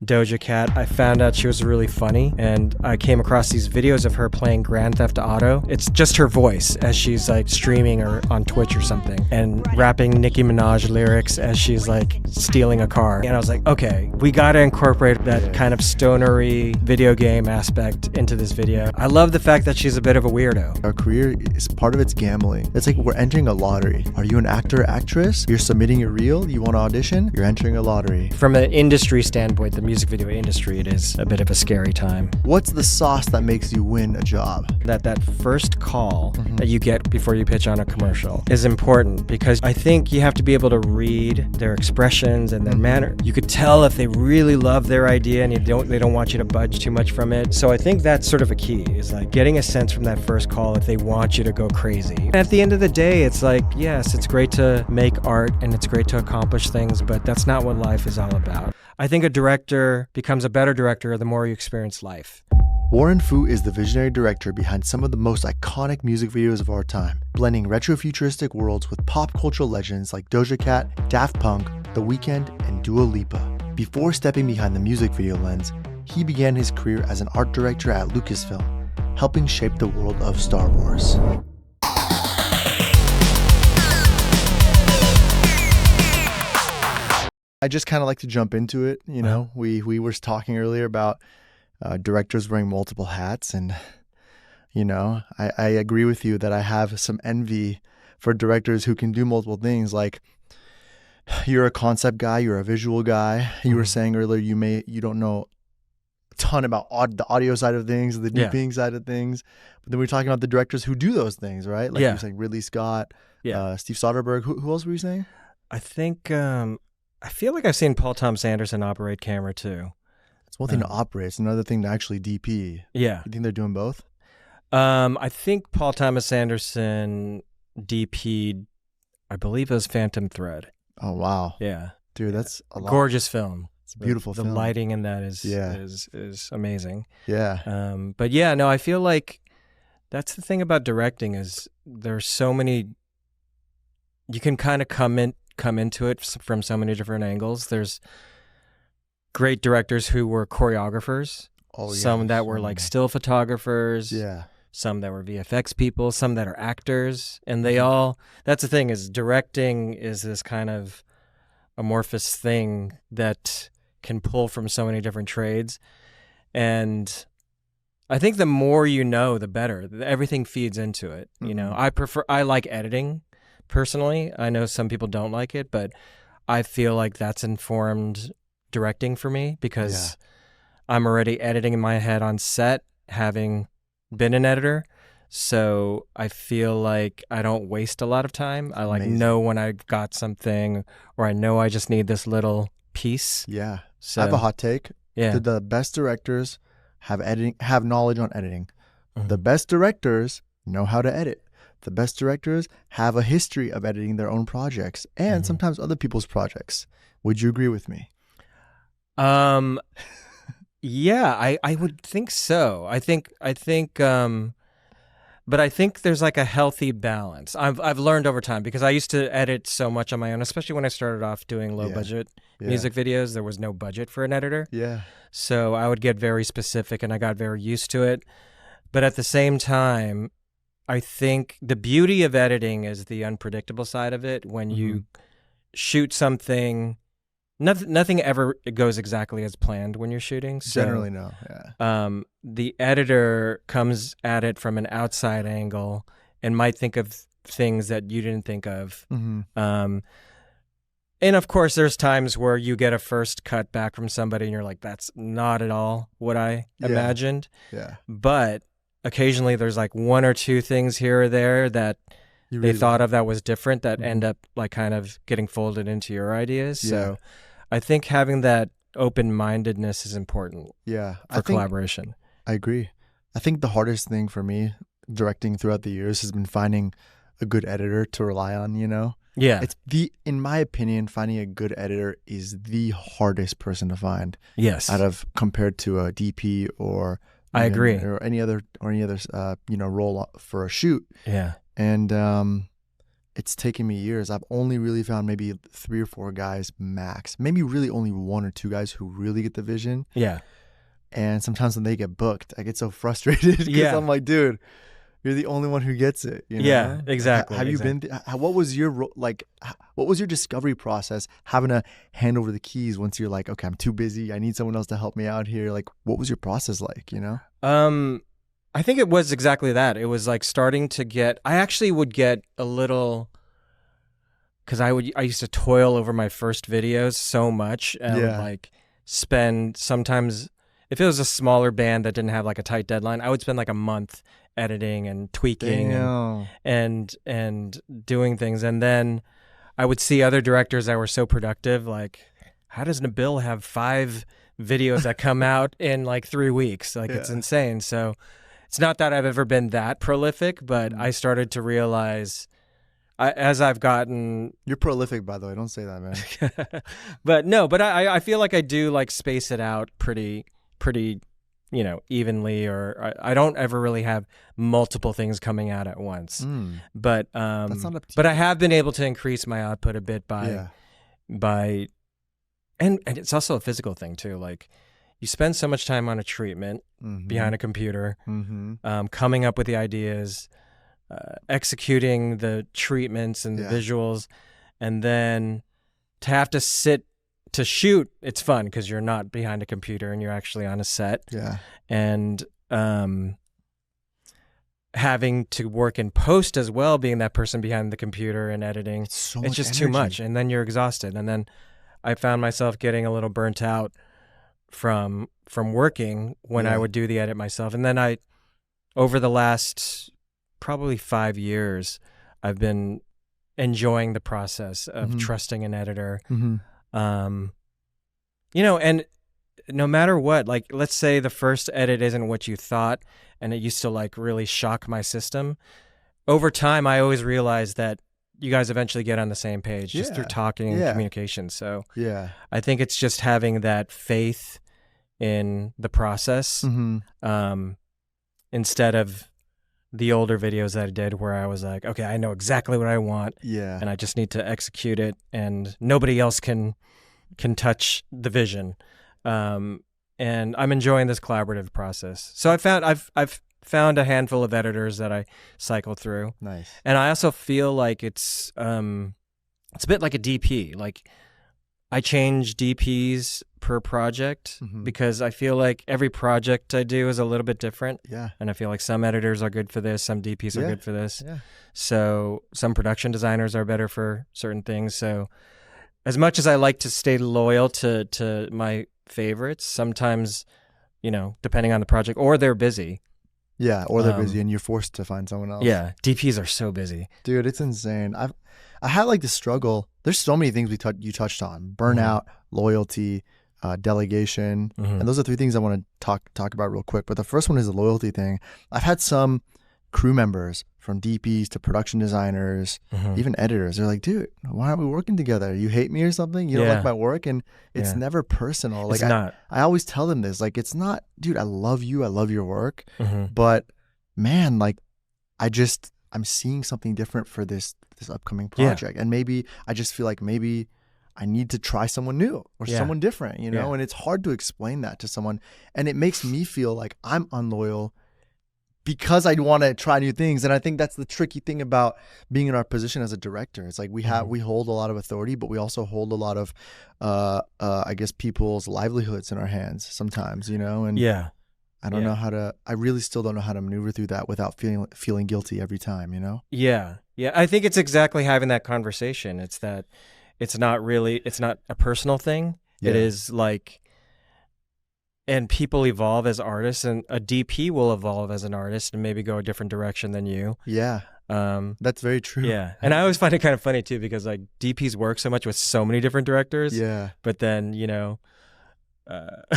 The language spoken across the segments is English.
Doja Cat. I found out she was really funny, and I came across these videos of her playing Grand Theft Auto. It's just her voice as she's like streaming or on Twitch or something, and rapping Nicki Minaj lyrics as she's like stealing a car. And I was like, okay, we gotta incorporate that kind of stonery video game aspect into this video. I love the fact that she's a bit of a weirdo. Our career is part of it's gambling. It's like we're entering a lottery. Are you an actor, actress? You're submitting your reel, you want to audition? You're entering a lottery. From an industry standpoint, the music video industry, it is a bit of a scary time. What's the sauce that makes you win a job? That first call that you get before you pitch on a commercial is important, because I think you have to be able to read their expressions and their manner. You could tell if they really love their idea and they don't want you to budge too much from it. So I think that's sort of a key, is like getting a sense from that first call if they want you to go crazy. At the end of the day, it's like, yes, it's great to make art and it's great to accomplish things, but that's not what life is all about. I think a director becomes a better director the more you experience life. Warren Fu is the visionary director behind some of the most iconic music videos of our time, blending retro-futuristic worlds with pop cultural legends like Doja Cat, Daft Punk, The Weeknd, and Dua Lipa. Before stepping behind the music video lens, he began his career as an art director at Lucasfilm, helping shape the world of Star Wars. I just kind of like to jump into it. You know, we were talking earlier about directors wearing multiple hats, and you know, I agree with you that I have some envy for directors who can do multiple things. Like, you're a concept guy, you're a visual guy. You were saying earlier you don't know a ton about the audio side of things, the DPing side of things, but then we're talking about the directors who do those things, right? Like you were saying, Ridley Scott, Steve Soderbergh. Who else were you saying? I think I feel like I've seen Paul Thomas Anderson operate camera too. It's one thing to operate, it's another thing to actually DP. Yeah. You think they're doing both? I think Paul Thomas Anderson DP'd, I believe it was Phantom Thread. Oh, wow. Yeah. Dude, that's a lot. Gorgeous film. It's a beautiful film. The lighting in that is amazing. Yeah. But yeah, no, I feel like that's the thing about directing, is there's so many, you can kind of come into it from so many different angles. There's great directors who were choreographers. Some that were like still photographers. Yeah. Some that were VFX people, some that are actors, and they all, that's the thing, is directing is this kind of amorphous thing that can pull from so many different trades. And I think the more you know, the better. Everything feeds into it. You know, I like editing personally. I know some people don't like it, but I feel like that's informed directing for me, because I'm already editing in my head on set, having been an editor. So I feel like I don't waste a lot of time. I like know when I've got something, or I know I just need this little piece. Yeah. So I have a hot take. Yeah. The best directors have knowledge on editing. The best directors know how to edit. The best directors have a history of editing their own projects and sometimes other people's projects. Would you agree with me? Yeah, I would think so. I think but I think there's like a healthy balance. I've learned over time, because I used to edit so much on my own, especially when I started off doing low budget music videos. There was no budget for an editor. Yeah. So I would get very specific, and I got very used to it. But at the same time, I think the beauty of editing is the unpredictable side of it. When you shoot something, nothing ever goes exactly as planned when you're shooting. So, generally, no. Yeah. The editor comes at it from an outside angle and might think of things that you didn't think of. And of course, there's times where you get a first cut back from somebody and you're like, that's not at all what I imagined. Yeah. But occasionally there's like one or two things here or there that they thought of that was different, that end up like kind of getting folded into your ideas. So I think having that open-mindedness is important for collaboration. I agree. I think the hardest thing for me directing throughout the years has been finding a good editor to rely on, you know? Yeah. In my opinion, finding a good editor is the hardest person to find. Yes. Compared to a DP or I agree. Or any other role for a shoot. Yeah. And it's taken me years. I've only really found maybe 3 or 4 guys max, maybe really only 1 or 2 guys who really get the vision. Yeah. And sometimes when they get booked, I get so frustrated because Yeah. I'm like, dude, you're the only one who gets it. You know? Yeah, exactly. Have you been? What was your what was your discovery process? Having to hand over the keys once you're like, okay, I'm too busy. I need someone else to help me out here. Like, what was your process like? You know? I think it was exactly that. It was like starting to get. I actually would get a little, because I used to toil over my first videos so much. And I would like spend sometimes, if it was a smaller band that didn't have like a tight deadline, I would spend like a month editing and tweaking and doing things. And then I would see other directors that were so productive, like, how does Nabil have 5 videos that come out in like 3 weeks? Like, it's insane. So it's not that I've ever been that prolific, but I started to realize as I've gotten... You're prolific, by the way. Don't say that, man. but I feel like I do like space it out pretty, you know, evenly, or I don't ever really have multiple things coming out at once. But that's not up to but you. I have been able to increase my output a bit by and it's also a physical thing too. Like, you spend so much time on a treatment behind a computer, coming up with the ideas, executing the treatments and the visuals, and then to have to sit to shoot, it's fun because you're not behind a computer and you're actually on a set. Yeah. And having to work in post as well, being that person behind the computer and editing, it's just too much. And then you're exhausted. And then I found myself getting a little burnt out from working when I would do the edit myself. And then over the last probably 5 years, I've been enjoying the process of trusting an editor. You know, and no matter what, like, let's say the first edit isn't what you thought and it used to like really shock my system. Over time, I always realized that you guys eventually get on the same page just through talking and communication. So I think it's just having that faith in the process, instead of the older videos that I did where I was like, okay, I know exactly what I want, and I just need to execute it, and nobody else can touch the vision. And I'm enjoying this collaborative process. So I've found a handful of editors that I cycle through. Nice. And I also feel like it's a bit like a DP. Like, I change DPs per project because I feel like every project I do is a little bit different. Yeah. And I feel like some editors are good for this, some DPs are good for this. Yeah. So some production designers are better for certain things. So as much as I like to stay loyal to my favorites, sometimes, you know, depending on the project, or they're busy. Yeah, or they're busy and you're forced to find someone else. Yeah, DPs are so busy. Dude, it's insane. I had like the struggle. There's so many things you touched on. Burnout, loyalty, delegation. And those are 3 things I want to talk about real quick. But the first one is the loyalty thing. I've had some crew members, from DPs to production designers, even editors. They're like, dude, why aren't we working together? You hate me or something? You don't like my work? And it's never personal. Like, it's not. I always tell them this. Like, it's not, dude, I love you. I love your work. But man, like, I'm seeing something different for this upcoming project. And maybe I just feel like maybe I need to try someone new or someone different, you know? And it's hard to explain that to someone. And it makes me feel like I'm unloyal because I want to try new things. And I think that's the tricky thing about being in our position as a director. It's like we hold a lot of authority, but we also hold a lot of, I guess, people's livelihoods in our hands sometimes, you know? And I don't know I really still don't know how to maneuver through that without feeling guilty every time, you know? Yeah. I think it's exactly having that conversation. It's that it's not a personal thing. It is like, and people evolve as artists, and a DP will evolve as an artist and maybe go a different direction than you. Yeah. That's very true. Yeah. And I always find it kind of funny too, because like DPs work so much with so many different directors. Yeah. But then, you know,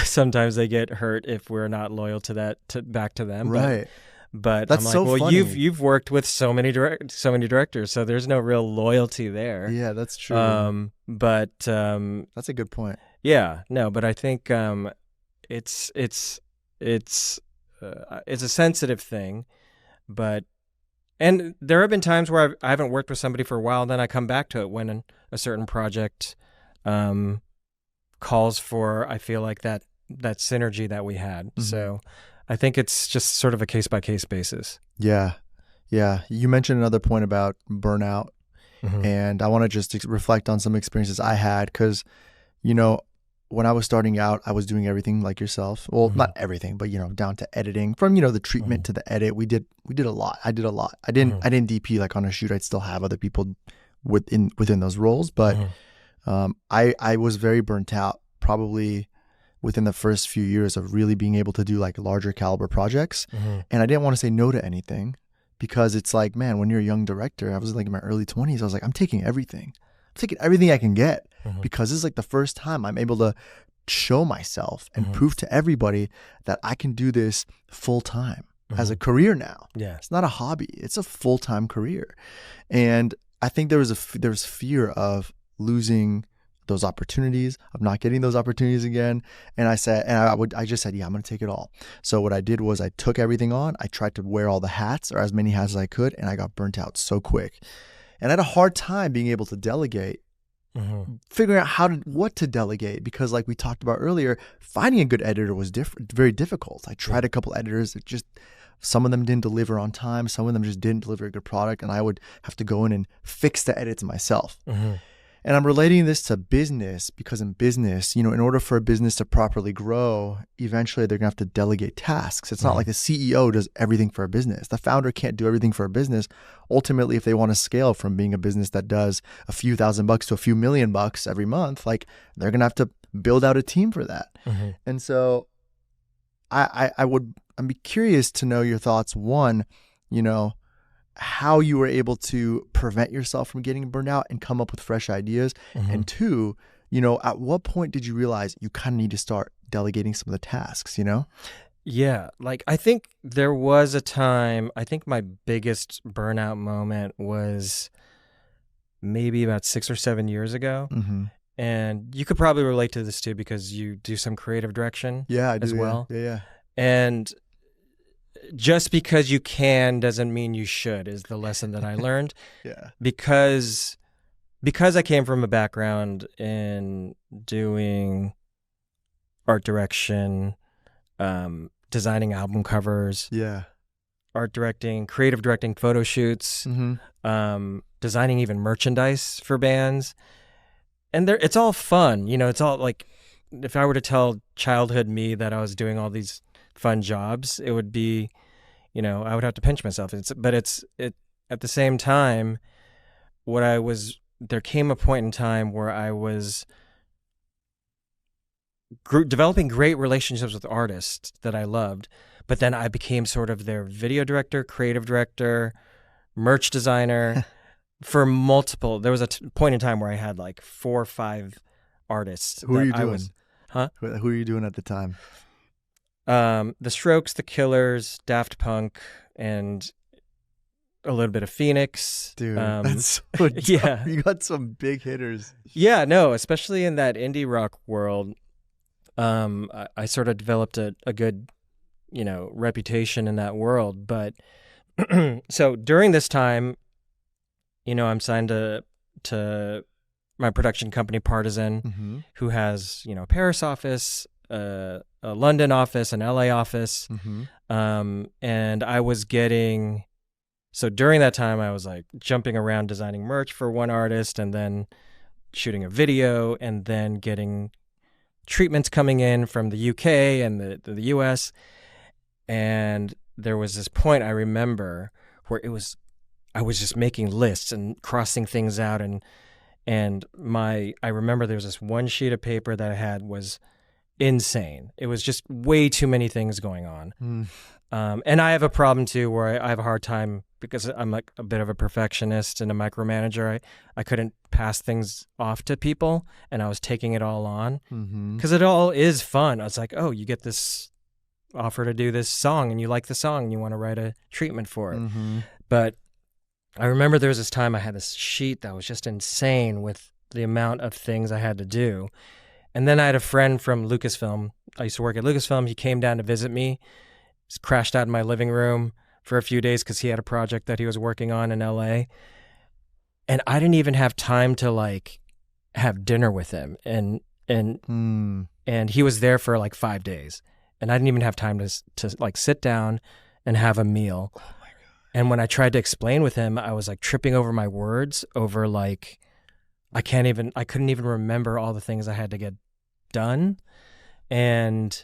sometimes they get hurt if we're not loyal to back to them. Right. But that's I'm like, so well, funny. you've worked with so many directors, so there's no real loyalty there. Yeah, that's true. But that's a good point. Yeah. No, but I think it's a sensitive thing, but And there have been times where I haven't worked with somebody for a while, and then I come back to it when a certain project calls for, I feel like, that synergy that we had. Mm-hmm. So I think it's just sort of a case-by-case basis. Yeah. Yeah. You mentioned another point about burnout, mm-hmm. and I want to just reflect on some experiences I had because, you know, when I was starting out, I was doing everything like yourself. Well, mm-hmm. not everything, but, you know, down to editing, from, you know, the treatment mm-hmm. to the edit. We did a lot. I did a lot. I didn't DP like on a shoot. I'd still have other people within those roles, but mm-hmm. I was very burnt out probably within the first few years of really being able to do like larger caliber projects. Mm-hmm. And I didn't want to say no to anything because it's like, man, when you're a young director, I was like in my early 20s, I was like, I'm taking everything. I'm taking everything I can get. Mm-hmm. Because this is like the first time I'm able to show myself and mm-hmm. prove to everybody that I can do this full time mm-hmm. as a career now. Yeah. It's not a hobby. It's a full-time career. And I think there was fear of losing those opportunities, of not getting those opportunities again. And I just said, yeah, I'm going to take it all. So what I did was I took everything on. I tried to wear all the hats, or as many hats as I could, and I got burnt out so quick. And I had a hard time being able to delegate. Mm-hmm. Figuring out what to delegate, because like we talked about earlier, finding a good editor was very difficult. I tried a couple editors that just, some of them didn't deliver on time, some of them just didn't deliver a good product, and I would have to go in and fix the edits myself. Mm-hmm. And I'm relating this to business because in business, you know, in order for a business to properly grow, eventually they're gonna have to delegate tasks. It's not like the CEO does everything for a business. The founder can't do everything for a business. Ultimately, if they want to scale from being a business that does a few $1,000s to a few $1 million every month, like they're gonna have to build out a team for that. Mm-hmm. And so I'd be curious to know your thoughts. One, you know, how you were able to prevent yourself from getting burned out and come up with fresh ideas. Mm-hmm. And two, you know, at what point did you realize you kind of need to start delegating some of the tasks, you know? Yeah. Like, I think there was a time, I think my biggest burnout moment was maybe about 6 or 7 years ago. Mm-hmm. And you could probably relate to this too, because you do some creative direction I do, as well. Yeah. And just because you can doesn't mean you should is the lesson that I learned. Yeah. Because I came from a background in doing art direction, designing album covers, art directing, creative directing photo shoots, mm-hmm. Designing even merchandise for bands. And it's all fun. You know, it's all like, if I were to tell childhood me that I was doing all these fun jobs, it would be, you know, I would have to pinch myself. But at the same time, there came a point in time where I was developing great relationships with artists that I loved, but then I became sort of their video director, creative director, merch designer for multiple. There was a point in time where I had like 4 or 5 artists. Who are you doing? Who are you doing at the time? The Strokes, The Killers, Daft Punk, and a little bit of Phoenix. Dude, that's so tough. Yeah. You got some big hitters. Yeah, no, especially in that indie rock world. I sort of developed a good, you know, reputation in that world. But so during this time, you know, I'm signed to my production company, Partisan, mm-hmm. who has, you know, a Paris office, a London office, an LA office. Mm-hmm. And I was so during that time, I was like jumping around designing merch for one artist and then shooting a video and then getting treatments coming in from the UK and the US. And there was this point I remember where I was just making lists and crossing things out. And I remember there was this one sheet of paper that I had was insane. It was just way too many things going on. And I have a problem too where I have a hard time because I'm like a bit of a perfectionist and a micromanager. I couldn't pass things off to people and I was taking it all on because it all is fun. I was like, oh, you get this offer to do this song and you like the song and you want to write a treatment for it. Mm-hmm. But I remember there was this time I had this sheet that was just insane with the amount of things I had to do. And then I had a friend from Lucasfilm. I used to work at Lucasfilm. He came down to visit me, crashed out in my living room for a few days because he had a project that he was working on in LA. And I didn't even have time to like have dinner with him. And he was there for like 5 days. And I didn't even have time to like sit down and have a meal. Oh my God. And when I tried to explain with him, I was like tripping over my words over like, I couldn't even remember all the things I had to get done. And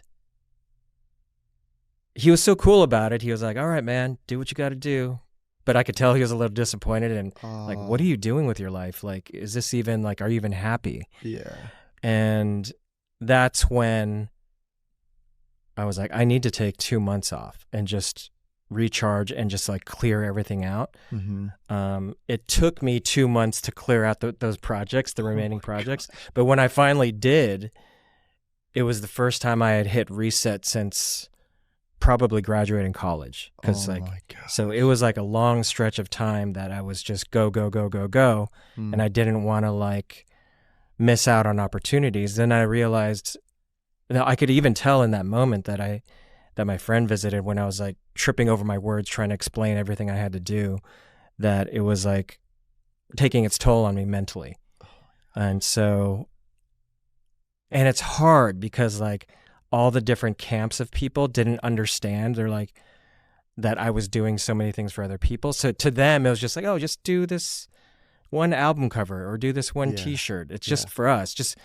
he was so cool about it. He was like, all right, man, do what you got to do. But I could tell he was a little disappointed and like, what are you doing with your life? Like, is this even like, are you even happy? Yeah. And that's when I was like, I need to take 2 months off and just recharge and just like clear everything out. It took me 2 months to clear out those projects, the remaining projects. But when I finally did, it was the first time I had hit reset since probably graduating college. Because so it was like a long stretch of time that I was just go. And I didn't want to like miss out on opportunities. Then I realized that I could even tell in that moment that my friend visited when I was like tripping over my words, trying to explain everything I had to do, that it was like taking its toll on me mentally. And so, and it's hard because like all the different camps of people didn't understand. They're like, that I was doing so many things for other people. So to them, it was just like, oh, just do this one album cover or do this one T-shirt. It's just for us.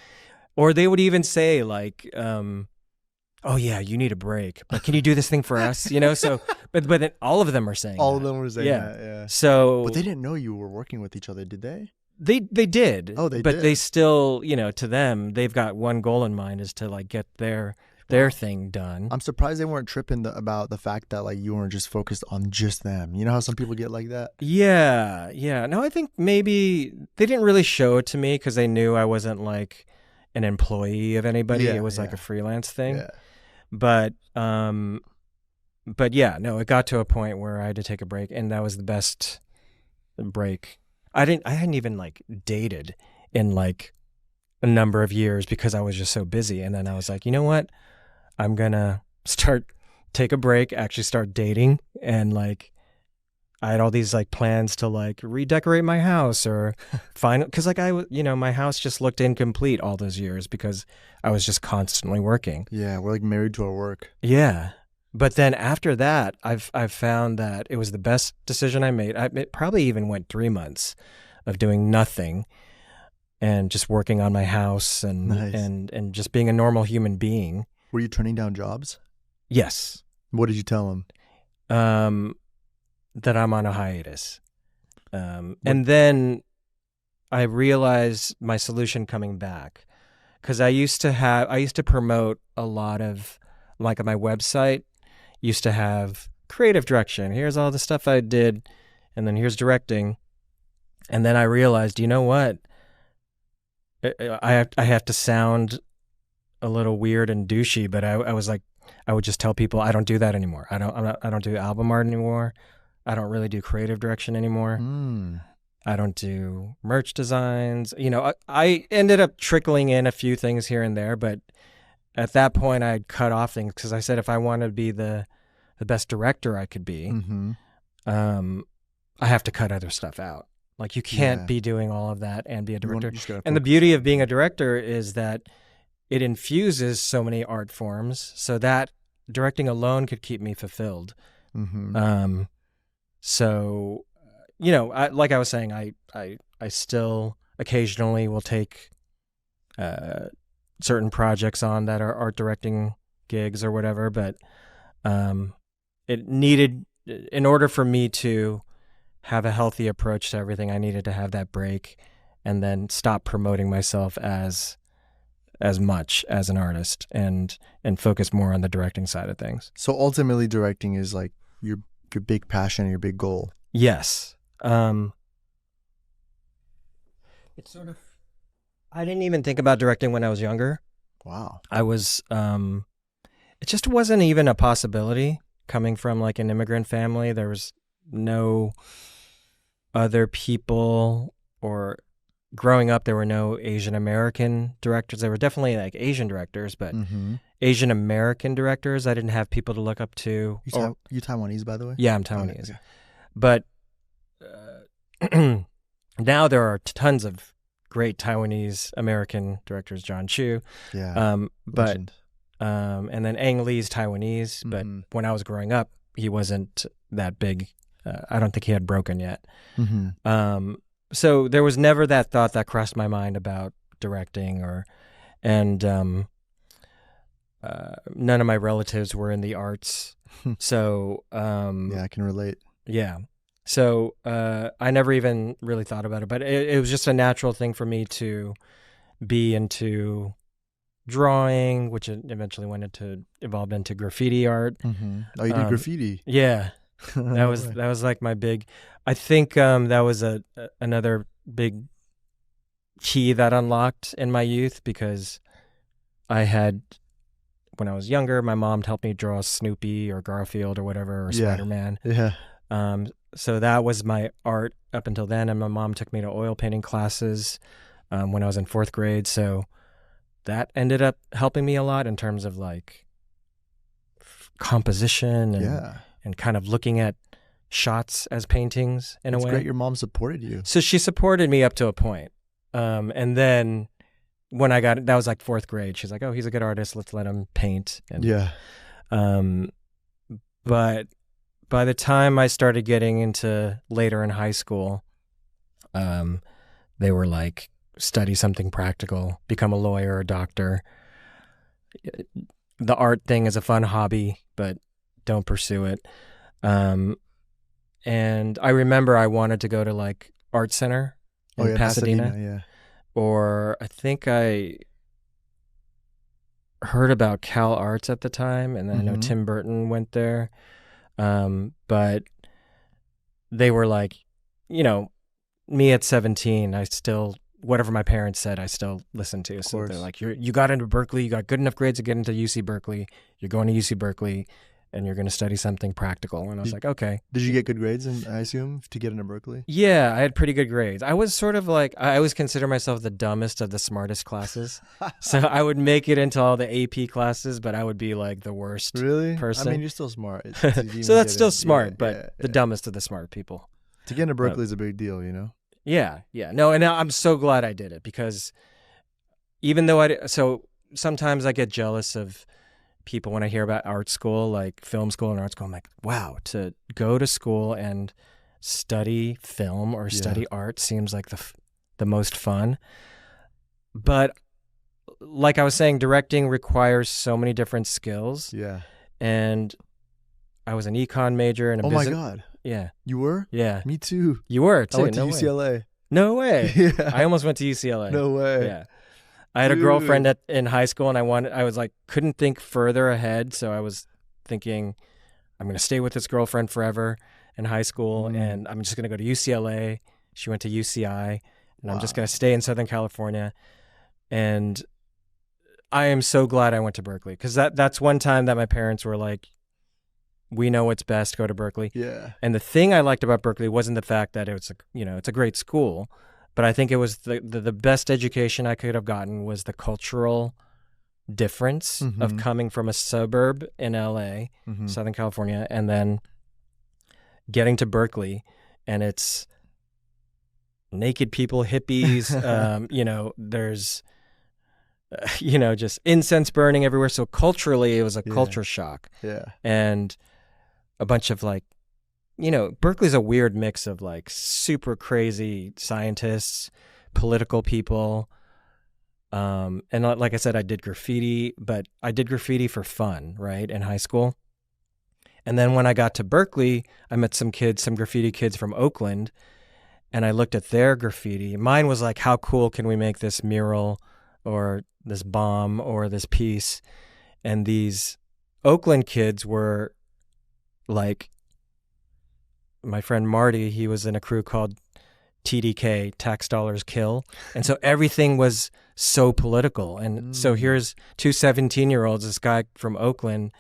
Or they would even say like, oh yeah, you need a break, but can you do this thing for us? You know, so, but then all of them are saying all of them were saying that, yeah. So, but they didn't know you were working with each other, did they? They did. Oh, they but did. They still, you know, to them, they've got one goal in mind is to like get their thing done. I'm surprised they weren't tripping about the fact that like you weren't just focused on just them. You know how some people get like that? Yeah. No, I think maybe they didn't really show it to me because they knew I wasn't like an employee of anybody. It was like a freelance thing. Yeah. But yeah, no, it got to a point where I had to take a break, and that was the best break. I hadn't even like dated in like a number of years because I was just so busy. And then I was like, you know what? I'm gonna take a break, actually start dating. And like, I had all these like plans to like redecorate my house or cause like my house just looked incomplete all those years because I was just constantly working. Yeah. We're like married to our work. Yeah. But then after that, I've found that it was the best decision I made. It probably even went 3 months of doing nothing and just working on my house and just being a normal human being. Were you turning down jobs? Yes. What did you tell them? That I'm on a hiatus. And then I realized my solution coming back, because I used to promote a lot of, like, on my website, used to have creative direction. Here's all the stuff I did, and then here's directing. And then I realized, you know what? I have to sound a little weird and douchey, but I was like, I would just tell people I don't do that anymore. I don't do album art anymore. I don't really do creative direction anymore. I don't do merch designs. You know, I ended up trickling in a few things here and there, but at that point I'd cut off things because I said if I want to be the best director I could be, I have to cut other stuff out. Like, you can't be doing all of that and be a director. And the beauty of being a director is that it infuses so many art forms, so that directing alone could keep me fulfilled. So, you know, like I was saying, I still occasionally will take certain projects on that are art directing gigs or whatever, but it needed, in order for me to have a healthy approach to everything, I needed to have that break and then stop promoting myself as much as an artist and focus more on the directing side of things. So ultimately directing is like your big passion, your big goal. Yes. It's sort of, I didn't even think about directing when I was younger. Wow. I was, it just wasn't even a possibility coming from like an immigrant family. There was no other people, or growing up, there were no Asian American directors. There were definitely like Asian directors, but Asian American directors. I didn't have people to look up to. You Taiwanese, by the way? Yeah, I'm Taiwanese. Okay. But now there are tons of great Taiwanese American directors. John Chu. Yeah. But and then Ang Lee's Taiwanese. But when I was growing up, he wasn't that big. I don't think he had broken yet. So there was never that thought that crossed my mind about directing and none of my relatives were in the arts. So yeah, I can relate. Yeah. So I never even really thought about it, but it was just a natural thing for me to be into drawing, which eventually evolved into graffiti art. Oh, you did graffiti? Yeah. That was like my big. I think that was another big key that unlocked in my youth, because I had, when I was younger, my mom helped me draw Snoopy or Garfield or whatever, or Spider-Man. Yeah. So that was my art up until then, and my mom took me to oil painting classes when I was in 4th grade. So that ended up helping me a lot in terms of like composition and kind of looking at shots as paintings in a way. It's great your mom supported you. So she supported me up to a point. And then when that was like 4th grade, she's like, oh, he's a good artist, let's let him paint. And, but by the time I started getting into later in high school, they were like, study something practical, become a lawyer or a doctor. The art thing is a fun hobby, but don't pursue it. And I remember I wanted to go to like Art Center in Pasadena. Yeah. Or I think I heard about Cal Arts at the time, and then I know Tim Burton went there. But they were like, me at 17, I still, whatever my parents said, I still listened to. So they're like, you got into Berkeley, you got good enough grades to get into UC Berkeley, you're going to UC Berkeley, and you're going to study something practical. And I was like, okay. Did you get good grades, I assume, to get into Berkeley? Yeah, I had pretty good grades. I was sort of like, I always consider myself the dumbest of the smartest classes. So I would make it into all the AP classes, but I would be like the worst person. I mean, you're still smart. So that's still smart, but the dumbest of the smart people. To get into Berkeley is a big deal, Yeah. No, and I'm so glad I did it, because even though so sometimes I get jealous of people when I hear about art school, like film school and art school. I'm like, wow, to go to school and study film or study art seems like the most fun. But like I was saying, directing requires so many different skills. Yeah. And I was an econ major and a business. Oh my God. Yeah. You were? Yeah. Me too. You were too. I went to UCLA. No way. Yeah. I almost went to UCLA. No way. Yeah. I had a girlfriend in high school, and I was like, couldn't think further ahead. So I was thinking, I'm going to stay with this girlfriend forever in high school, and I'm just going to go to UCLA. She went to UCI, and I'm just going to stay in Southern California. And I am so glad I went to Berkeley, because that's one time that my parents were like, we know what's best, go to Berkeley. Yeah. And the thing I liked about Berkeley wasn't the fact that it's a great school, but I think it was the best education I could have gotten was the cultural difference of coming from a suburb in LA, Southern California, and then getting to Berkeley, and it's naked people, hippies, there's, just incense burning everywhere. So culturally, it was a culture shock. Yeah. And a bunch of like, Berkeley's a weird mix of like super crazy scientists, political people. And like I said, I did graffiti, but I did graffiti for fun, right, in high school. And then when I got to Berkeley, I met some graffiti kids from Oakland, and I looked at their graffiti. Mine was like, how cool can we make this mural or this bomb or this piece? And these Oakland kids were like, my friend Marty, he was in a crew called TDK, Tax Dollars Kill. And so everything was so political. And so here's two 17-year-olds, this guy from Oakland,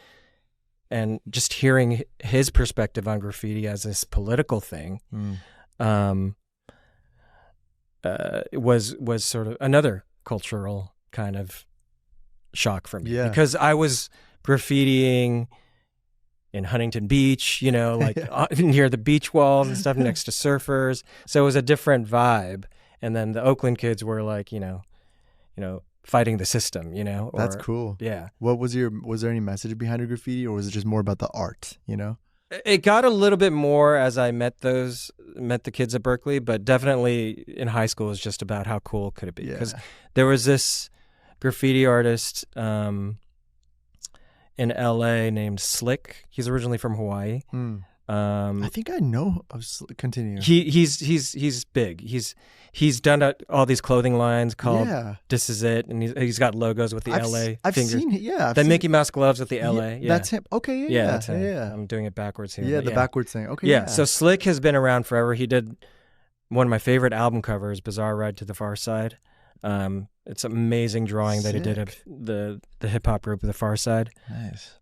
and just hearing his perspective on graffiti as this political thing was sort of another cultural kind of shock for me Yeah. because I was graffitiing in Huntington Beach, you know, like near the beach walls and stuff next to surfers. So it was a different vibe. And then the Oakland kids were like, you know, fighting the system, you know. That's cool. Yeah. Was there any message behind your graffiti, or was it just more about the art, you know? It got a little bit more as I met the kids at Berkeley, but definitely in high school it was just about how cool could it be. Because there was this graffiti artist in LA named Slick. He's originally from Hawaii. I think I know. Continue. He's big. He's done all these clothing lines called This Is It, and he's got logos with the LA I've fingers. Seen, yeah, the Mickey Mouse gloves with the LA. Yeah, that's him. Okay, yeah, that's him. Yeah. I'm doing it backwards here. Yeah, the backwards thing. Okay, yeah. So Slick has been around forever. He did one of my favorite album covers, Bizarre Ride to the Far Side. It's an amazing drawing that he did of the hip hop group The Far Side. Nice.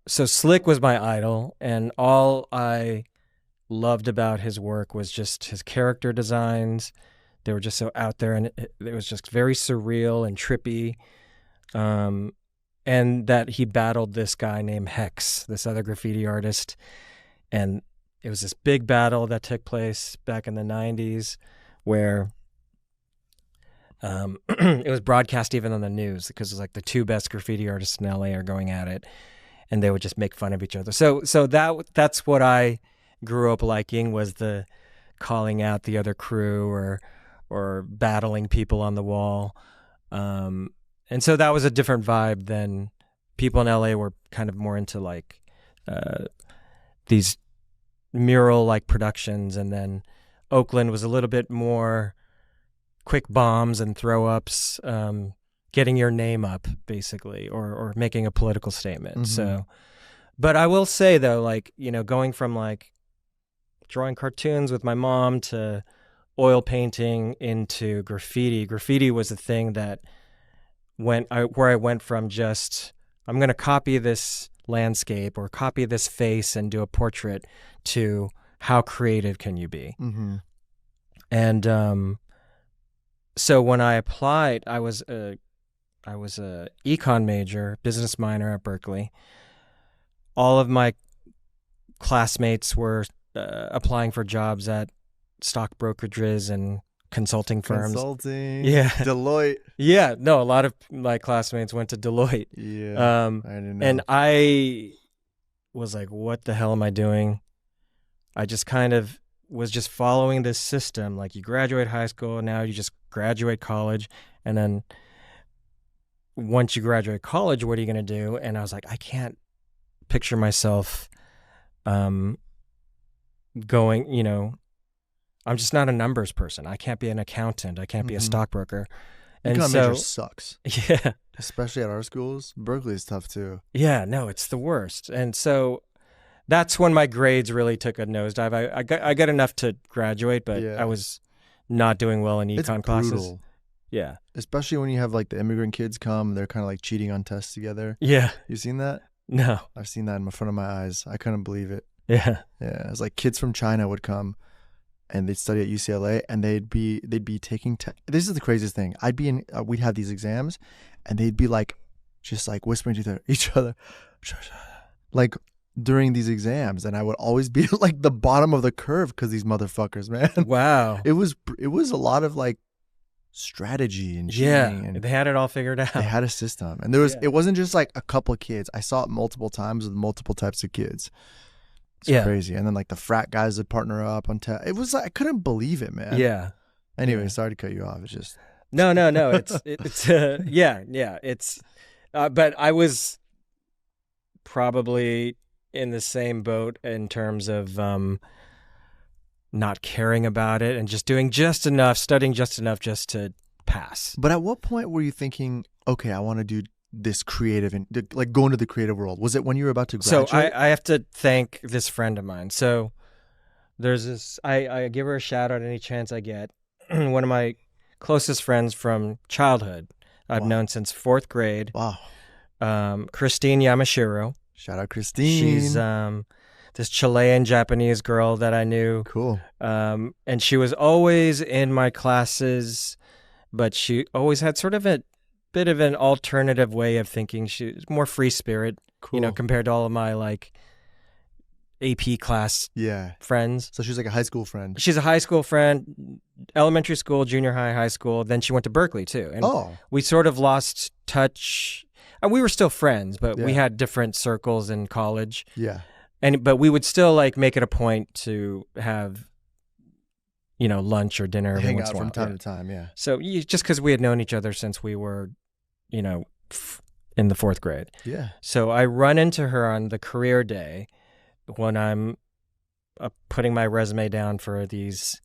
So Slick was my idol, and all I loved about his work was just his character designs. They were just so out there, and it was just very surreal and trippy. And that he battled this guy named Hex, this other graffiti artist, and it was this big battle that took place back in the 90s where it was broadcast even on the news because it was like the two best graffiti artists in LA are going at it, and they would just make fun of each other. So that's what I grew up liking, was the calling out the other crew or battling people on the wall. And so that was a different vibe than people in LA were kind of more into like these mural like productions, and then Oakland was a little bit more quick bombs and throw ups, getting your name up basically, or making a political statement. Mm-hmm. So, but I will say though, like, you know, going from like drawing cartoons with my mom to oil painting into graffiti was a thing that where I went from just, I'm going to copy this landscape or copy this face and do a portrait, to how creative can you be? Mm-hmm. And so when I applied, I was a econ major, business minor at Berkeley. All of my classmates were applying for jobs at stock brokerages and consulting firms. Yeah. Deloitte. Yeah. No, a lot of my classmates went to Deloitte. Yeah. I didn't know. And I was like, what the hell am I doing? I just kind of was just following this system. Like, you graduate high school, now you just graduate college. And then once you graduate college, what are you going to do? And I was like, I can't picture myself going, you know, I'm just not a numbers person. I can't be an accountant. I can't be a stockbroker. And econ major sucks. Yeah. Especially at our schools. Berkeley is tough too. Yeah, no, it's the worst. And so that's when my grades really took a nosedive. I got enough to graduate, but I was not doing well in econ classes. Brutal. Yeah. Especially when you have like the immigrant kids come, they're kind of like cheating on tests together. Yeah. You seen that? No. I've seen that in front of my eyes. I couldn't believe it. Yeah. Yeah. It's like kids from China would come and they'd study at UCLA, and they'd be taking this is the craziest thing. I'd be in we'd have these exams, and they'd be like just like whispering to each other like during these exams, and I would always be like the bottom of the curve because these motherfuckers, man. Wow. It was a lot of like strategy and cheating, and they had it all figured out. they had a system, and there was it wasn't just like a couple of kids. I saw it multiple times with multiple types of kids. It's crazy. And then like the frat guys would partner up on it was like, I couldn't believe it, man. Yeah. Anyway, sorry to cut you off. It's just no. It's It's but I was probably in the same boat in terms of not caring about it and just doing just enough, studying just enough just to pass. But at what point were you thinking, okay, I want to do this creative and like go into the creative world? Was it when you were about to graduate? So I have to thank this friend of mine. So there's this, I give her a shout out any chance I get. One of my closest friends from childhood, I've known since 4th grade. Wow. Christine Yamashiro. Shout out Christine. She's this Chilean Japanese girl that I knew. Cool. And she was always in my classes, but she always had sort of a bit of an alternative way of thinking. She's more free spirit, Cool. compared to all of my like AP class friends. So she's like a high school friend. She's a high school friend, elementary school, junior high, high school. Then she went to Berkeley too. And we sort of lost touch. We were still friends, but we had different circles in college. Yeah. But we would still like make it a point to have, lunch or dinner hang out from time to time. Yeah. So just because we had known each other since we were, in the 4th grade. Yeah. So I run into her on the career day when I'm putting my resume down for these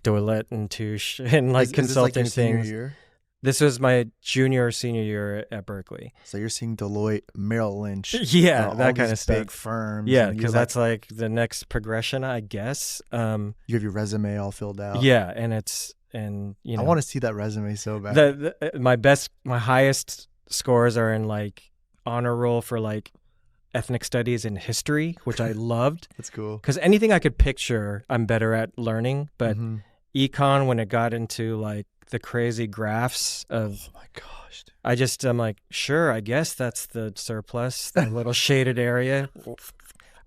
Doillet and Touche and like consulting is this like your things. senior year? This was my junior or senior year at Berkeley. So you're seeing Deloitte, Merrill Lynch, yeah, all that kind these of stuff. big firms. Yeah, because that's like the next progression, I guess. You have your resume all filled out. Yeah, and I want to see that resume so bad. My highest scores are in like honor roll for like ethnic studies and history, which I loved. That's cool. Because anything I could picture, I'm better at learning. But econ, when it got into like the crazy graphs of, oh my gosh, dude. I'm like, sure, I guess that's the surplus, the little shaded area.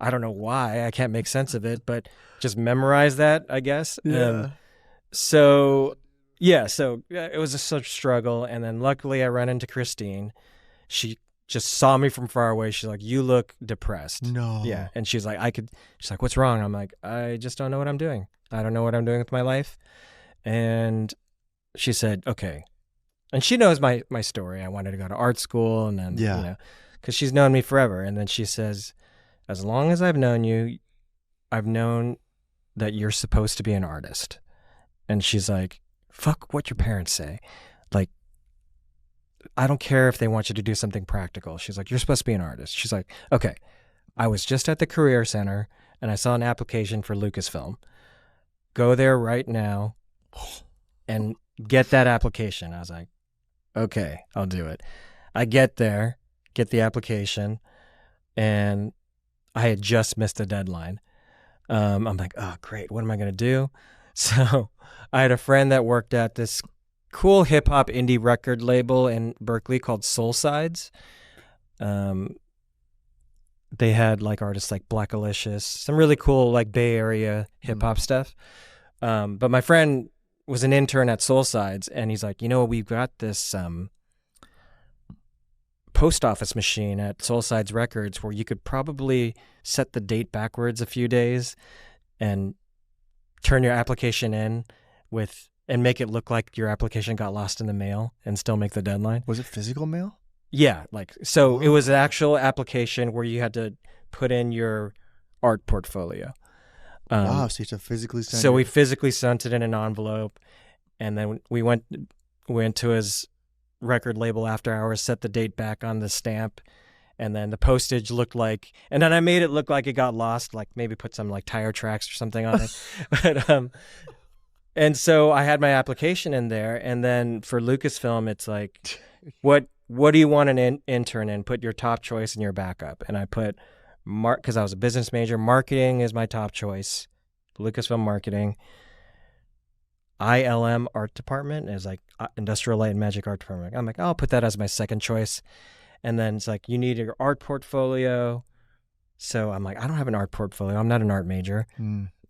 I don't know why. I can't make sense of it, but just memorize that, I guess. Yeah. So it was such a struggle. And then luckily I ran into Christine. She just saw me from far away. She's like, you look depressed. No. Yeah. And she's like, what's wrong? I'm like, I just don't know what I'm doing. I don't know what I'm doing with my life. And she said, okay. And she knows my story. I wanted to go to art school and then, because she's known me forever. And then she says, as long as I've known you, I've known that you're supposed to be an artist. And she's like, fuck what your parents say. Like, I don't care if they want you to do something practical. She's like, you're supposed to be an artist. She's like, okay, I was just at the Career Center and I saw an application for Lucasfilm. Go there right now and get that application. I was like, okay, I'll do it. I get there, get the application, and I had just missed the deadline. I'm like, oh, great. What am I going to do? So I had a friend that worked at this cool hip hop indie record label in Berkeley called Soul Sides. They had like artists like Black Alicious, some really cool like Bay Area hip hop stuff. But my friend was an intern at Soul Sides, and he's like, we've got this post office machine at Soul Sides Records where you could probably set the date backwards a few days and turn your application in and make it look like your application got lost in the mail and still make the deadline. Was it physical mail? Yeah, it was an actual application where you had to put in your art portfolio. Wow, so you have to physically send it. So we physically sent it in an envelope, and then we went to his record label after hours, set the date back on the stamp, and then the postage looked like, and then I made it look like it got lost, like maybe put some like tire tracks or something on it. But and so I had my application in there, and then for Lucasfilm, it's like, what do you want an intern in? Put your top choice and your backup. And I put because I was a business major, marketing is my top choice. Lucasfilm marketing. ILM art department is like industrial light and magic art department. I'm like, I'll put that as my second choice. And then it's like, you need your art portfolio. So I'm like, I don't have an art portfolio. I'm not an art major,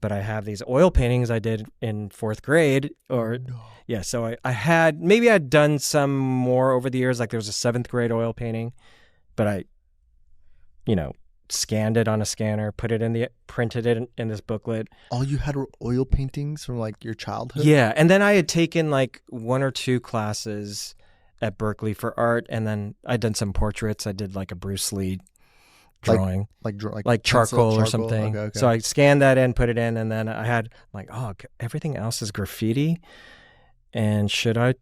but I have these oil paintings I did in 4th grade So I'd done some more over the years. Like there was a 7th grade oil painting, but I, scanned it on a scanner, printed it in this booklet. All you had were oil paintings from like your childhood? Yeah. And then I had taken like 1 or 2 classes at Berkeley for art. And then I'd done some portraits. I did like a Bruce Lee drawing, like charcoal or something. Okay. So I scanned that in, put it in. And then I had like, everything else is graffiti. And should I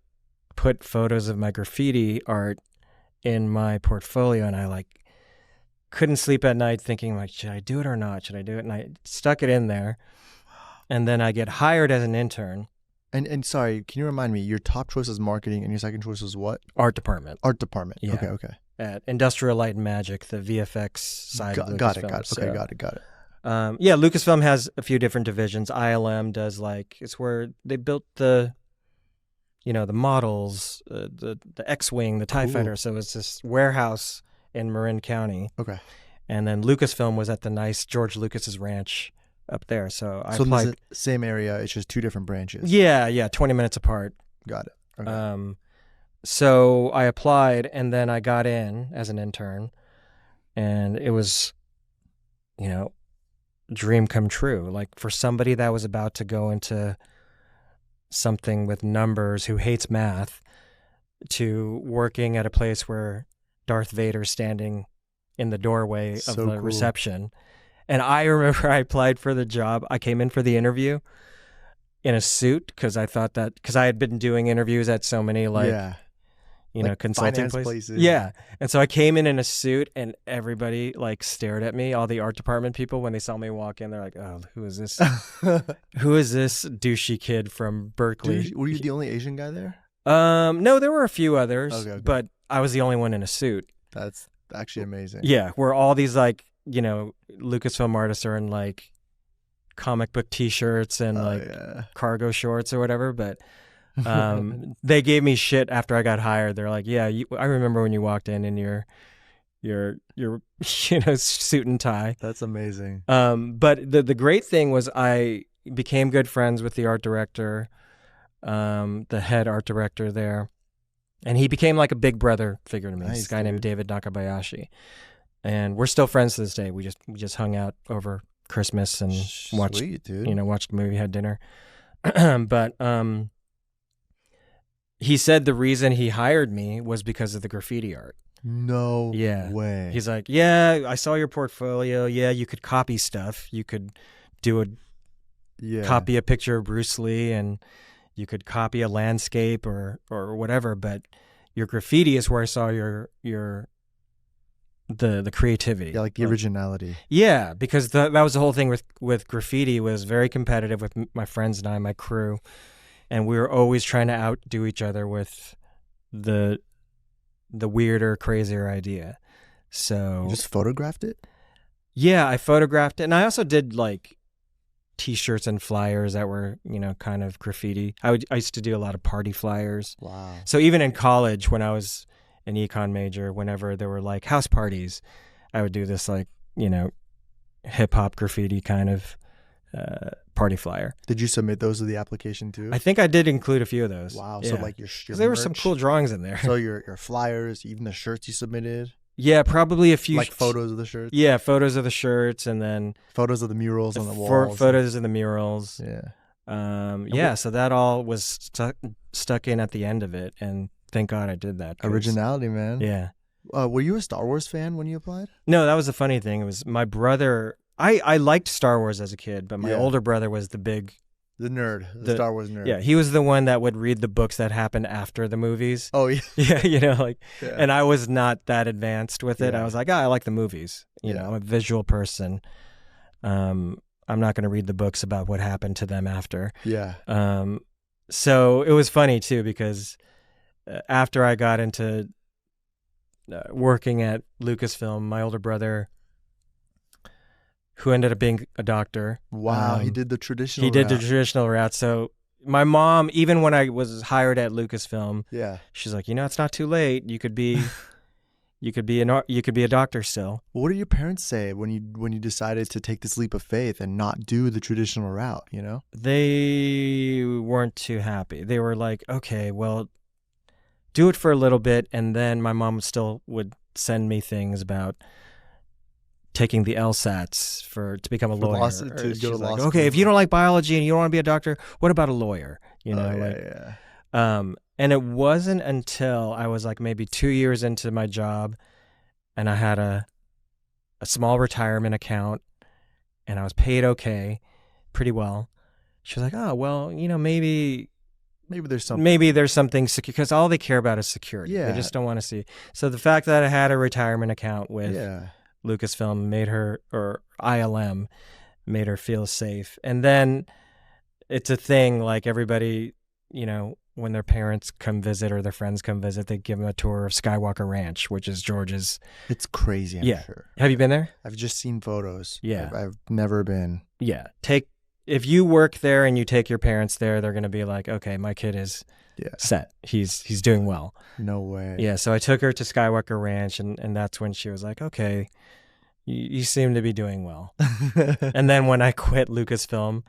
put photos of my graffiti art in my portfolio? And I couldn't sleep at night thinking like, should I do it or not? Should I do it? And I stuck it in there. And then I get hired as an intern. And sorry, can you remind me, your top choice is marketing and your second choice was what? Art department. Art department. Yeah. Okay. At Industrial Light and Magic, the VFX side of Lucasfilm. Got it. Okay, got it. Lucasfilm has a few different divisions. ILM does it's where they built the the models, the X-Wing, the TIE Cool. Fighter. So it's this warehouse in Marin County. Okay. And then Lucasfilm was at the nice George Lucas's ranch up there. So I So in applied. the same area, it's just two different branches. Yeah, 20 minutes apart. Got it. Okay. So I applied, and then I got in as an intern, and it was, dream come true. Like for somebody that was about to go into something with numbers, who hates math, to working at a place where Darth Vader's standing in the doorway of So the cool. reception. And I remember I applied for the job. I came in for the interview in a suit because I had been doing interviews at so many like consulting places. Yeah. And so I came in a suit, and everybody like stared at me. All the art department people, when they saw me walk in, they're like, "Oh, who is this? Who is this douchey kid from Berkeley?" Were you the only Asian guy there? No, there were a few others, Okay. but I was the only one in a suit. That's actually amazing. Yeah, where all these like, Lucasfilm artists are in like comic book T-shirts and cargo shorts or whatever, but they gave me shit after I got hired. They're like, "Yeah, I remember when you walked in your suit and tie." That's amazing. But the great thing was I became good friends with the art director, the head art director there, and he became like a big brother figure to me. Nice, This guy dude. named David Nakabayashi, and we're still friends to this day. We just hung out over Christmas and watched Sweet, dude. watched a movie, had dinner. But he said the reason he hired me was because of the graffiti art. No way. He's like, "Yeah, I saw your portfolio. Yeah, you could copy stuff. You could do copy a picture of Bruce Lee, and you could copy a landscape or whatever, but your graffiti is where I saw the creativity." Yeah, like the originality. Yeah, because that was the whole thing with graffiti. Was very competitive with my friends and I, my crew, and we were always trying to outdo each other with the weirder, crazier idea. So You just photographed it? yeah, I photographed it, and I also did like T-shirts and flyers that were kind of graffiti. I used to do a lot of party flyers. Wow. So even in college, when I was an econ major, whenever there were like house parties, I would do this like, hip hop graffiti kind of party flyer. Did you submit those to the application too? I think I did include a few of those. Wow. Yeah. So like your 'Cause there were some merch, cool drawings in there. So your flyers, even the shirts you submitted, Yeah, probably a few. like photos of the shirts. Yeah, photos of the shirts, and then Photos of the murals on the walls. photos of the murals. Yeah. So that all was stuck in at the end of it, and thank God I did that. Originality, man. Yeah. Were you a Star Wars fan when you applied? No, that was the funny thing. It was my brother. I liked Star Wars as a kid, but my Yeah. older brother was the big. The nerd, the Star Wars nerd. Yeah, he was the one that would read the books that happened after the movies. Oh yeah. Yeah, Yeah. and I was not that advanced with it. Yeah. I was like, I like the movies. I'm a visual person. I'm not going to read the books about what happened to them after. Yeah. So it was funny too, because after I got into working at Lucasfilm, my older brother, who ended up being a doctor. Wow, he did the traditional He did the route. traditional route. So my mom, even when I was hired at Lucasfilm, Yeah. she's like, it's not too late. You could be, you could be a doctor still. What did your parents say when you decided to take this leap of faith and not do the traditional route? They weren't too happy. They were like, okay, well, do it for a little bit, and then my mom still would send me things about taking the LSATs to become a lawyer. To go She's to law like, school. okay, if you don't like biology and you don't want to be a doctor, what about a lawyer? Yeah. And it wasn't until I was like maybe 2 years into my job, and I had a small retirement account, and I was paid pretty well. She was like, oh, well, maybe there's something. Maybe there's something secure, because all they care about is security. Yeah. They just don't want to see. So the fact that I had a retirement account with Yeah. Lucasfilm made her, or ILM, made her feel safe. And then it's a thing, like everybody, when their parents come visit or their friends come visit, they give them a tour of Skywalker Ranch, which is George's. It's crazy, I'm Yeah. sure. Have you been there? I've just seen photos. Yeah. I've never been. Yeah. if you work there and you take your parents there, they're going to be like, okay, my kid is set. He's doing well. No way. Yeah. So I took her to Skywalker Ranch, and that's when she was like, okay, you seem to be doing well. And then when I quit Lucasfilm,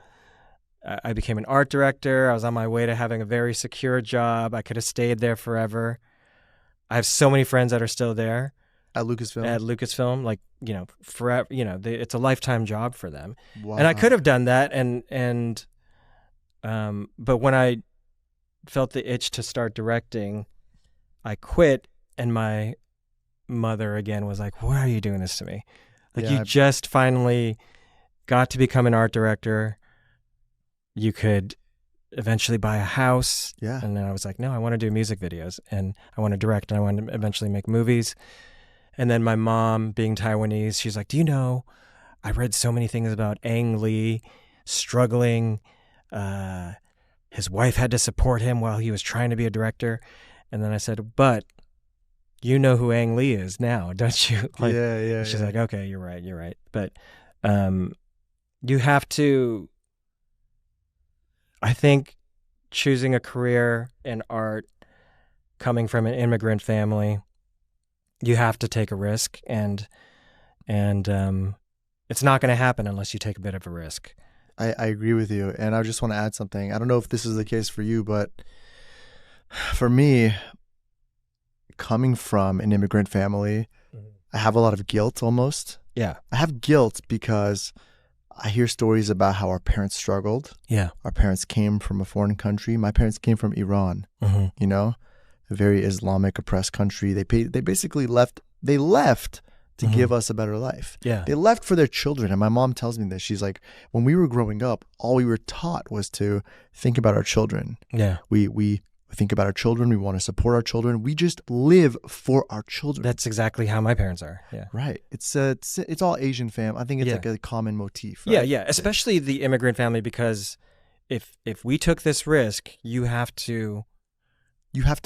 I became an art director. I was on my way to having a very secure job. I could have stayed there forever. I have so many friends that are still there. At Lucasfilm? At Lucasfilm, like, forever, it's a lifetime job for them. Wow. And I could have done that. But when I felt the itch to start directing, I quit. And my mother again was like, why are you doing this to me? Like, you just finally got to become an art director. You could eventually buy a house. Yeah. And then I was like, no, I want to do music videos and I want to direct and I want to eventually make movies. And then my mom, being Taiwanese, she's like, do you know, I read so many things about Ang Lee struggling. His wife had to support him while he was trying to be a director. And then I said, but you know who Ang Lee is now, don't you? Like, yeah. She's like, okay, you're right. But you have to, I think, choosing a career in art, coming from an immigrant family, you have to take a risk, and it's not going to happen unless you take a bit of a risk. I agree with you, and I just want to add something. I don't know if this is the case for you, but for me, coming from an immigrant family, I have a lot of guilt almost. Yeah. I have guilt because I hear stories about how our parents struggled. Yeah. Our parents came from a foreign country. My parents came from Iran, a very Islamic oppressed country. They basically left. They left to give us a better life. Yeah. They left for their children. And my mom tells me this. She's like, when we were growing up, all we were taught was to think about our children. Yeah. We think about our children. We want to support our children. We just live for our children. That's exactly how my parents are. Yeah. Right. It's all Asian fam. I think it's like a common motif. Right? Yeah. Especially the immigrant family, because if we took this risk, you have to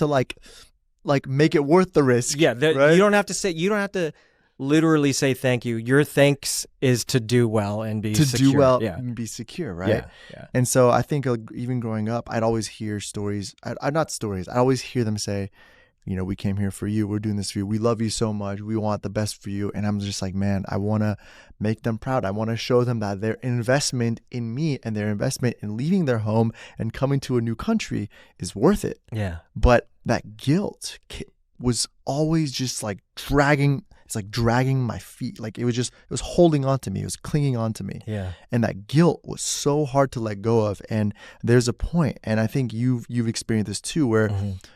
like make it worth the risk. Yeah. Right? You don't have to literally say thank you. Your thanks is to do well and be secure. And be secure, right? Yeah. And so I think even growing up, I'd always hear stories. I'd always hear them say, we came here for you. We're doing this for you. We love you so much. We want the best for you. And I'm just like, man, I want to make them proud. I want to show them that their investment in me and their investment in leaving their home and coming to a new country is worth it. Yeah. But that guilt was always just like dragging my feet. Like it was holding on to me. It was clinging on to me. Yeah. And that guilt was so hard to let go of. And there's a point, and I think you've experienced this too, where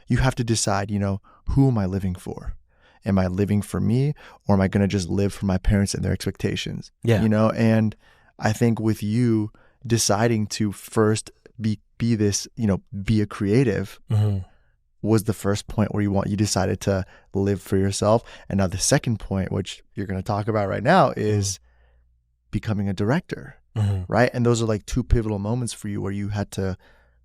you have to decide, who am I living for? Am I living for me, or am I going to just live for my parents and their expectations? Yeah. And I think with you deciding to first be a creative, was the first point where you decided to live for yourself. And now the second point, which you're going to talk about right now, is becoming a director, right? And those are like two pivotal moments for you where you had to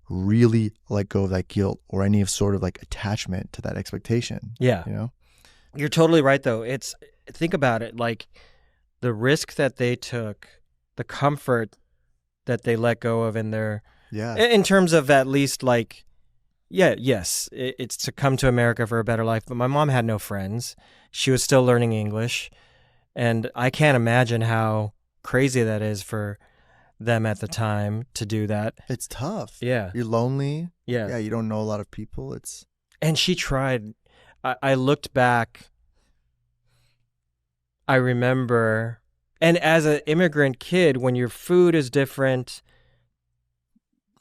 really let go of that guilt or any sort of like attachment to that expectation. Yeah. You're totally right, though. Think about it, like the risk that they took, the comfort that they let go of in terms of at least like, yes, it's to come to America for a better life. But my mom had no friends. She was still learning English. And I can't imagine how crazy that is for them at the time to do that. It's tough. Yeah. You're lonely. Yeah. Yeah, you don't know a lot of people. And she tried. I looked back. I remember, and as an immigrant kid, when your food is different,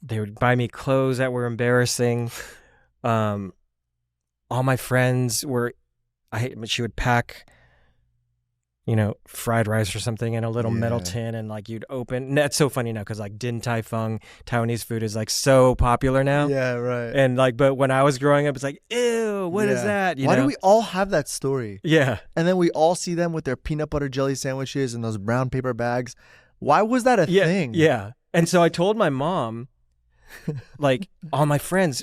they would buy me clothes that were embarrassing. All my friends she would pack, fried rice or something in a little metal tin, and like you'd open. And that's so funny now because like Din Tai Fung, Taiwanese food is like so popular now. Yeah, right. And like, but when I was growing up, it's like, ew, what is that? Why do we all have that story? Yeah. And then we all see them with their peanut butter jelly sandwiches and those brown paper bags. Why was that a thing? Yeah. And so I told my mom, like all my friends,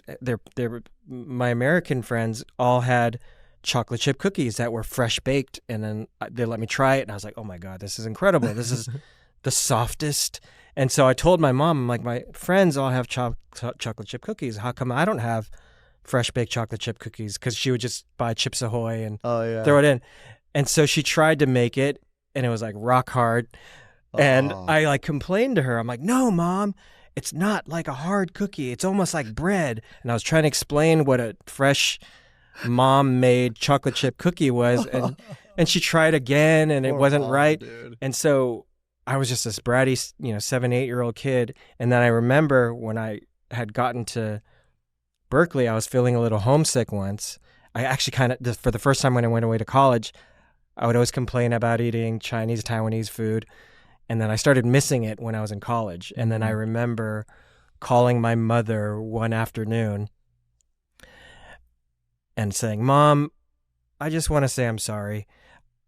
my American friends all had chocolate chip cookies that were fresh baked, and then they let me try it, and I was like, oh my God, this is incredible. This the softest. And so I told my mom, I'm like, my friends all have chocolate chip cookies. How come I don't have fresh baked chocolate chip cookies? Because she would just buy Chips Ahoy and throw it in. And so she tried to make it, and it was like rock hard. And I like complained to her. I'm like, no, Mom, it's not like a hard cookie. It's almost like bread. And I was trying to explain what a fresh mom-made chocolate chip cookie was. And she tried again, and it wasn't right. Dude. And so I was just this bratty, 7, 8-year-old kid. And then I remember when I had gotten to Berkeley, I was feeling a little homesick once. I actually for the first time when I went away to college, I would always complain about eating Chinese, Taiwanese food. And then I started missing it when I was in college. And then I remember calling my mother one afternoon and saying, Mom, I just want to say I'm sorry.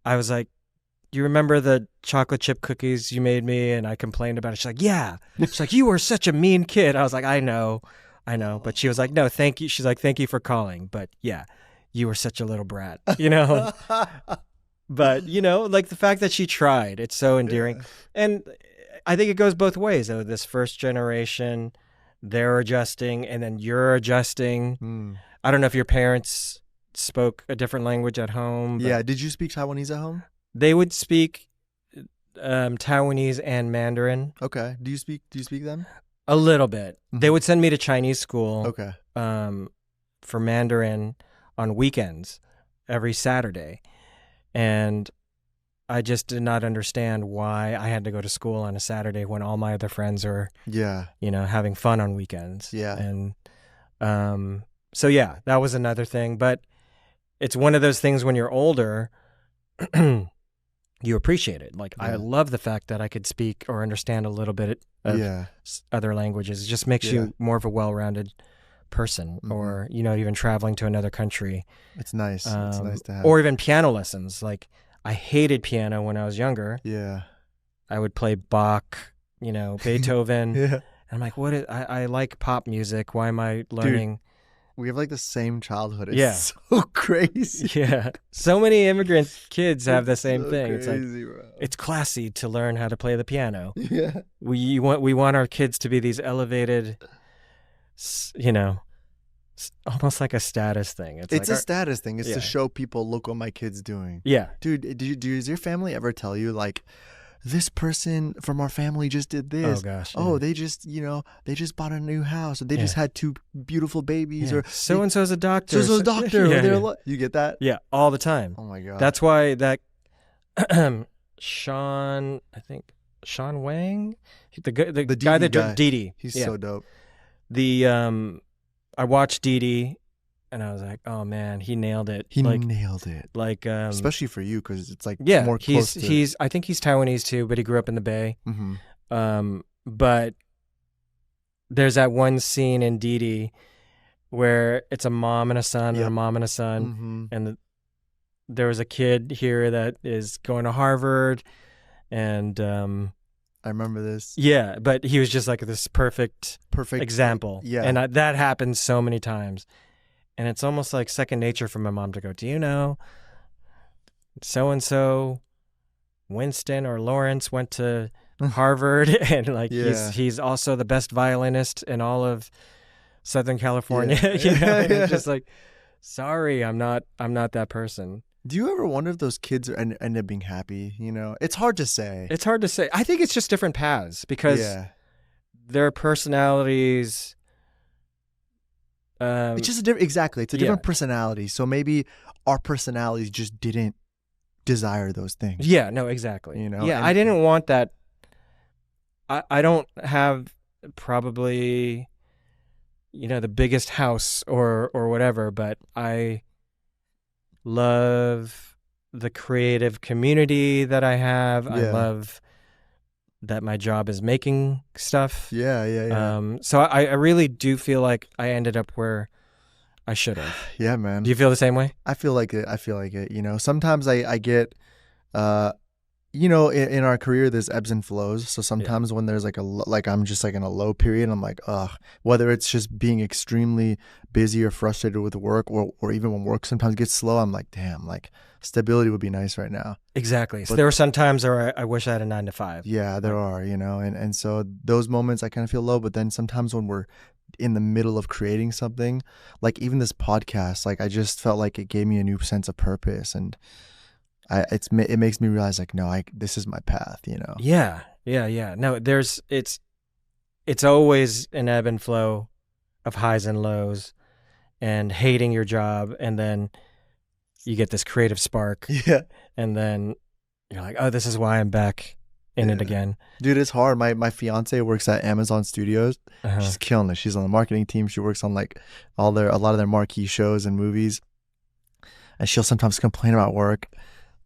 I was like, do you remember the chocolate chip cookies you made me? And I complained about it. She's like, yeah. She's like, you were such a mean kid. I was like, I know. But she was like, no, thank you. She's like, thank you for calling. But yeah, you were such a little brat, But, like the fact that she tried, it's so endearing. Yeah. And I think it goes both ways, though. This first generation, they're adjusting, and then you're adjusting. I don't know if your parents spoke a different language at home. Yeah. Did you speak Taiwanese at home? They would speak Taiwanese and Mandarin. Okay. Do you speak them? A little bit. Mm-hmm. They would send me to Chinese school. Okay. For Mandarin on weekends every Saturday. And I just did not understand why I had to go to school on a Saturday when all my other friends are, having fun on weekends. Yeah. And so, yeah, that was another thing. But it's one of those things when you're older, you appreciate it. Like, I love the fact that I could speak or understand a little bit of other languages. It just makes you more of a well-rounded person, or even traveling to another country. It's nice. It's nice to have. Or even piano lessons. Like, I hated piano when I was younger. Yeah. I would play Bach, Beethoven. Yeah. And I'm like, I like pop music. Why am I learning? Dude, we have like the same childhood. It's so crazy. Yeah. So many immigrant kids have the same thing. Crazy, it's like, bro. It's classy to learn how to play the piano. Yeah. We want our kids to be these elevated, almost like a status thing. It's like a status thing. It's to show people, look what my kid's doing. Yeah. Dude, does your family ever tell you, like, this person from our family just did this? Oh, gosh. Oh, they just, they just bought a new house, or they just had 2 beautiful babies, or so-and-so's a doctor. So-and-so's a doctor. You get that? Yeah, all the time. Oh, my God. That's why that Sean Wang, the guy that did Didi. He's so dope. I watched Didi, and I was like, oh man, he nailed it. He nailed it. Like, especially for you, because it's like more close to... I think he's Taiwanese too, but he grew up in the Bay. Mm-hmm. But there's that one scene in Didi where it's a mom and a son and a mom and a son, and there was a kid here that is going to Harvard, and I remember this. Yeah, but he was just like this perfect example. Yeah. And that happens so many times. And it's almost like second nature for my mom to go, do you know so-and-so, Winston or Lawrence went to Harvard, and like he's also the best violinist in all of Southern California. It's just like, sorry, I'm not that person. Do you ever wonder if those kids end up being happy? It's hard to say. It's hard to say. I think it's just different paths, because their personalities. It's just exactly. It's a different personality. So maybe our personalities just didn't desire those things. Yeah. No. Exactly. I didn't want that. I don't have probably, the biggest house or whatever, but I love the creative community that I have. I love that my job is making stuff. Yeah. So I really do feel like I ended up where I should have. Yeah, man. Do you feel the same way? I feel like it. Sometimes I get you know, in our career, there's ebbs and flows. So sometimes when there's like like I'm just like in a low period, I'm like, ugh, whether it's just being extremely busy or frustrated with work, or even when work sometimes gets slow, I'm like, damn, like stability would be nice right now. Exactly. So But there were some times where I wish I had a 9 to 5. yeah, there are, you know, and so those moments I kind of feel low. But then sometimes when we're in the middle of creating something, like even this podcast, like I just felt like it gave me a new sense of purpose, and it makes me realize like, no, this is my path, you know. Yeah. No, it's always an ebb and flow of highs and lows and hating your job, and then you get this creative spark, Yeah, and then you're like, oh, this is why I'm back in it again. dude, it's hard. My fiance works at Amazon Studios. She's killing it. She's on the marketing team. She works on like a lot of their marquee shows and movies, and she'll sometimes complain about work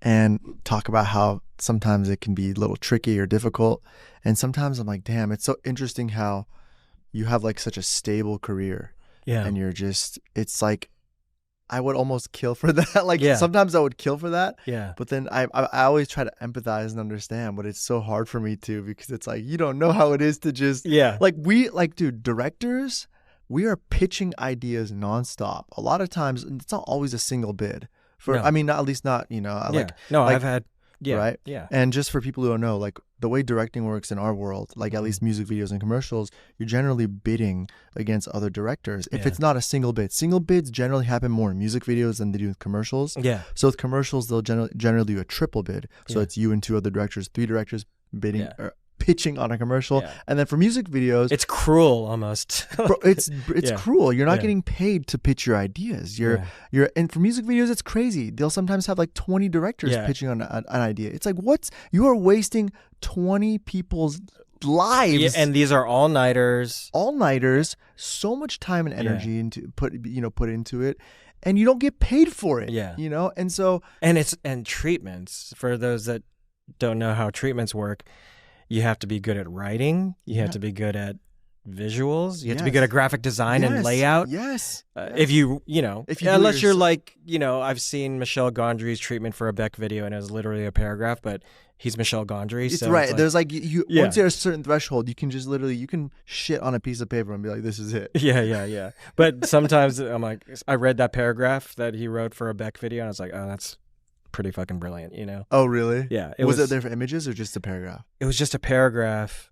and talk about how sometimes it can be a little tricky or difficult. And sometimes I'm like, damn, it's so interesting how you have like such a stable career. Yeah. And it's like, I would almost kill for that. Like sometimes I would kill for that. Yeah. But then I always try to empathize and understand, but it's so hard for me to, because it's like, you don't know how it is to just, dude, directors, we are pitching ideas nonstop. A lot of times, and it's not always a single bid. I mean, not, at least not, you know, I've had, right? Yeah. And just for people who don't know, like the way directing works in our world, like at least music videos and commercials, you're generally bidding against other directors. If it's not a single bids generally happen more in music videos than they do with commercials. Yeah. So with commercials, they'll generally do a triple bid. So it's you and 2 other directors, 3 directors bidding or pitching on a commercial. And then for music videos, it's cruel almost. bro, it's cruel. You're not getting paid to pitch your ideas. And for music videos, it's crazy. They'll sometimes have like 20 directors pitching on an idea. It's like, you are wasting 20 people's lives. Yeah, and these are all-nighters. So much time and energy into put into it, and you don't get paid for it. Yeah. You know, and so and treatments, for those that don't know how treatments work, you have to be good at writing. You have to be good at visuals. You have to be good at graphic design and layout. Yes. If unless you're like, I've seen Michel Gondry's treatment for a Beck video, and it was literally a paragraph, but he's Michel Gondry. It's right. It's like, there's like once you're at a certain threshold, you can just you can shit on a piece of paper and be like, this is it. Yeah. But sometimes I'm like, I read that paragraph that he wrote for a Beck video, and I was like, oh, that's pretty fucking brilliant, Oh, really? Yeah. Was it there for images or just a paragraph? It was just a paragraph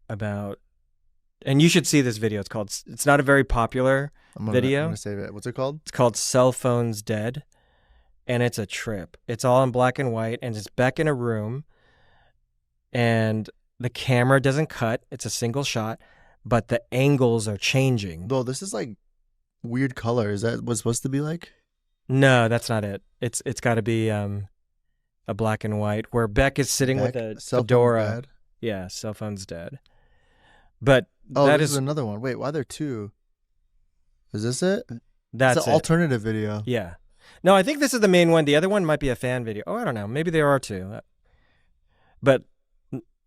about, and you should see this video. It's not a very popular video. I'm gonna save it. What's it called? It's called Cell Phones Dead, and it's a trip. It's all in black and white, and it's Beck in a room, and the camera doesn't cut. It's a single shot, but the angles are changing. Though this is like weird color. Is that what's supposed to be like? No, that's not it. It's got to be a black and white where Beck is sitting with a fedora. Yeah, Cell Phone's Dead. But that is another one. Wait, why are there 2? Is this it? That's it's an alternative video. Yeah. No, I think this is the main one. The other one might be a fan video. Oh, I don't know. Maybe there are 2. But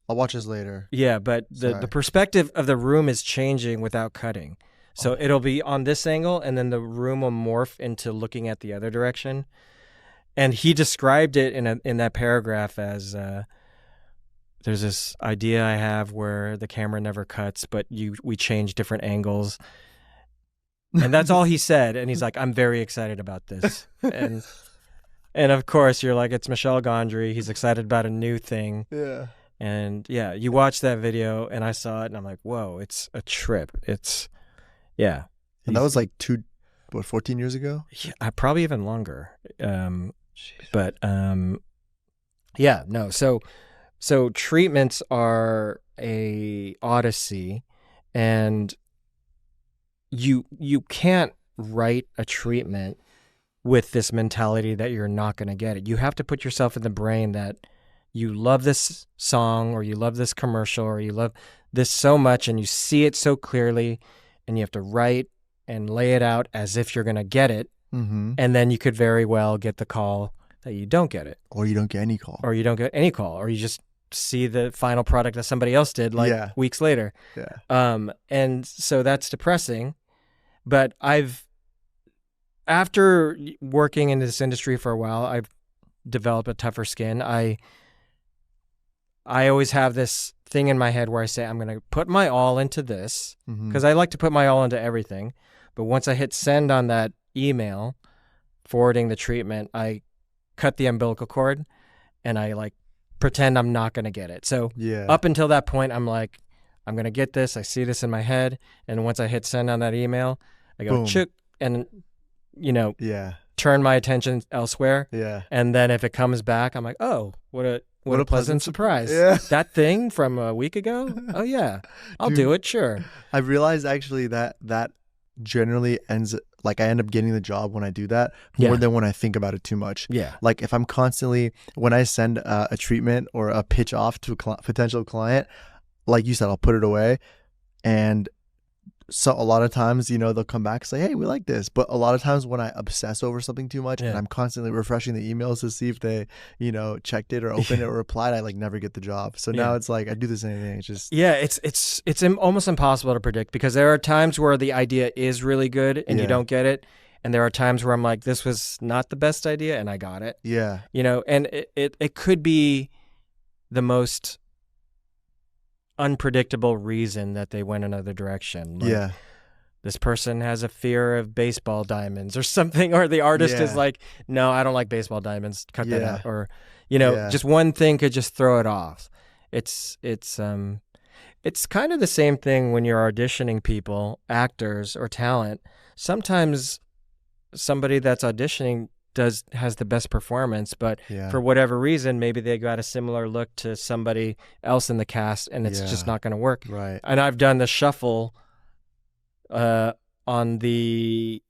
I'll watch this later. Yeah, but the perspective of the room is changing without cutting. So it'll be on this angle, and then the room will morph into looking at the other direction. And he described it in that paragraph as there's this idea I have where the camera never cuts, but we change different angles. And that's all he said. And he's like, I'm very excited about this. And of course, you're like, it's Michel Gondry. He's excited about a new thing. Yeah. And yeah, you watch that video, and I saw it, and I'm like, whoa, it's a trip. Yeah. And that was like 14 years ago? Yeah, probably even longer. But yeah, no. So treatments are a odyssey, and you can't write a treatment with this mentality that you're not going to get it. You have to put yourself in the brain that you love this song, or you love this commercial, or you love this so much, and you see it so clearly, and you have to write and lay it out as if you're going to get it. Mm-hmm. And then you could very well get the call that you don't get it. Or you don't get any call. Or you just see the final product that somebody else did weeks later. Yeah. And so that's depressing. But after working in this industry for a while, I've developed a tougher skin. I always have this thing in my head where I say, I'm going to put my all into this because I like to put my all into everything. But once I hit send on that email forwarding the treatment, I cut the umbilical cord and I like pretend I'm not going to get it. So up until that point, I'm like, I'm going to get this. I see this in my head. And once I hit send on that email, I go, chook, and, turn my attention elsewhere. Yeah. And then if it comes back, I'm like, oh, what a pleasant surprise. Yeah. That thing from a week ago? Oh, yeah. I'll do it. Sure. I realized actually that generally ends, like I end up getting the job when I do that more than when I think about it too much. Yeah. Like if I'm constantly, when I send a treatment or a pitch off to a potential client, like you said, I'll put it away. And so a lot of times, they'll come back and say, hey, we like this. But a lot of times when I obsess over something too much and I'm constantly refreshing the emails to see if they, checked it or opened it or replied, I like never get the job. So now it's like I do the same thing. It's just it's almost impossible to predict because there are times where the idea is really good and you don't get it. And there are times where I'm like, this was not the best idea and I got it. Yeah. And it could be the most unpredictable reason that they went another direction. Like, this person has a fear of baseball diamonds or something, or the artist is like, no, I don't like baseball diamonds. Cut that out. Or, just one thing could just throw it off. It's kind of the same thing when you're auditioning people, actors or talent. Sometimes somebody that's auditioning has the best performance, but for whatever reason, maybe they got a similar look to somebody else in the cast, and it's just not going to work. Right. And I've done the shuffle on the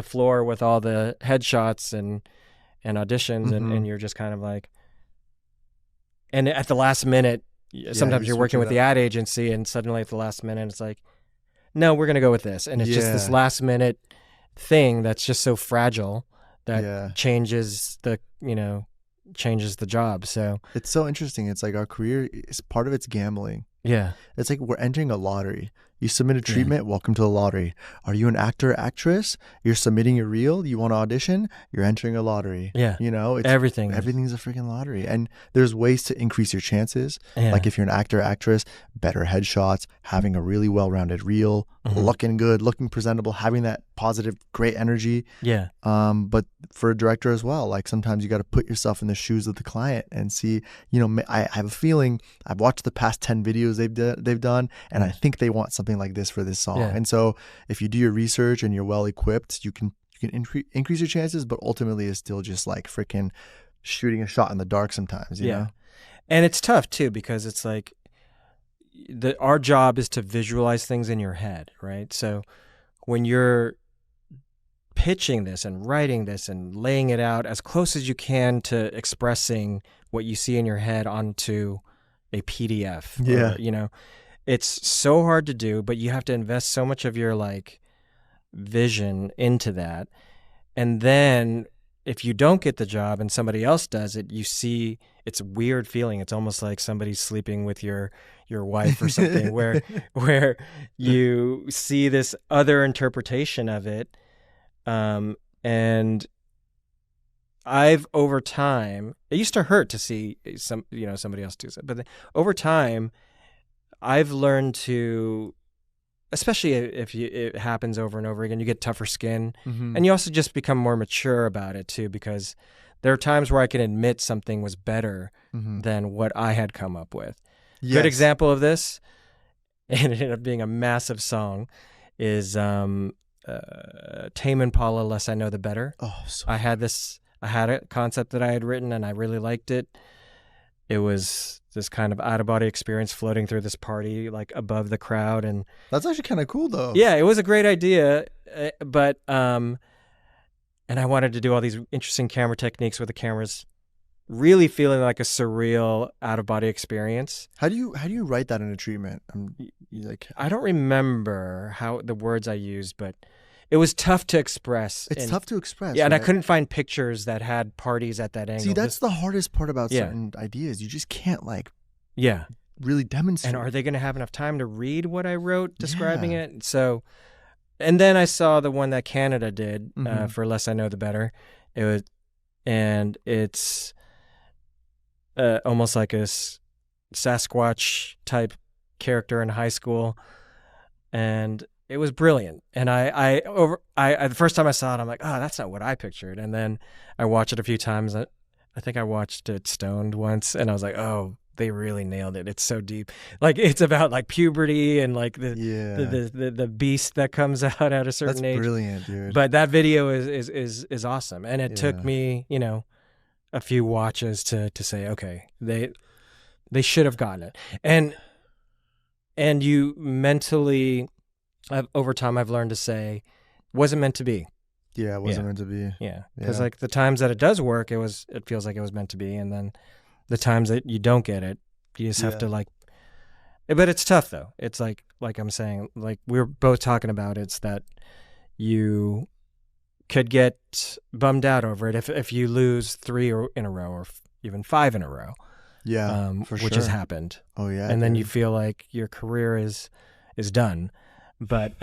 floor with all the headshots and auditions, and you're just kind of like, and at the last minute, sometimes you're working with the ad agency, and suddenly at the last minute, it's like, no, we're going to go with this, and it's just this last minute thing that's just so fragile that changes the job. So it's so interesting. It's like our career is part of it's gambling. Yeah. It's like we're entering a lottery. You submit a treatment, welcome to the lottery. Are you an actor, actress? You're submitting your reel, you want to audition, you're entering a lottery. Yeah. It's everything's a freaking lottery. And there's ways to increase your chances. Yeah. Like if you're an actor, actress, better headshots, having a really well-rounded reel, looking good, looking presentable, having that positive, great energy. Yeah. But for a director as well, like sometimes you got to put yourself in the shoes of the client and see, I have a feeling, I've watched the past 10 videos they've done, and I think they want something like this for this song. Yeah. And so if you do your research and you're well equipped, you can increase your chances, but ultimately it's still just like freaking shooting a shot in the dark sometimes, you know? And it's tough too, because it's like our job is to visualize things in your head, right? So when you're pitching this and writing this and laying it out as close as you can to expressing what you see in your head onto a PDF, or, it's so hard to do, but you have to invest so much of your like vision into that. And then if you don't get the job and somebody else does it, you see it's a weird feeling. It's almost like somebody's sleeping with your wife or something where you see this other interpretation of it. And I've over time, it used to hurt to see somebody else do it, but over time I've learned to, especially if it happens over and over again, you get tougher skin, and you also just become more mature about it too, because there are times where I can admit something was better than what I had come up with. Yes. Good example of this, and it ended up being a massive song, is Tame Impala, Less I Know the Better. Oh, so I had a concept that I had written and I really liked it. It was this kind of out-of-body experience floating through this party, like above the crowd. And that's actually kind of cool though. Yeah, it was a great idea. But, and I wanted to do all these interesting camera techniques where the camera's really feeling like a surreal out-of-body experience. How do you write that in a treatment? I don't remember how the words I used, but it was tough to express. It's tough to express. Yeah, and I couldn't find pictures that had parties at that angle. See, that's the hardest part about certain ideas. You just can't really demonstrate. And are they going to have enough time to read what I wrote describing it? So, and then I saw the one that Canada did for Less I Know the Better. It's almost like Sasquatch type character in high school, and it was brilliant. And I the first time I saw it, I'm like, oh, that's not what I pictured. And then I watched it a few times. I think I watched it stoned once, and I was like, oh, they really nailed it. It's so deep. Like, it's about like puberty and like the beast that comes out at a certain age. That's brilliant, dude. But that video is awesome, and it took me, a few watches to say, okay, they should have gotten it. And you mentally, over time, I've learned to say, wasn't meant to be. Yeah, it wasn't meant to be. Yeah, because like the times that it does work, it feels like it was meant to be, and then the times that you don't get it, you just have to like. But it's tough though. It's like I'm saying, like we were both talking about, it's that you could get bummed out over it if you lose 3 in a row or even 5 in a row. Yeah, which has happened. Oh yeah, and then you feel like your career is done. But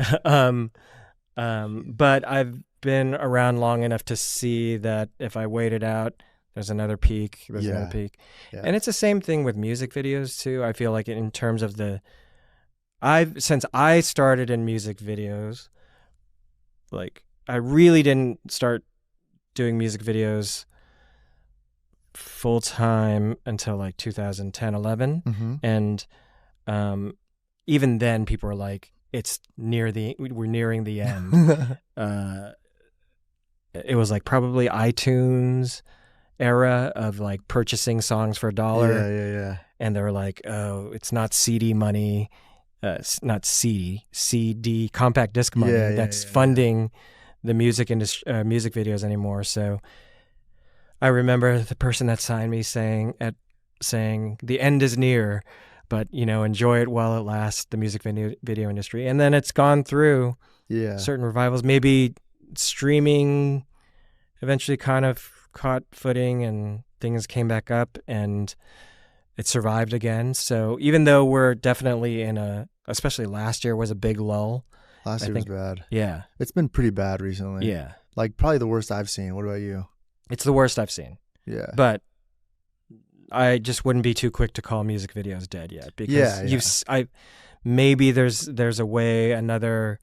but I've been around long enough to see that if I wait it out, there's another peak. There's another peak, and it's the same thing with music videos too. I feel like in terms of since I started in music videos, like I really didn't start doing music videos full time until like 2010, 11. Mm-hmm. And even then people were like, we're nearing the end. It was like probably iTunes era of like purchasing songs for $1. Yeah. And they were like, oh, it's not CD money, not CD compact disc money that's funding the music industry, music videos anymore. So I remember the person that signed me saying the end is near, but enjoy it while it lasts, the music video industry. And then it's gone through certain revivals. Maybe streaming eventually kind of caught footing and things came back up and it survived again. So even though we're definitely especially last year was a big lull. Last year was bad. Yeah. It's been pretty bad recently. Yeah. Like probably the worst I've seen. What about you? It's the worst I've seen. Yeah. But I just wouldn't be too quick to call music videos dead yet, because maybe there's a way, another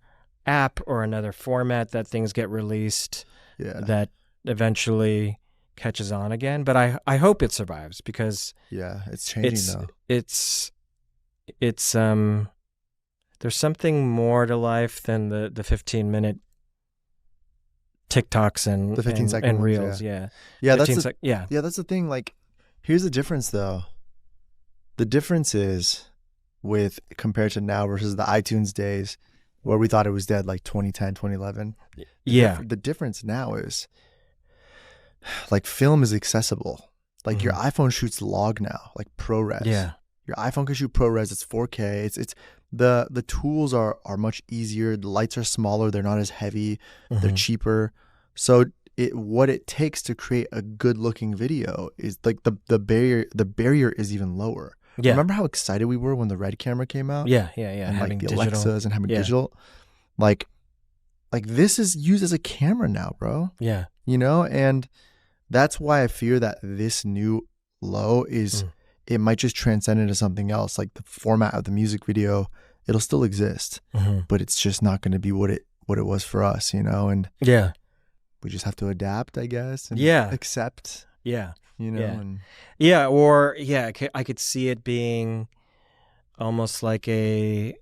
app or another format that things get released that eventually catches on again. But I hope it survives, because it's changing though. It's there's something more to life than the 15-minute TikToks and the 15-second and reels. Yeah, that's the thing. Like, here's the difference though. The difference is compared to now versus the iTunes days where we thought it was dead, like 2010, 2011. The difference now is like film is accessible. Like your iPhone shoots log now, like ProRes. Yeah. Your iPhone can shoot ProRes. It's 4K. It's the tools are much easier. The lights are smaller. They're not as heavy. They're cheaper. So what it takes to create a good looking video is like the barrier is even lower. Yeah. Remember how excited we were when the Red camera came out? Yeah. And having like the digital. Alexas and having digital. Like this is used as a camera now, bro. Yeah. And that's why I fear that this new low is it might just transcend into something else. Like the format of the music video, it'll still exist, but it's just not going to be what it was for us, and we just have to adapt, I guess. And accept. Yeah. Or I could see it being almost like a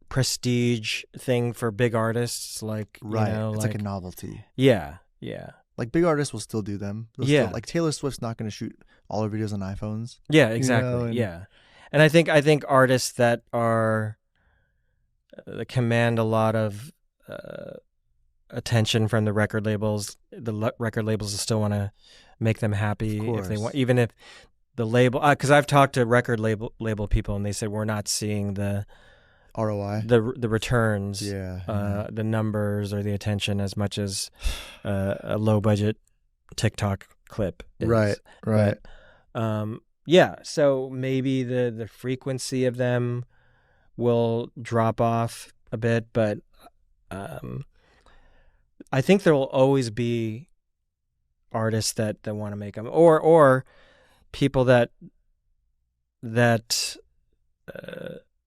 prestige thing for big artists, like it's like a novelty. Yeah. Like big artists will still do them. Still, like Taylor Swift's not going to shoot all her videos on iPhones. Yeah, exactly. And I think artists that command a lot of attention from the record labels will still want to make them happy if they want, even if the label. Because I've talked to record label people and they said we're not seeing the ROI, the returns, the numbers or the attention as much as a low budget TikTok clip is. Right. But, so maybe the frequency of them will drop off a bit, but I think there will always be artists that want to make them, or people that that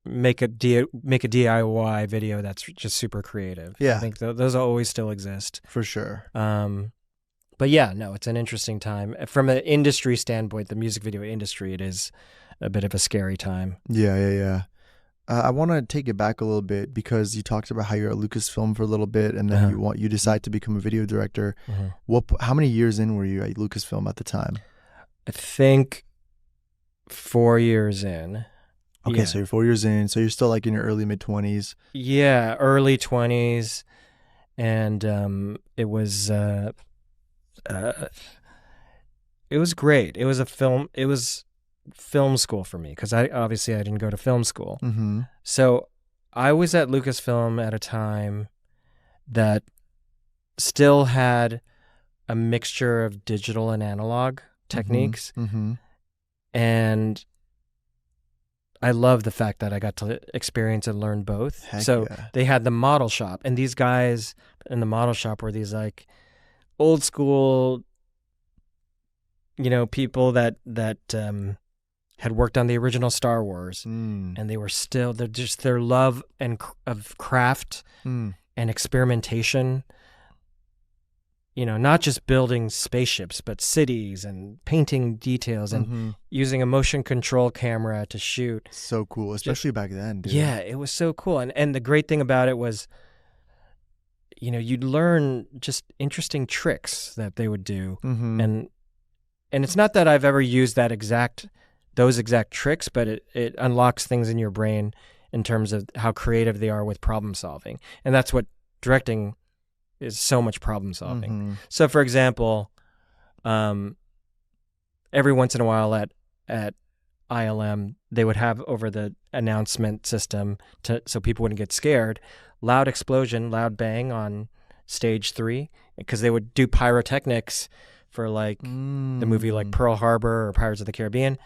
make a DIY video that's just super creative. Yeah. I think those always still exist. For sure. But yeah, no, it's an interesting time. From an industry standpoint, the music video industry, it is a bit of a scary time. Yeah. I want to take it back a little bit because you talked about how you're at Lucasfilm for a little bit, and then you decide to become a video director. How many years in were you at Lucasfilm at the time? I think 4 years in. Okay, Yeah. so you're 4 years in. So you're still like in your early mid-20s. Yeah, early 20s, and it was great. It was film school for me because I didn't go to film school. Mm-hmm. So I was at Lucasfilm at a time that still had a mixture of digital and analog techniques. Mm-hmm. And I love the fact that I got to experience and learn both. Heck so yeah. they had the model shop, and these guys in the model shop were these like old school, people that had worked on the original Star Wars, and they were still their love of craft and experimentation. Not just building spaceships, but cities and painting details and using a motion control camera to shoot. So cool, especially back then, dude. Yeah, it was so cool. And the great thing about it was, you'd learn just interesting tricks that they would do. And it's not that I've ever used those exact tricks, but it unlocks things in your brain in terms of how creative they are with problem solving. And that's what directing is, so much problem solving. So for example, every once in a while at ILM, they would have over the announcement system so people wouldn't get scared, loud explosion, loud bang on stage 3, because they would do pyrotechnics for like the movie like Pearl Harbor or Pirates of the Caribbean.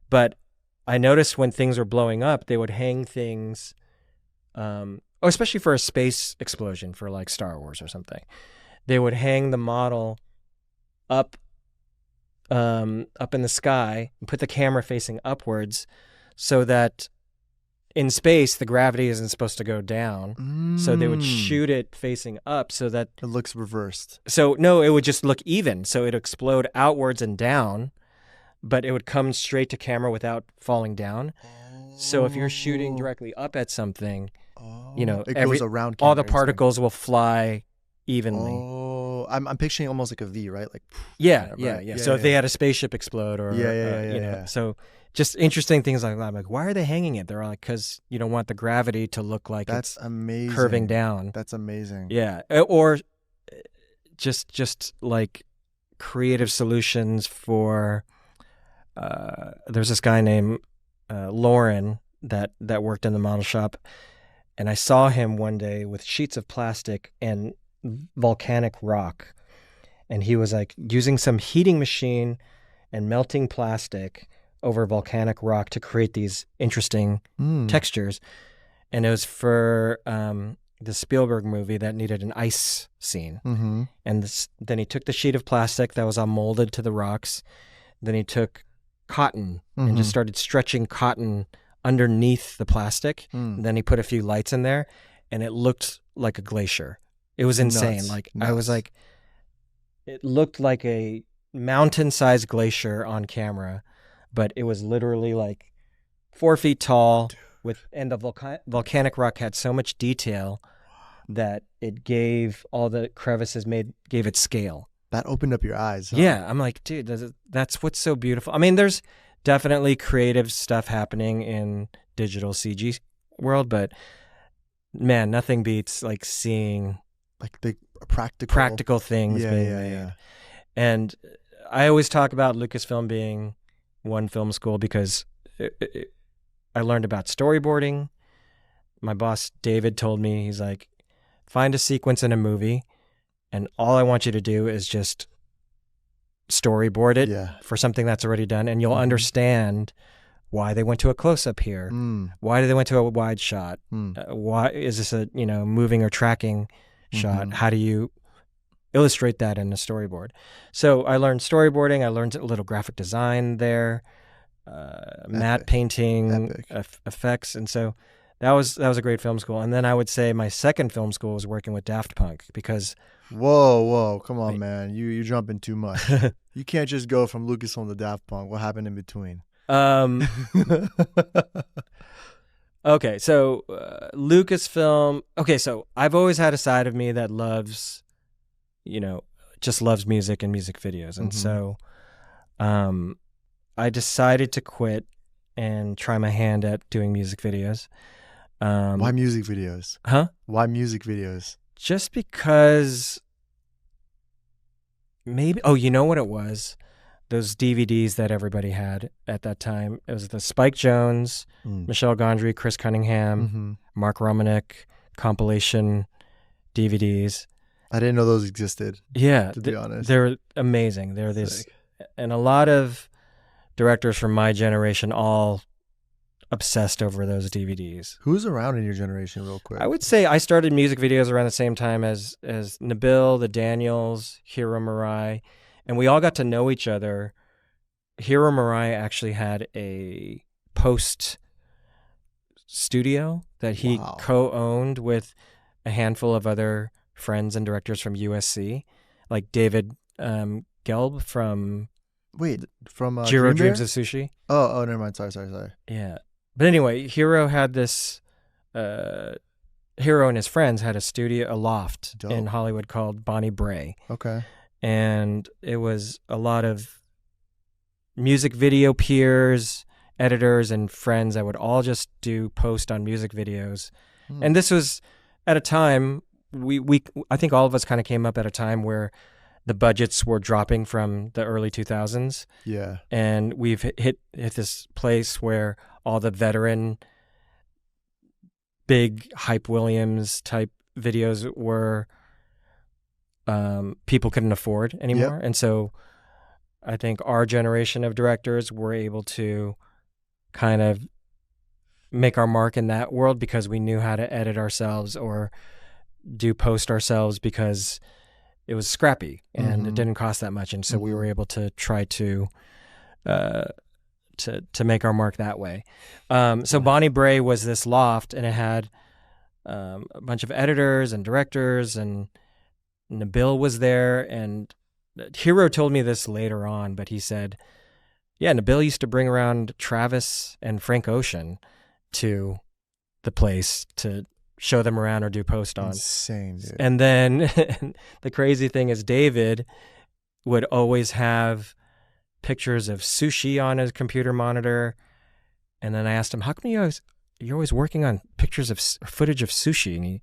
But I noticed when things were blowing up, they would hang things, especially for a space explosion for like Star Wars or something. They would hang the model up in the sky and put the camera facing upwards so that in space, the gravity isn't supposed to go down. So they would shoot it facing up so that it looks reversed. So no, it would just look even. So it'd explode outwards and down, but it would come straight to camera without falling down. So if you're shooting directly up at something, it goes around all the particles will fly evenly. Oh, I'm picturing almost like a V, right? Like yeah. Right? So if they had a spaceship explode or so just interesting things like that. I'm like, why are they hanging it? They're like, because you don't want the gravity to look like that's amazing, curving down. That's amazing. Yeah, or just like creative solutions for. There's this guy named Lauren that worked in the model shop, and I saw him one day with sheets of plastic and volcanic rock, and he was like using some heating machine and melting plastic over volcanic rock to create these interesting textures. And it was for the Spielberg movie that needed an ice scene. And then he took the sheet of plastic that was all molded to the rocks. Then he took cotton and just started stretching cotton underneath the plastic. And then he put a few lights in there, and it looked like a glacier. It was insane. I was like, it looked like a mountain-sized glacier on camera, but it was literally like 4 feet tall. And the volcanic rock had so much detail that it gave all the crevices gave it scale. That opened up your eyes. Huh? Yeah, I'm like, dude, that's what's so beautiful. I mean, there's definitely creative stuff happening in digital CG world, but man, nothing beats like seeing like the practical things being made. Yeah. And I always talk about Lucasfilm being one film school because I learned about storyboarding. My boss, David, told me, he's like, find a sequence in a movie, and all I want you to do is just storyboard it for something that's already done, and you'll understand why they went to a close-up here. Why did they went to a wide shot? Why is this a moving or tracking shot? How do you illustrate that in a storyboard? So I learned storyboarding. I learned a little graphic design there. matte painting, effects, and so that was a great film school. And then I would say my second film school was working with Daft Punk because Whoa, come on, man, you're jumping too much. You can't just go from Lucasfilm to Daft Punk. What happened in between? Okay, so Lucasfilm. Okay, so I've always had a side of me that loves, just loves music and music videos, and so I decided to quit and try my hand at doing music videos. Why music videos? Huh? Why music videos? Just because maybe. Oh, you know what it was? Those DVDs that everybody had at that time. It was the Spike Jonze, Michelle Gondry, Chris Cunningham, Mark Romanek compilation DVDs. I didn't know those existed. Yeah, to be honest, they're amazing. They're this, and a lot of directors from my generation all obsessed over those DVDs. Who's around in your generation, real quick? I would say I started music videos around the same time as Nabil, the Daniels, Hiro Murai, and we all got to know each other. Hiro Murai actually had a post studio that he co-owned with a handful of other friends and directors from USC, like David Gelb from Jiro Dreams of Sushi. Oh, never mind. Sorry. Yeah. But anyway, Hiro had this, Hiro and his friends had a loft in Hollywood called Bonnie Bray. Okay. And it was a lot of music video peers, editors, and friends that would all just do post on music videos. And this was at a time, I think all of us kind of came up at a time where the budgets were dropping from the early 2000s. Yeah. And we've hit this place where all the veteran, big Hype Williams type videos were people couldn't afford anymore. Yep. And so I think our generation of directors were able to kind of make our mark in that world because we knew how to edit ourselves or do post ourselves because it was scrappy and it didn't cost that much. And so we were able to try to make our mark that way. So Bonnie Bray was this loft, and it had a bunch of editors and directors, and Nabil was there. And Hiro told me this later on, but he said, yeah, Nabil used to bring around Travis and Frank Ocean to the place to show them around or do post on. Insane, dude. And then the crazy thing is David would always have pictures of sushi on his computer monitor. And then I asked him, how come you're always working on pictures of footage of sushi? And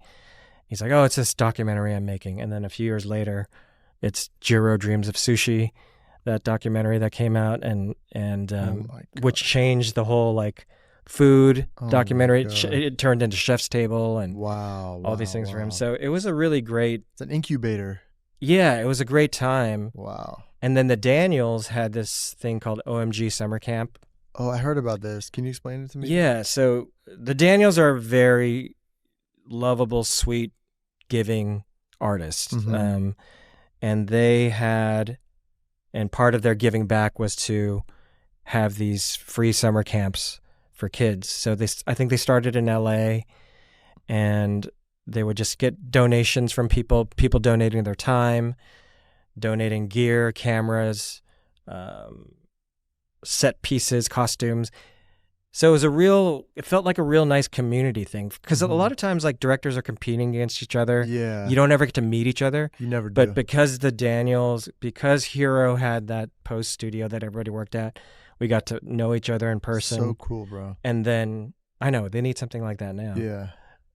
he's like, oh, it's this documentary I'm making. And then a few years later, it's Jiro Dreams of Sushi, that documentary that came out, and which changed the whole food documentary. It turned into Chef's Table and all these things for him. So it was a really great. It's an incubator. Yeah, it was a great time. Wow. And then the Daniels had this thing called OMG Summer Camp. Oh, I heard about this. Can you explain it to me? Yeah, so the Daniels are very lovable, sweet, giving artists. And they had, and part of their giving back was to have these free summer camps for kids. So I think they started in LA, and they would just get donations from people donating their time, donating gear, cameras, set pieces, costumes. So it felt like a real nice community thing, because a lot of times directors are competing against each other. Yeah. You don't ever get to meet each other. You never do. But because Hiro had that post studio that everybody worked at, we got to know each other in person. So cool, bro. And then, I know, they need something like that now. Yeah.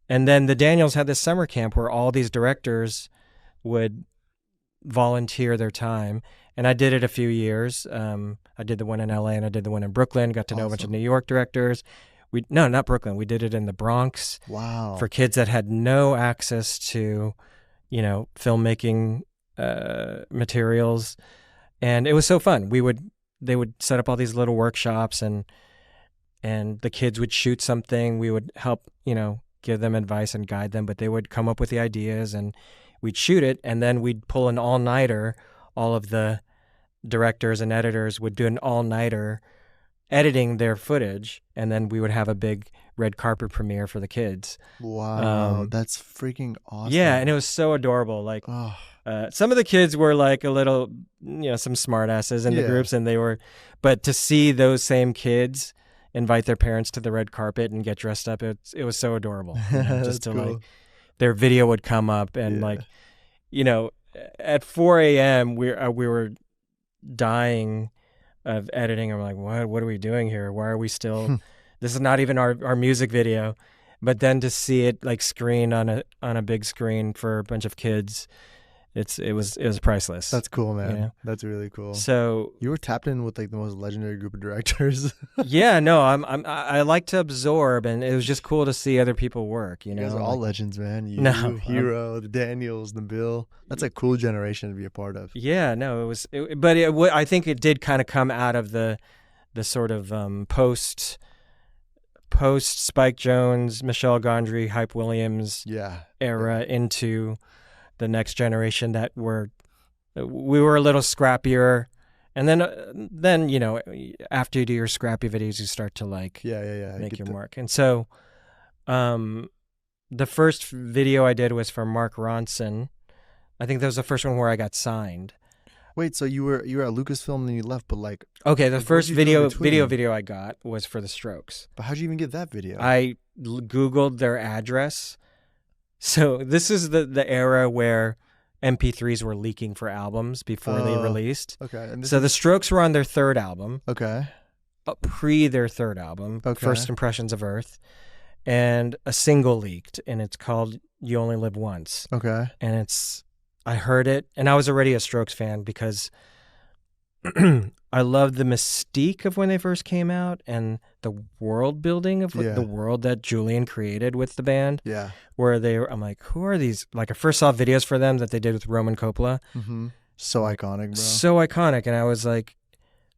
And then the Daniels had this summer camp where all these directors would volunteer their time. And I did it a few years. I did the one in LA and I did the one in Brooklyn, got to know a bunch of New York directors. No, not Brooklyn. We did it in the Bronx. Wow. For kids that had no access to, filmmaking materials. And it was so fun. They would set up all these little workshops, and the kids would shoot something. We would help, give them advice and guide them, but they would come up with the ideas and we'd shoot it, and then we'd pull an all-nighter. All of the directors and editors would do an all-nighter editing their footage, and then we would have a big red carpet premiere for the kids. Wow, that's freaking awesome. Yeah, and it was so adorable. Like, Oh, some of the kids were like a little, some smart asses in the Yeah. groups, but to see those same kids invite their parents to the red carpet and get dressed up, it was so adorable. That's Just to cool. like, their video would come up and Yeah. like, at 4 a.m. we were dying of editing. I'm like, what are we doing here? Why are we still? This is not even our music video. But then to see it like screen on a big screen for a bunch of kids, it was priceless. That's cool, man. Yeah. That's really cool. So You were tapped in with like the most legendary group of directors. yeah, no, I like to absorb, and it was just cool to see other people work. You guys are all legends, man. You, No, Hero, the Daniels, the Bill. That's a cool generation to be a part of. Yeah, no, I think it did kind of come out of the sort of post Spike Jonze, Michelle Gondry, Hype Williams Yeah. era into the next generation that we were a little scrappier, and then after you do your scrappy videos, you start to like Yeah. I make get your that. mark. And so, the first video I did was for Mark Ronson. I think that was the first one where I got signed. Wait, so you were at Lucasfilm and then you left, but like, Okay, the Like, first what'd you do in between? video I got was for the Strokes. but how'd you even get that video? I Googled their address. So this is the era where MP3s were leaking for albums before they Oh. released. Okay. And this So the Strokes were on their third album, okay. pre their third album, Okay. First Impressions of Earth, and a single leaked, and it's called You Only Live Once. Okay. And I heard it, and I was already a Strokes fan because I loved the mystique of when they first came out and the world building of Yeah. the world that Julian created with the band, Yeah. where I'm like, who are these? Like, I first saw videos for them that they did with Roman Coppola. Mm-hmm. So iconic, bro. So iconic. And I was like,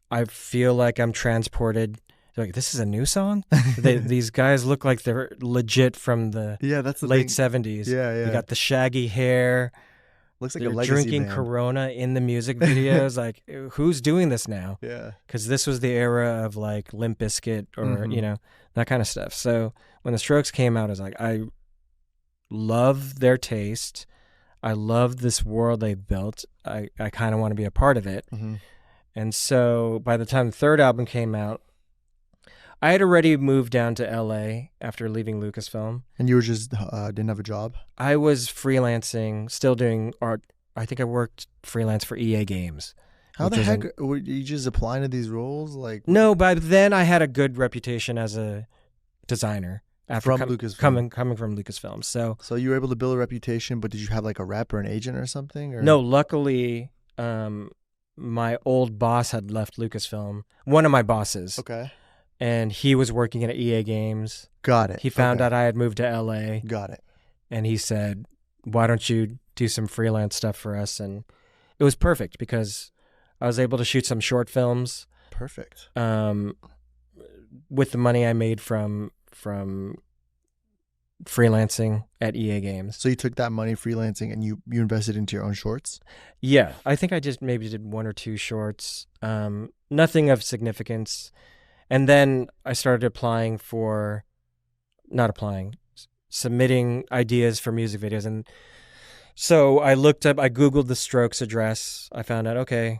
I feel like I'm transported. Like, this is a new song? These guys look like they're legit from the Yeah, that's the late thing. 70s. Yeah. They got the shaggy hair. Looks like They're a legacy drinking band. Corona in the music videos. Like, who's doing this now? Yeah. Because this was the era of like Limp Bizkit or Mhm. that kind of stuff. So when the Strokes came out, I was like, I love their taste. I love this world they built. I kind of want to be a part of it. Mm-hmm. And so by the time the third album came out, I had already moved down to LA after leaving Lucasfilm. And you were just didn't have a job? I was freelancing, still doing art. I think I worked freelance for EA Games. How which the is heck were you just applying to these roles? Like No, by then I had a good reputation as a designer after From Lucasfilm. coming from Lucasfilm. So you were able to build a reputation, but did you have like a rep or an agent or something? Or? no, luckily, my old boss had left Lucasfilm. One of my bosses, Okay. and he was working at EA Games. Got it. He found Okay. out I had moved to LA, Got it. and he said, "Why don't you do some freelance stuff for us?" And it was perfect because I was able to shoot some short films Perfect. with the money I made from freelancing at EA Games. So you took that money freelancing and you invested into your own shorts? Yeah, I think I just maybe did one or two shorts, nothing of significance. And then I started submitting ideas for music videos. And so I Googled the Strokes address. I found out, okay,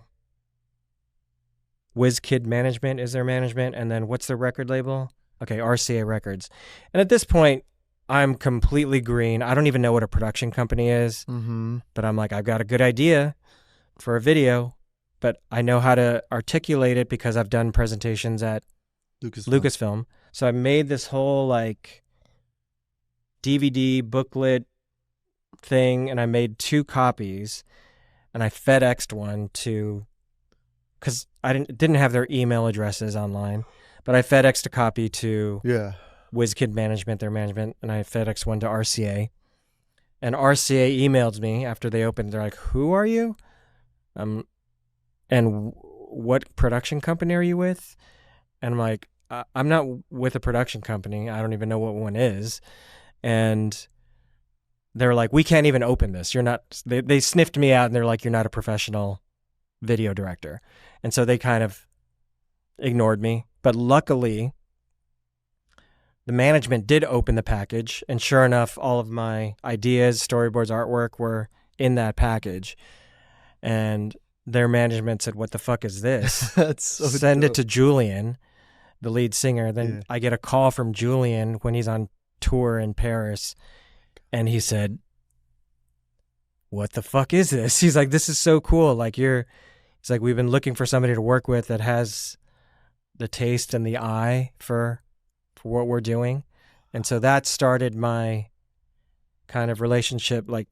WizKid Management is their management. And then what's their record label? Okay, RCA Records. And at this point, I'm completely green. I don't even know what a production company is. Mm-hmm. But I'm like, I've got a good idea for a video, but I know how to articulate it because I've done presentations at Lucasfilm. So I made this whole like DVD booklet thing, and I made 2 copies, and I FedExed one to, because I didn't have their email addresses online, but I FedExed a copy to Yeah. WizKid Management, their management, and I FedExed one to RCA. And RCA emailed me after they opened. They're like, "Who are you? And what production company are you with?" And I'm like, "I'm not with a production company. I don't even know what one is." And they're like, "We can't even open this. You're not." They sniffed me out, and they're like, "You're not a professional video director." And so they kind of ignored me. But luckily, the management did open the package, and sure enough, all of my ideas, storyboards, artwork were in that package. And their management said, "What the fuck is this?" That's so Send dope. it to Julian, the lead singer. Then I get a call from Julian when he's on tour in Paris, and he said, "What the fuck is this?" He's like, "This is so cool. Like it's like we've been looking for somebody to work with that has the taste and the eye for what we're doing." And so that started my kind of relationship, like,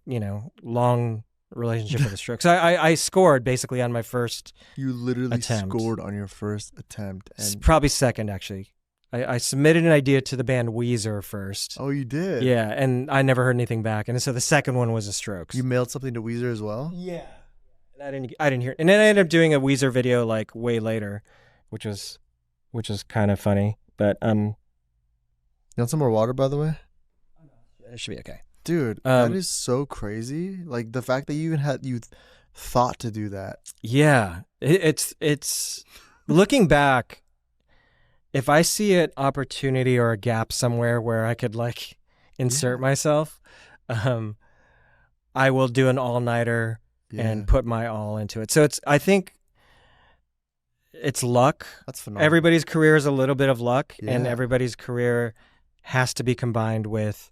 long relationship with the Strokes. I scored basically on my first You literally attempt. scored on your first attempt. And Probably second, actually. I submitted an idea to the band Weezer first. oh, you did? Yeah, and I never heard anything back. And so the second one was the Strokes. You mailed something to Weezer as well? Yeah. And I didn't hear it. And then I ended up doing a Weezer video like way later, which was kind of funny. But You want some more water, by the way? it should be okay. Dude, that is so crazy. Like the fact that you even you thought to do that. Yeah. It's looking back, if I see an opportunity or a gap somewhere where I could like insert myself, I will do an all-nighter and put my all into it. So I think it's luck. That's phenomenal. Everybody's career is a little bit of luck, and everybody's career has to be combined with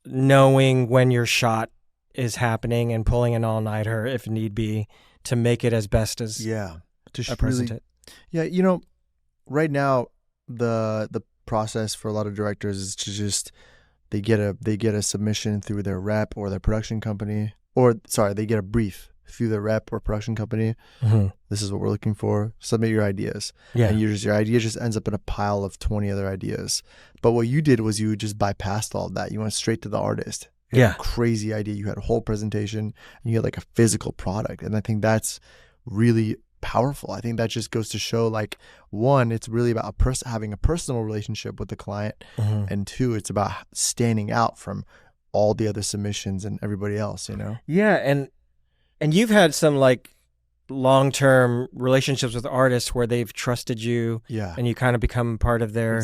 knowing when your shot is happening and pulling an all-nighter if need be to make it as best as to present it. Yeah, right now the process for a lot of directors is to just they get a submission through their rep or their production company, or sorry, they get a brief through their rep or production company. Mm-hmm. This is what we're looking for. Submit your ideas. Yeah. And your idea just ends up in a pile of 20 other ideas. But what you did was you just bypassed all of that. You went straight to the artist. You had a crazy idea. You had a whole presentation, and you had like a physical product. And I think that's really powerful. I think that just goes to show, like, one, it's really about having a personal relationship with the client, and two, it's about standing out from all the other submissions and everybody else. Yeah, and you've had some like long-term relationships with artists where they've trusted you, and you kind of become part of their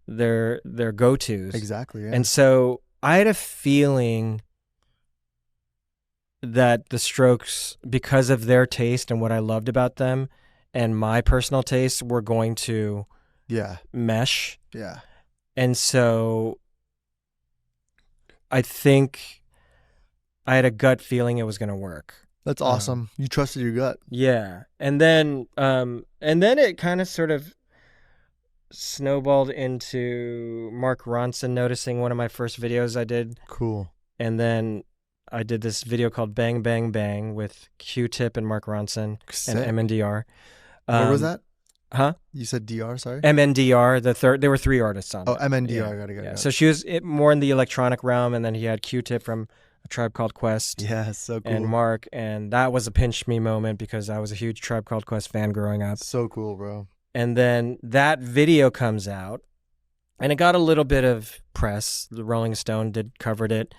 go-tos. Exactly. Yeah. And so I had a feeling that the Strokes, because of their taste and what I loved about them and my personal taste, were going to mesh. Yeah. And so I think I had a gut feeling it was going to work. That's awesome. You trusted your gut. Yeah. And then it kind of sort of snowballed into Mark Ronson noticing one of my first videos I did. Cool. And then I did this video called Bang Bang Bang with Q-Tip and Mark Ronson and MNDR. What was that? Huh? You said DR, sorry? MNDR, there were three artists on it. MNDR, got it. So she was more in the electronic realm, and then he had Q-Tip from A Tribe Called Quest. Yeah, so cool. And Mark, and that was a pinch me moment because I was a huge Tribe Called Quest fan growing up. So cool, bro. And then that video comes out, and it got a little bit of press. The Rolling Stone covered it.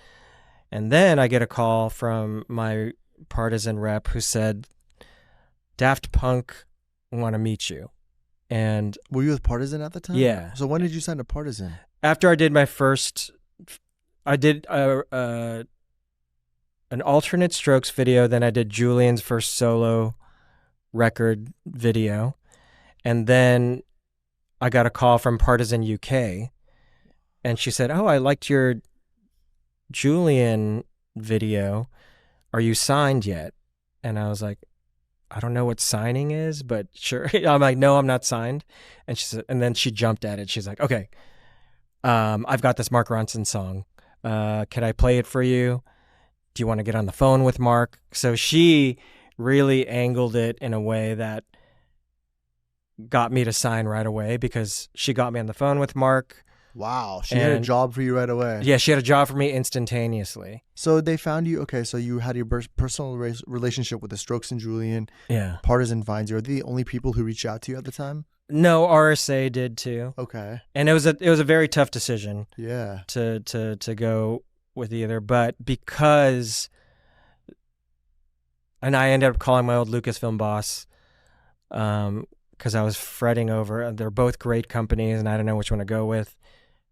And then I get a call from my Partisan rep who said, Daft Punk want to meet you. And were you with Partisan at the time? Yeah. So when did you sign to Partisan? After I did my first, I did an alternate Strokes video. Then I did Julian's first solo record video. And then I got a call from Partisan UK. And she said, I liked your Julian video. Are you signed yet? And I was like, I don't know what signing is, but sure. I'm like, no, I'm not signed. And she said, and then she jumped at it. She's like, okay, I've got this Mark Ronson song. Can I play it for you? Do you want to get on the phone with Mark? So she really angled it in a way that got me to sign right away because she got me on the phone with Mark. Wow. She had a job for you right away. Yeah, she had a job for me instantaneously. So they found you. Okay, so you had your personal relationship with the Strokes and Julian. Yeah. Partisan finds you. Are they the only people who reached out to you at the time? No, RSA did too. Okay. And it was a very tough decision. Yeah. To go with either, but because, and I ended up calling my old Lucasfilm boss, because I was fretting over. They're both great companies, and I don't know which one to go with.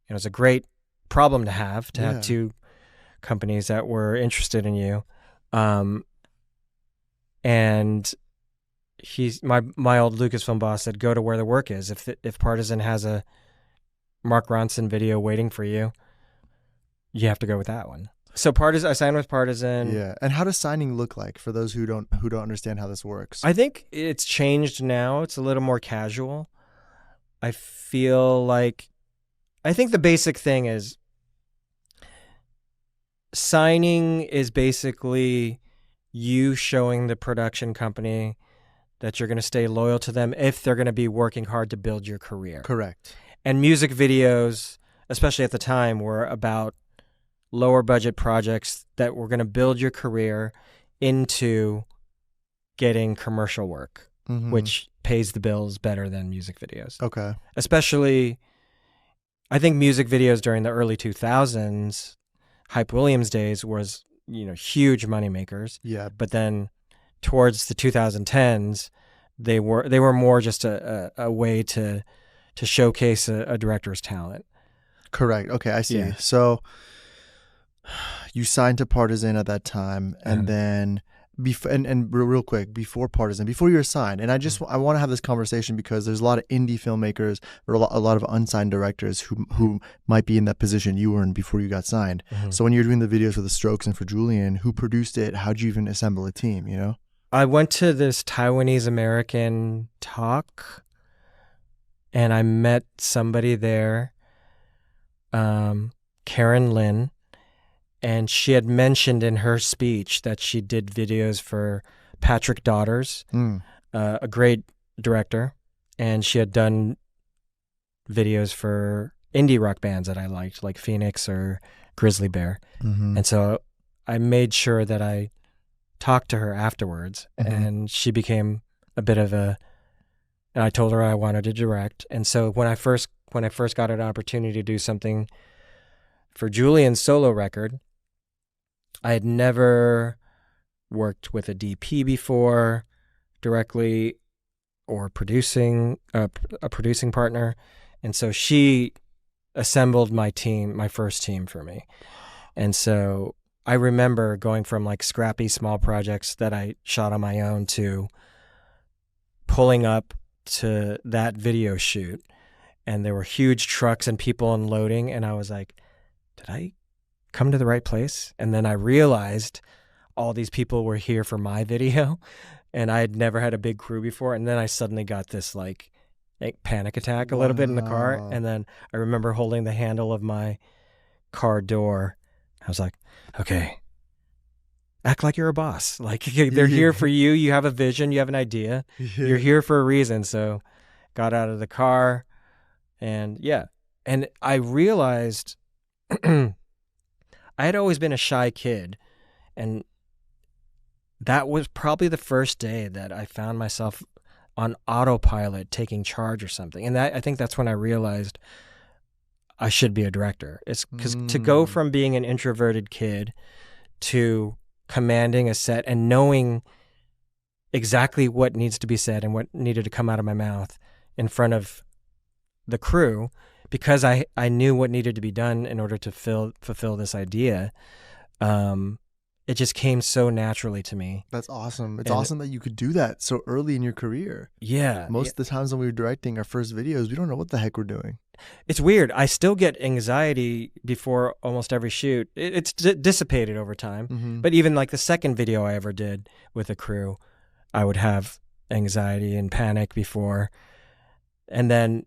It was a great problem to have two companies that were interested in you. And he's my old Lucasfilm boss said, go to where the work is. If Partisan has a Mark Ronson video waiting for you, you have to go with that one. So I signed with Partisan. Yeah. And how does signing look like for those who don't understand how this works? I think it's changed now. It's a little more casual. I think the basic thing is signing is basically you showing the production company that you're going to stay loyal to them if they're going to be working hard to build your career. Correct. And music videos, especially at the time, were about lower budget projects that were going to build your career into getting commercial work, which pays the bills better than music videos. Okay. Especially, I think music videos during the early 2000s, Hype Williams days, was, huge money makers. Yeah. But then towards the 2010s, they were more just a way to showcase a director's talent. Correct. Okay, I see. Yeah. So you signed to Partisan at that time, and then real quick, before Partisan, before you were signed, and I want to have this conversation because there's a lot of indie filmmakers or a lot of unsigned directors who might be in that position you were in before you got signed. So when you're doing the videos for The Strokes and for Julian, who produced it? How'd you even assemble a team? I went to this Taiwanese American talk, and I met somebody there, Karen Lin, and she had mentioned in her speech that she did videos for Patrick Daughters, a great director, and she had done videos for indie rock bands that I liked, like Phoenix or Grizzly Bear. And so I made sure that I talked to her afterwards, and she became a bit of and I told her I wanted to direct. And so when I first got an opportunity to do something for Julian's solo record, I had never worked with a DP before directly, or producing a producing partner, and so she assembled my first team for me. And so I remember going from like scrappy small projects that I shot on my own to pulling up to that video shoot, and there were huge trucks and people unloading, and I was like, did I come to the right place? And then I realized all these people were here for my video, and I had never had a big crew before. And then I suddenly got this like panic attack a little bit in the car. And then I remember holding the handle of my car door. I was like, okay, act like you're a boss. Like they're here for you. You have a vision. You have an idea. You're here for a reason. So got out of the car, and and I realized I had always been a shy kid, and that was probably the first day that I found myself on autopilot taking charge or something. And I think that's when I realized I should be a director. It's because to go from being an introverted kid to commanding a set and knowing exactly what needs to be said and what needed to come out of my mouth in front of the crew, because I knew what needed to be done in order to fulfill this idea. It just came so naturally to me. That's awesome. It's awesome that you could do that so early in your career. Yeah. Most of the times when we were directing our first videos, we don't know what the heck we're doing. It's weird. I still get anxiety before almost every shoot. It's dissipated over time. But even like the second video I ever did with a crew, I would have anxiety and panic before. And then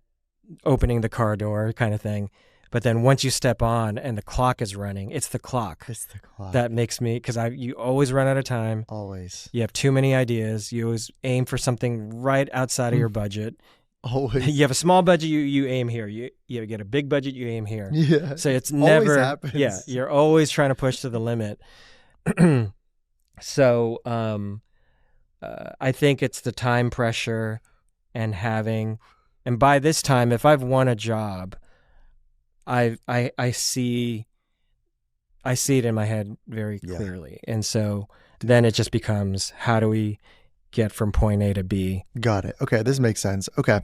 opening the car door kind of thing. But then once you step on and the clock is running, it's the clock. It's the clock. That makes me, because you always run out of time. Always. You have too many ideas. You always aim for something right outside of your budget. Always. You have a small budget, you aim here. You get a big budget, you aim here. Yeah. So it's never, always happens. Yeah, you're always trying to push to the limit. So I think it's the time pressure and by this time, if I've won a job, I see it in my head very clearly. And so then it just becomes, how do we get from point A to B. Got it. Okay, this makes sense. Okay.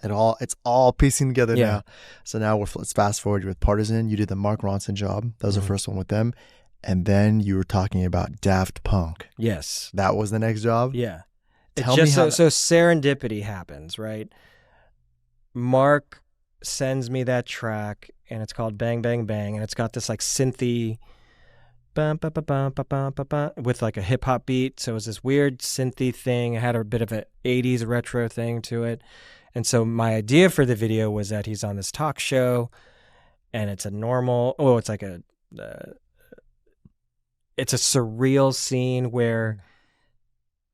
It's all piecing together now. So now let's fast forward with Partisan. You did the Mark Ronson job. That was the first one with them. And then you were talking about Daft Punk. Yes. That was the next job? Yeah. Tell me how so serendipity happens, right? Mark sends me that track, and it's called Bang Bang Bang, and it's got this like synthy bum, ba, ba, bum, ba, bum, ba, bum, with like a hip hop beat. So it was this weird synthy thing. It had a bit of an 80s retro thing to it. And so my idea for the video was that he's on this talk show, and it's a normal, it's like it's a surreal scene where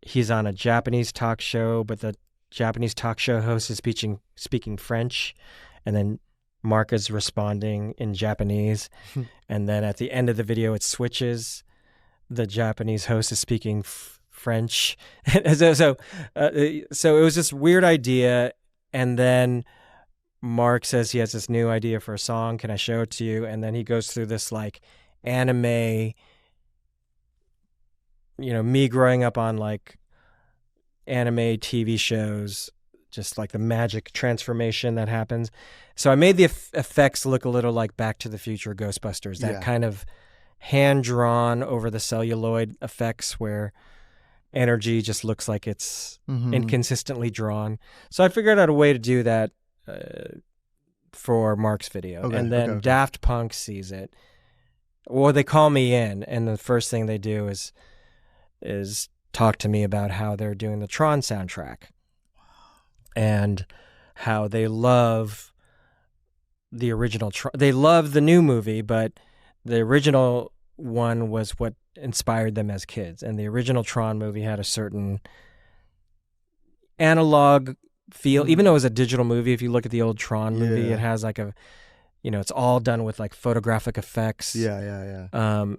he's on a Japanese talk show, but the Japanese talk show host is speaking French, and then Mark is responding in Japanese. And then at the end of the video, it switches. The Japanese host is speaking French. So it was this weird idea. And then Mark says he has this new idea for a song. Can I show it to you? And then he goes through this like anime, me growing up on like anime TV shows, just like the magic transformation that happens. So I made the effects look a little like Back to the Future, Ghostbusters, that kind of hand-drawn over the celluloid effects where energy just looks like it's inconsistently drawn. So I figured out a way to do that for Mark's video. Okay, and then Daft Punk sees it. Or they call me in, and the first thing they do is talk to me about how they're doing the Tron soundtrack and how they love the original Tron. They love the new movie, but the original one was what inspired them as kids. And the original Tron movie had a certain analog feel, even though it was a digital movie. If you look at the old Tron movie, it has like it's all done with like photographic effects. And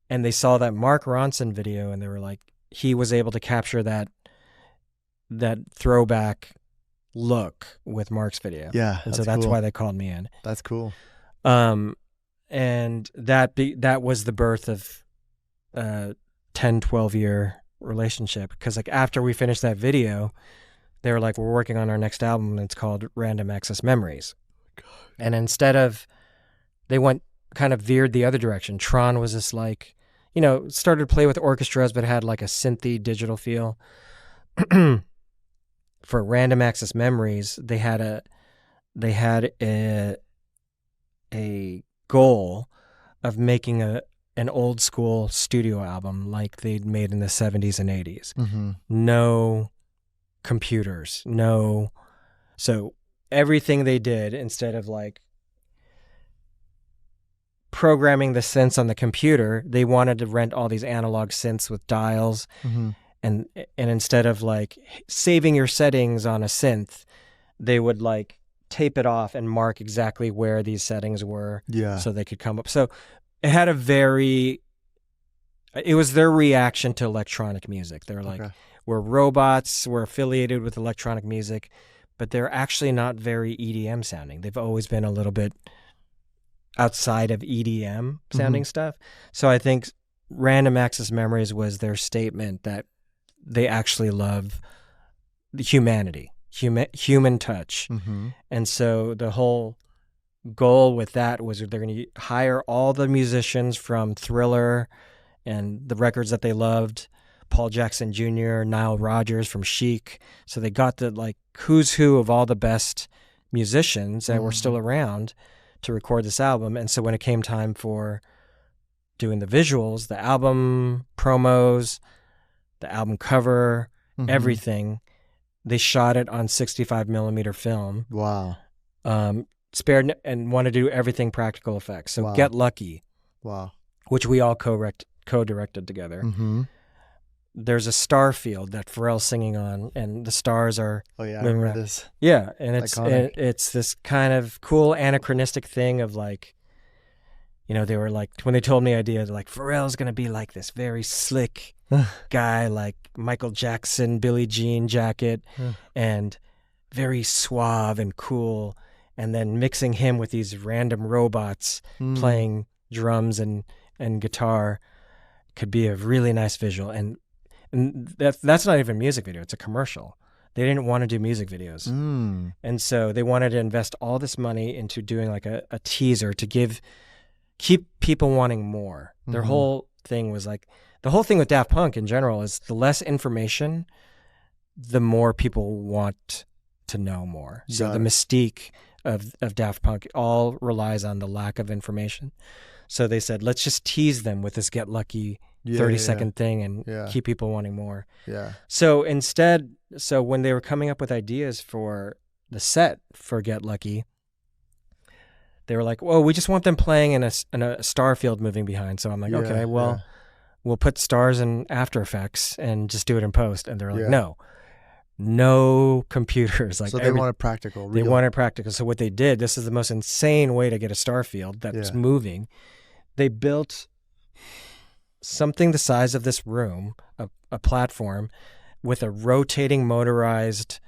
they saw that Mark Ronson video, and they were like, he was able to capture that throwback look with Mark's video. Yeah. And so that's why they called me in. That's cool. And that was the birth of a 10, 12-year relationship. Because like after we finished that video, they were like, we're working on our next album, and it's called Random Access Memories. And instead of, they kind of veered the other direction. Tron was this like, started to play with orchestras, but had like a synthy digital feel. For Random Access Memories, they had a goal of making an old school studio album like they'd made in the 70s and 80s. No computers, so everything they did, instead of like programming the synths on the computer, they wanted to rent all these analog synths with dials. And instead of like saving your settings on a synth, they would like tape it off and mark exactly where these settings were, so they could come up. So it had it was their reaction to electronic music. They're like, we're robots, we're affiliated with electronic music, but they're actually not very EDM sounding. They've always been a little bit outside of EDM sounding stuff. So I think Random Access Memories was their statement that they actually love the humanity, human touch. And so the whole goal with that was they're going to hire all the musicians from Thriller and the records that they loved, Paul Jackson Jr., Nile Rodgers from Chic. So they got the like who's who of all the best musicians that were still around to record this album. And so when it came time for doing the visuals, the album promos, the album cover, everything, they shot it on 65 millimeter film. Wow. Spared and wanted to do everything practical effects. So Get Lucky. Wow. Which we all co-directed together. There's a star field that Pharrell's singing on, and the stars are... Oh, yeah, I remember this. Yeah, and it's this kind of cool anachronistic thing of like, they were like, when they told me the idea, they're like, Pharrell's going to be like this very slick guy, like Michael Jackson, Billie Jean jacket, and very suave and cool, and then mixing him with these random robots playing drums and guitar could be a really nice visual. And And that's not even a music video. It's a commercial. They didn't want to do music videos. And so they wanted to invest all this money into doing like a teaser to keep people wanting more. Their whole thing was like, the whole thing with Daft Punk in general is the less information, the more people want to know more. So the mystique of Daft Punk all relies on the lack of information. So they said, let's just tease them with this Get Lucky 30-second thing and keep people wanting more. Yeah. So instead, when they were coming up with ideas for the set for Get Lucky, they were like, well, we just want them playing in a star field moving behind. So I'm like, okay, well, we'll put stars in After Effects and just do it in post. And they're like, no computers. Like, so they wanted practical. They wanted practical. So what they did, this is the most insane way to get a star field that's moving. They built something the size of this room, a platform with a rotating motorized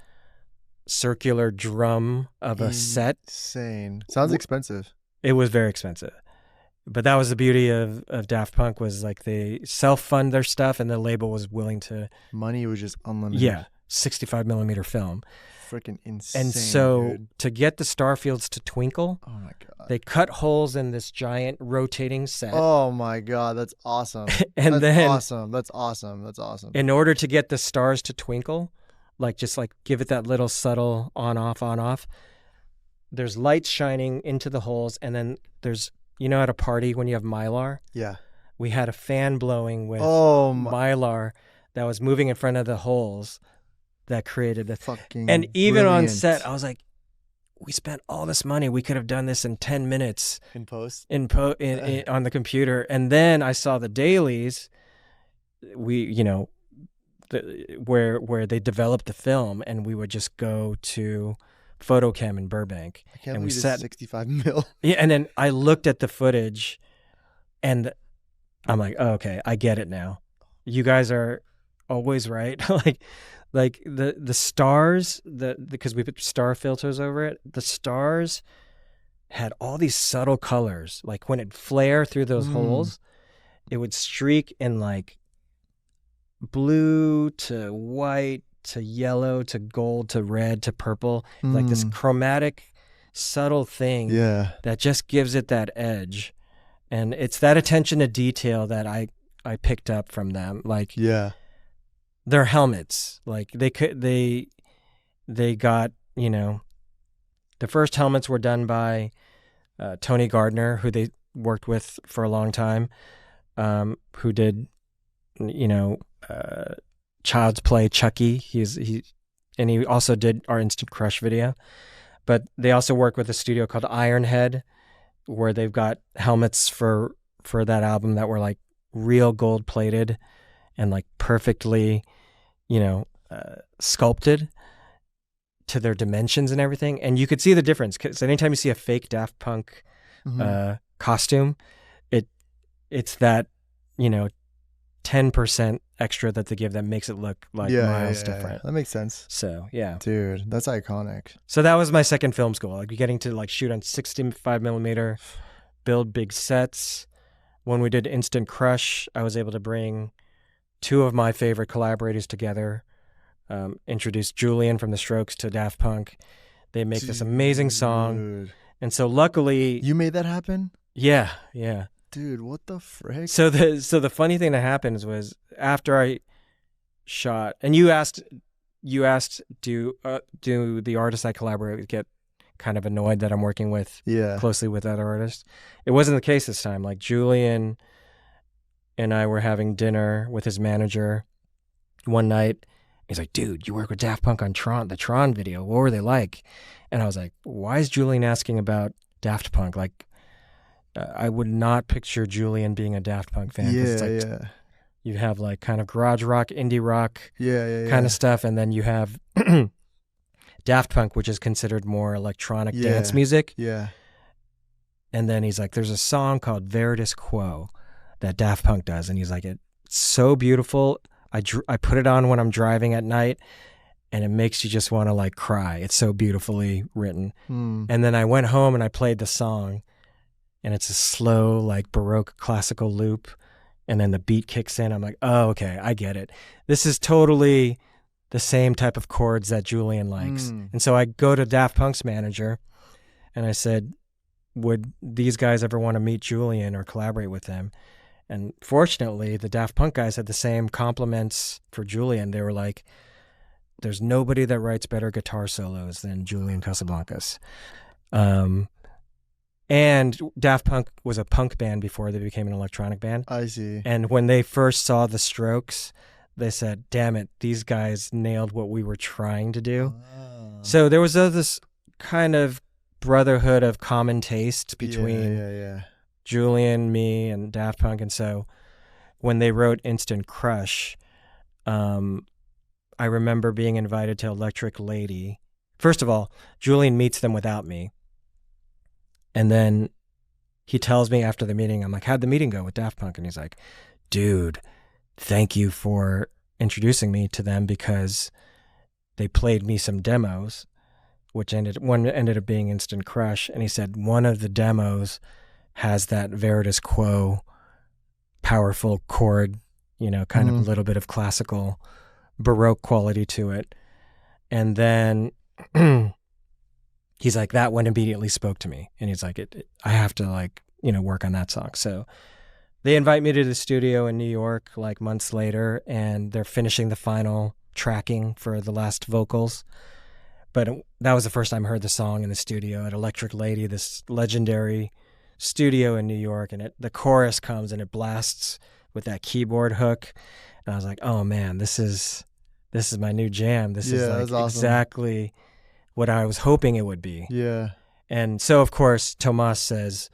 circular drum of a set. Insane. Sounds expensive. It was very expensive. But that was the beauty of Daft Punk, was like they self-fund their stuff and the label was willing to... Money was just unlimited. Yeah, 65 millimeter film. Freaking insane. And so dude, to get the star fields to twinkle, oh my God, they cut holes in this giant rotating set. Oh my God, that's awesome. And that's then awesome. That's awesome. That's awesome. In order to get the stars to twinkle, just give it that little subtle on off, there's lights shining into the holes, and then there's, at a party when you have Mylar? Yeah. We had a fan blowing with Mylar that was moving in front of the holes that created the fucking and even brilliant. On set, I was like, we spent all this money. We could have done this in 10 minutes in post on the computer. And then I saw the dailies. Where they developed the film, and we would just go to Photochem in Burbank. I can't and we believe sat 65 mil. Yeah, and then I looked at the footage, and I'm like, oh, okay, I get it now. You guys are always right. like the stars, because we put star filters over it. The stars had all these subtle colors. Like when it flare through those holes, it would streak in like blue to white to yellow to gold to red to purple, like this chromatic subtle thing that just gives it that edge. And it's that attention to detail that I picked up from them. Like their helmets, like they got, the first helmets were done by Tony Gardner, who they worked with for a long time, who did Child's Play, Chucky. He also did our Instant Crush video. But they also work with a studio called Ironhead, where they've got helmets for that album that were like real gold plated and like perfectly, sculpted to their dimensions and everything. And you could see the difference, because anytime you see a fake Daft Punk costume, it's that 10% extra that they give that makes it look like miles different. That makes sense. So yeah, dude, that's iconic. So that was my second film school, like getting to like shoot on 65 millimeter, build big sets. When we did Instant Crush, I was able to bring two of my favorite collaborators together. Introduced Julian from The Strokes to Daft Punk. They make this amazing song, and so luckily you made that happen. Yeah. Dude, what the frick? So the funny thing that happens was, after I shot, and you asked, do the artists I collaborate with get kind of annoyed that I'm working with closely with other artists? It wasn't the case this time. Like Julian and I were having dinner with his manager one night. He's like, dude, you work with Daft Punk on the Tron video. What were they like? And I was like, why is Julian asking about Daft Punk? Like, I would not picture Julian being a Daft Punk fan. You have like kind of garage rock, indie rock kind of stuff. And then you have Daft Punk, which is considered more electronic dance music. Yeah. And then he's like, there's a song called Veritas Quo that Daft Punk does. And he's like, it's so beautiful. I put it on when I'm driving at night, and it makes you just want to like cry. It's so beautifully written. And then I went home and I played the song, and it's a slow, like Baroque classical loop, and then the beat kicks in. I'm like, oh, okay, I get it. This is totally the same type of chords that Julian likes. And so I go to Daft Punk's manager and I said, would these guys ever want to meet Julian or collaborate with him? And fortunately, the Daft Punk guys had the same compliments for Julian. They were like, there's nobody that writes better guitar solos than Julian Casablancas. And Daft Punk was a punk band before they became an electronic band. I see. And when they first saw the Strokes, they said, damn it, these guys nailed what we were trying to do. So there was this kind of brotherhood of common taste between Julian, me, and Daft Punk. And so when they wrote Instant Crush, I remember being invited to Electric Lady. First of all, Julian meets them without me. And then he tells me after the meeting, I'm like, how'd the meeting go with Daft Punk? And he's like, dude, thank you for introducing me to them because they played me some demos, which one ended up being Instant Crush. And he said one of the demos has that Veritas Quo powerful chord, kind of a little bit of classical Baroque quality to it. And then he's like, that one immediately spoke to me. And he's like, I have to work on that song. So they invite me to the studio in New York months later, and they're finishing the final tracking for the last vocals. But that was the first time I heard the song in the studio at Electric Lady, this legendary studio in New York. And the chorus comes and it blasts with that keyboard hook. And I was like, oh man, this is my new jam. This is awesome. Exactly what I was hoping it would be. Yeah. And so, of course, Tomas says,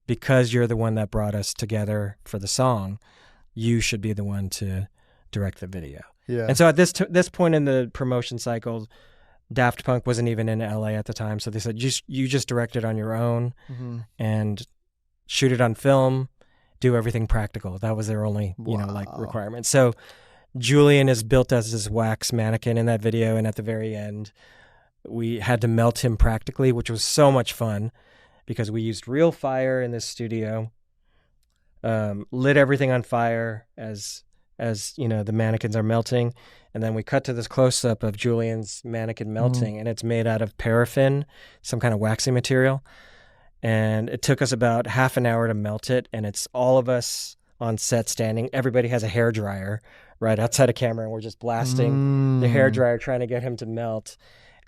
because you're the one that brought us together for the song, you should be the one to direct the video. Yeah. And so at this point in the promotion cycle, Daft Punk wasn't even in LA at the time. So they said, you just direct it on your own and shoot it on film, do everything practical. That was their only, requirement. So Julian is built as this wax mannequin in that video. And at the very end, we had to melt him practically, which was so much fun because we used real fire in this studio, lit everything on fire as the mannequins are melting. And then we cut to this close-up of Julian's mannequin melting, and it's made out of paraffin, some kind of waxy material. And it took us about half an hour to melt it, and it's all of us on set standing. Everybody has a hairdryer right outside of camera, and we're just blasting the hairdryer trying to get him to melt.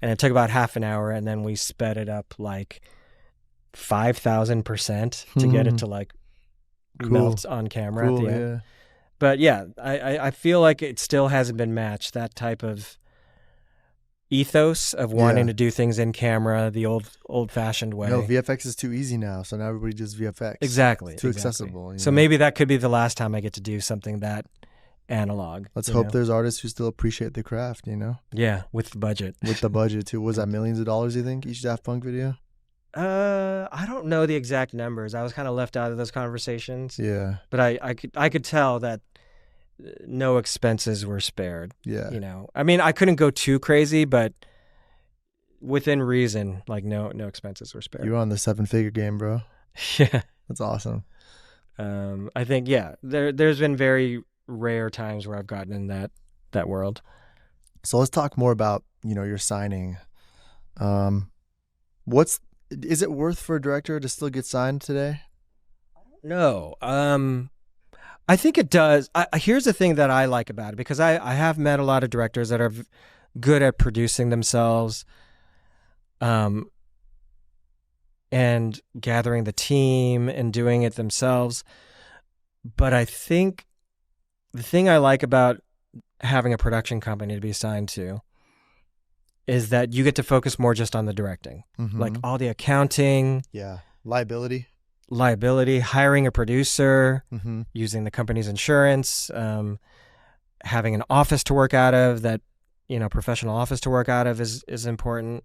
And it took about half an hour, and then we sped it up 5,000% to get it to melt on camera at the end. Yeah. But yeah, I feel like it still hasn't been matched, that type of ethos of wanting to do things in camera the old-fashioned way. No, VFX is too easy now, so now everybody does VFX. Exactly. It's too accessible. So maybe that could be the last time I get to do something that analog. Let's hope there's artists who still appreciate the craft, Yeah, with the budget. With the budget, too. Was that millions of dollars, you think, each Daft Punk video? I don't know the exact numbers. I was kind of left out of those conversations. Yeah. But I could tell that no expenses were spared. Yeah. I mean, I couldn't go too crazy, but within reason, no expenses were spared. You're on the 7-figure game, bro. Yeah. That's awesome. I think, there's been very rare times where I've gotten in that world. So let's talk more about, your signing. Is it worth for a director to still get signed today? No. I think it does. Here's the thing that I like about it, because I have met a lot of directors that are good at producing themselves and gathering the team and doing it themselves. But I think the thing I like about having a production company to be signed to is that you get to focus more just on the directing, all the accounting. Yeah. Liability, hiring a producer, using the company's insurance, having an office to work out of, that, professional office to work out of is important.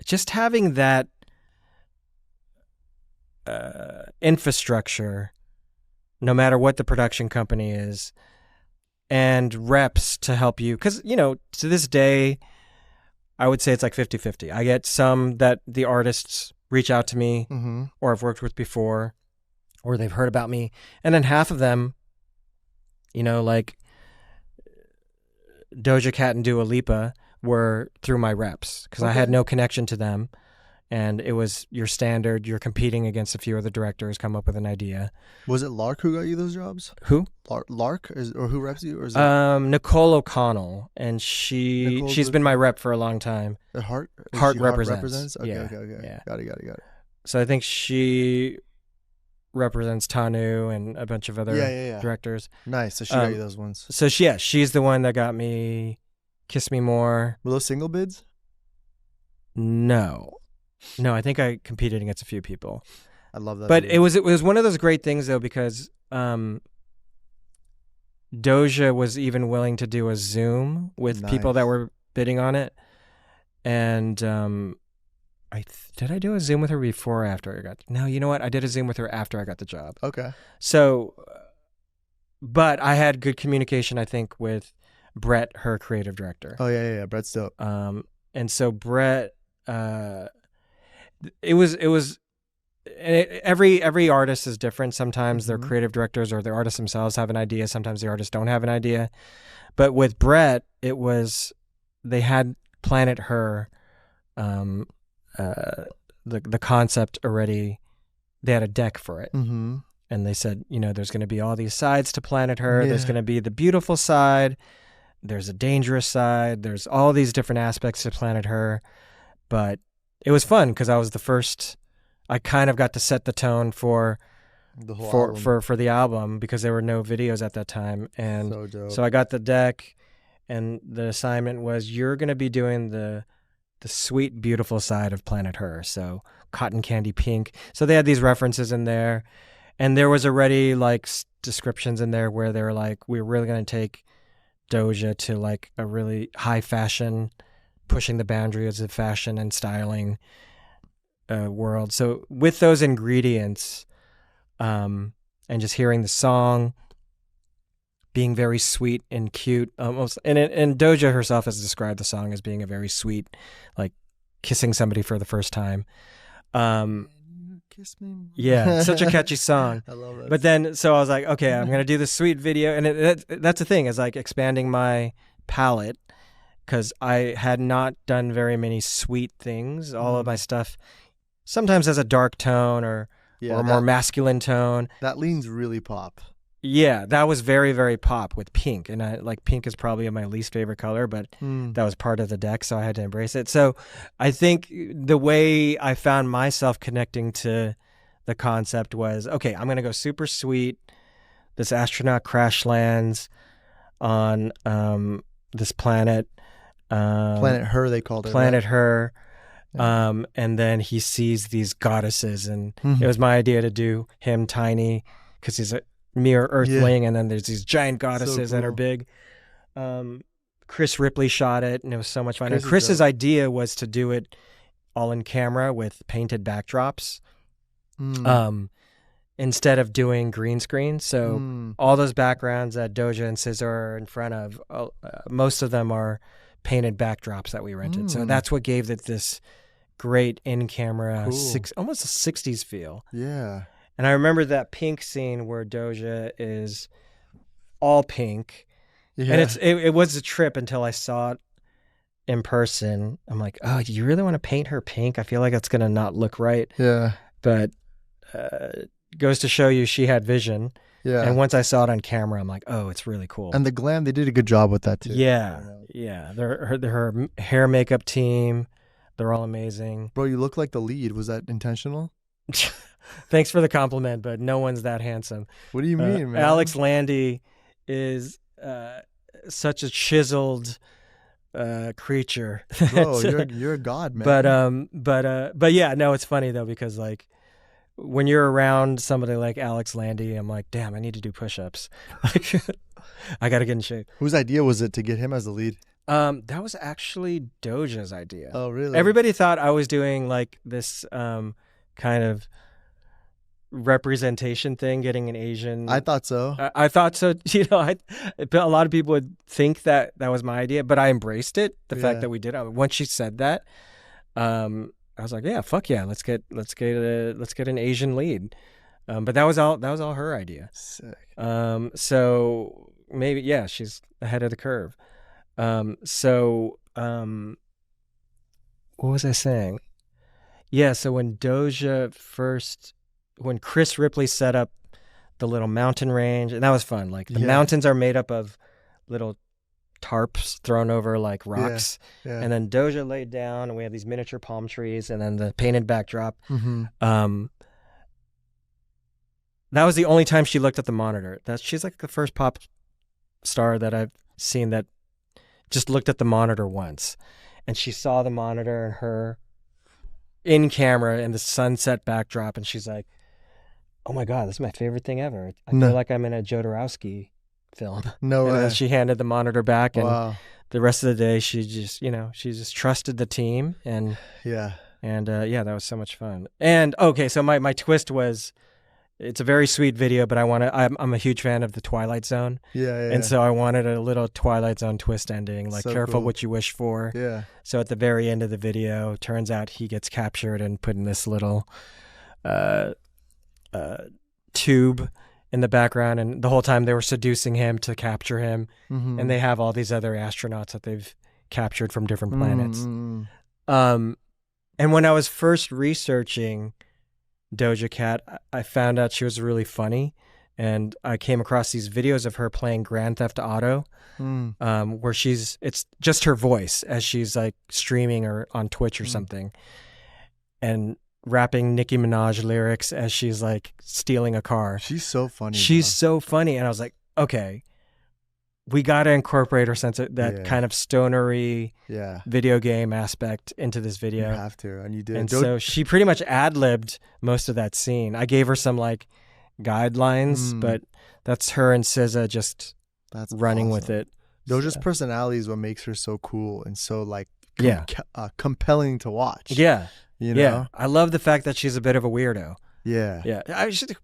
Just having that infrastructure, no matter what the production company is, and reps to help you. Because, to this day, I would say it's 50-50. I get some that the artists reach out to me or I've worked with before, or they've heard about me. And then half of them, you know, like Doja Cat and Dua Lipa were through my reps because I had no connection to them. And it was your standard, you're competing against a few other directors, come up with an idea. Was it Lark who got you those jobs? Who? Lark? Or who reps you? Or is it Nicole O'Connell, and she's been my rep for a long time. Heart? Heart represents. Okay, yeah. okay. Yeah. Got it. So I think she represents Tanu and a bunch of other directors. Nice. So she got you those ones. So she's the one that got me Kiss Me More. Were those single bids? No, I think I competed against a few people. I love that. But video. it was one of those great things though, because Doja was even willing to do a Zoom with people that were bidding on it, and did I do a Zoom with her before or after I got? No, you know what? I did a Zoom with her after I got the job. Okay. So, but I had good communication, I think, with Brett, her creative director. Oh yeah. Brett's dope. And so Brett, it was. Every artist is different. Sometimes their creative directors or the artists themselves have an idea. Sometimes the artists don't have an idea. But with Brett, it was they had Planet Her, the concept already. They had a deck for it, and they said, you know, there's going to be all these sides to Planet Her. Yeah. There's going to be the beautiful side. There's a dangerous side. There's all these different aspects to Planet Her. But it was fun because I was the first. I kind of got to set the tone for the whole for the album because there were no videos at that time, and so I got the deck, and the assignment was you're going to be doing the sweet, beautiful side of Planet Her, so cotton candy pink. So they had these references in there, and there was already like descriptions in there where they were like, we're really going to take Doja to like a really high fashion, pushing the boundaries of fashion and styling. World. So with those ingredients, and just hearing the song being very sweet and cute, almost, and Doja herself has described the song as being a very sweet, like kissing somebody for the first time. Kiss me. Yeah, such a catchy song. I love it. But then, so I was like, okay, I'm gonna do this sweet video, and that's the thing, is like expanding my palette. Because I had not done very many sweet things. All of my stuff sometimes has a dark tone or a more masculine tone. That leans really pop. Yeah, that was very, very pop with pink. And I like pink is probably my least favorite color, but that was part of the deck, so I had to embrace it. So I think the way I found myself connecting to the concept was, okay, I'm going to go super sweet. This astronaut crash lands on this planet. Planet Her, they called it. Planet Her. And then he sees these goddesses, and it was my idea to do him tiny because he's a mere earthling, and then there's these giant goddesses that are big. Chris Ripley shot it, and it was so much fun. And Chris's idea was to do it all in camera with painted backdrops, instead of doing green screen. So all those backgrounds that Doja and SZA are in front of, most of them are painted backdrops that we rented. So that's what gave it this great in-camera, almost a 60s feel. Yeah. And I remember that pink scene where Doja is all pink. Yeah. And it was a trip until I saw it in person. I'm like, oh, do you really want to paint her pink? I feel like that's going to not look right. Yeah. But goes to show you she had vision. Yeah. And once I saw it on camera, I'm like, oh, it's really cool. And the glam, they did a good job with that too. Yeah. Yeah. Her hair makeup team, they're all amazing. Bro, you look like the lead. Was that intentional? Thanks for the compliment, but no one's that handsome. What do you mean, man? Alex Landy is such a chiseled creature. Bro, you're a god, man. But yeah, no, it's funny though, because like when you're around somebody like Alex Landy, I'm like, damn, I need to do push-ups. I got to get in shape. Whose idea was it to get him as the lead? That was actually Doja's idea. Oh, really? Everybody thought I was doing like this kind of representation thing, getting an Asian. I thought so. I thought so. You know, a lot of people would think that was my idea, but I embraced it. The fact that we did it. Once she said that, I was like, yeah, fuck yeah, let's get an Asian lead. But that was all her idea. Sick. So maybe, yeah, she's ahead of the curve. What was I saying? Yeah, so when Chris Ripley set up the little mountain range, and that was fun. Like the mountains are made up of little tarps thrown over like rocks. Yeah. And then Doja laid down, and we had these miniature palm trees, and then the painted backdrop. That was the only time she looked at the monitor. She's like the first pop star that I've seen that just looked at the monitor once. And she saw the monitor and her in camera and the sunset backdrop, and she's like, "Oh my God, this is my favorite thing ever. I feel like I'm in a Jodorowsky film." No way. And then she handed the monitor back, and wow. the rest of the day she just trusted the team, and yeah, that was so much fun. And okay, so my twist was, it's a very sweet video, but I'm a huge fan of the Twilight Zone. And so I wanted a little Twilight Zone twist ending, like so careful cool. what you wish for. Yeah. So at the very end of the video, turns out he gets captured and put in this little tube in the background, and the whole time they were seducing him to capture him. And they have all these other astronauts that they've captured from different planets. And when I was first researching Doja Cat, I found out she was really funny, and I came across these videos of her playing Grand Theft Auto, where it's just her voice as she's like streaming or on Twitch or something, and rapping Nicki Minaj lyrics as she's like stealing a car. She's so funny. She's so funny, and I was like, okay, we got to incorporate her sense of that kind of stonery video game aspect into this video. You have to, and you did. And so she pretty much ad-libbed most of that scene. I gave her some like guidelines, but that's her and SZA just running with it. Doja's personality is what makes her so cool and so like compelling to watch. Yeah. You know? Yeah. I love the fact that she's a bit of a weirdo. Yeah. Yeah.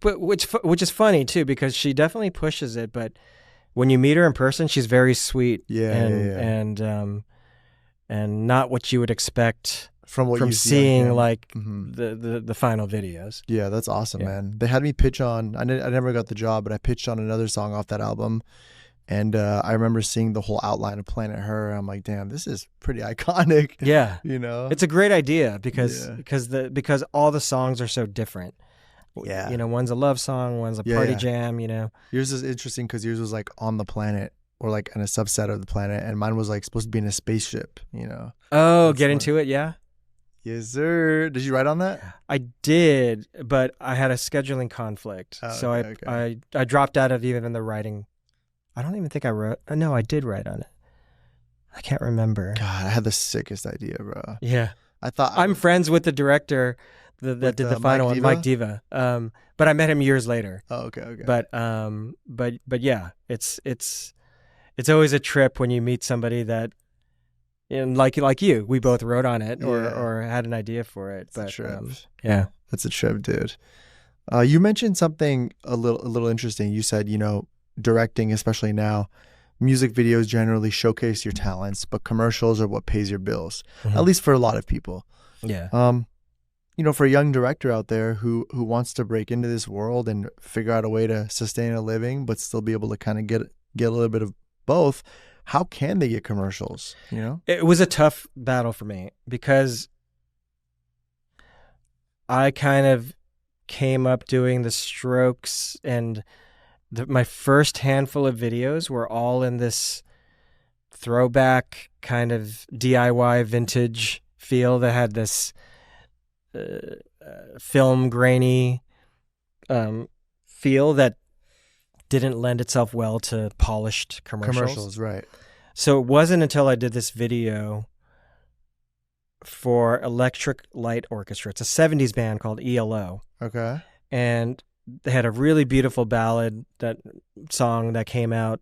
Which is funny too, because she definitely pushes it, but when you meet her in person, she's very sweet. And not what you would expect from seeing like the final videos. Yeah, that's awesome, man. They had me pitch on. I never got the job, but I pitched on another song off that album, and I remember seeing the whole outline of Planet Her. I'm like, damn, this is pretty iconic. Yeah, you know, it's a great idea because all the songs are so different. Yeah. You know, one's a love song, one's a party jam, you know. Yours is interesting because yours was like on the planet or like in a subset of the planet, and mine was like supposed to be in a spaceship, you know. Oh, that's into it, yeah? Yes, sir. Did you write on that? I did, but I had a scheduling conflict. So I dropped out of even the writing. I don't even think I wrote. No, I did write on it. I can't remember. God, I had the sickest idea, bro. Yeah. I thought I'm friends with the director that did the final one, Mike Diva. But I met him years later. Oh, okay. But yeah, it's always a trip when you meet somebody that, and like you, we both wrote on it or had an idea for it. That's a trip. Yeah, that's a trip, dude. You mentioned something a little interesting. You said, you know, directing, especially now, music videos generally showcase your talents, but commercials are what pays your bills. At least for a lot of people. Yeah. You know, for a young director out there who wants to break into this world and figure out a way to sustain a living, but still be able to kind of get a little bit of both, how can they get commercials? You know, it was a tough battle for me because I kind of came up doing the Strokes, and my first handful of videos were all in this throwback kind of DIY vintage feel that had this film grainy feel that didn't lend itself well to polished commercials. Right. So it wasn't until I did this video for Electric Light Orchestra. It's a 70s band called ELO. Okay. And they had a really beautiful ballad, that song that came out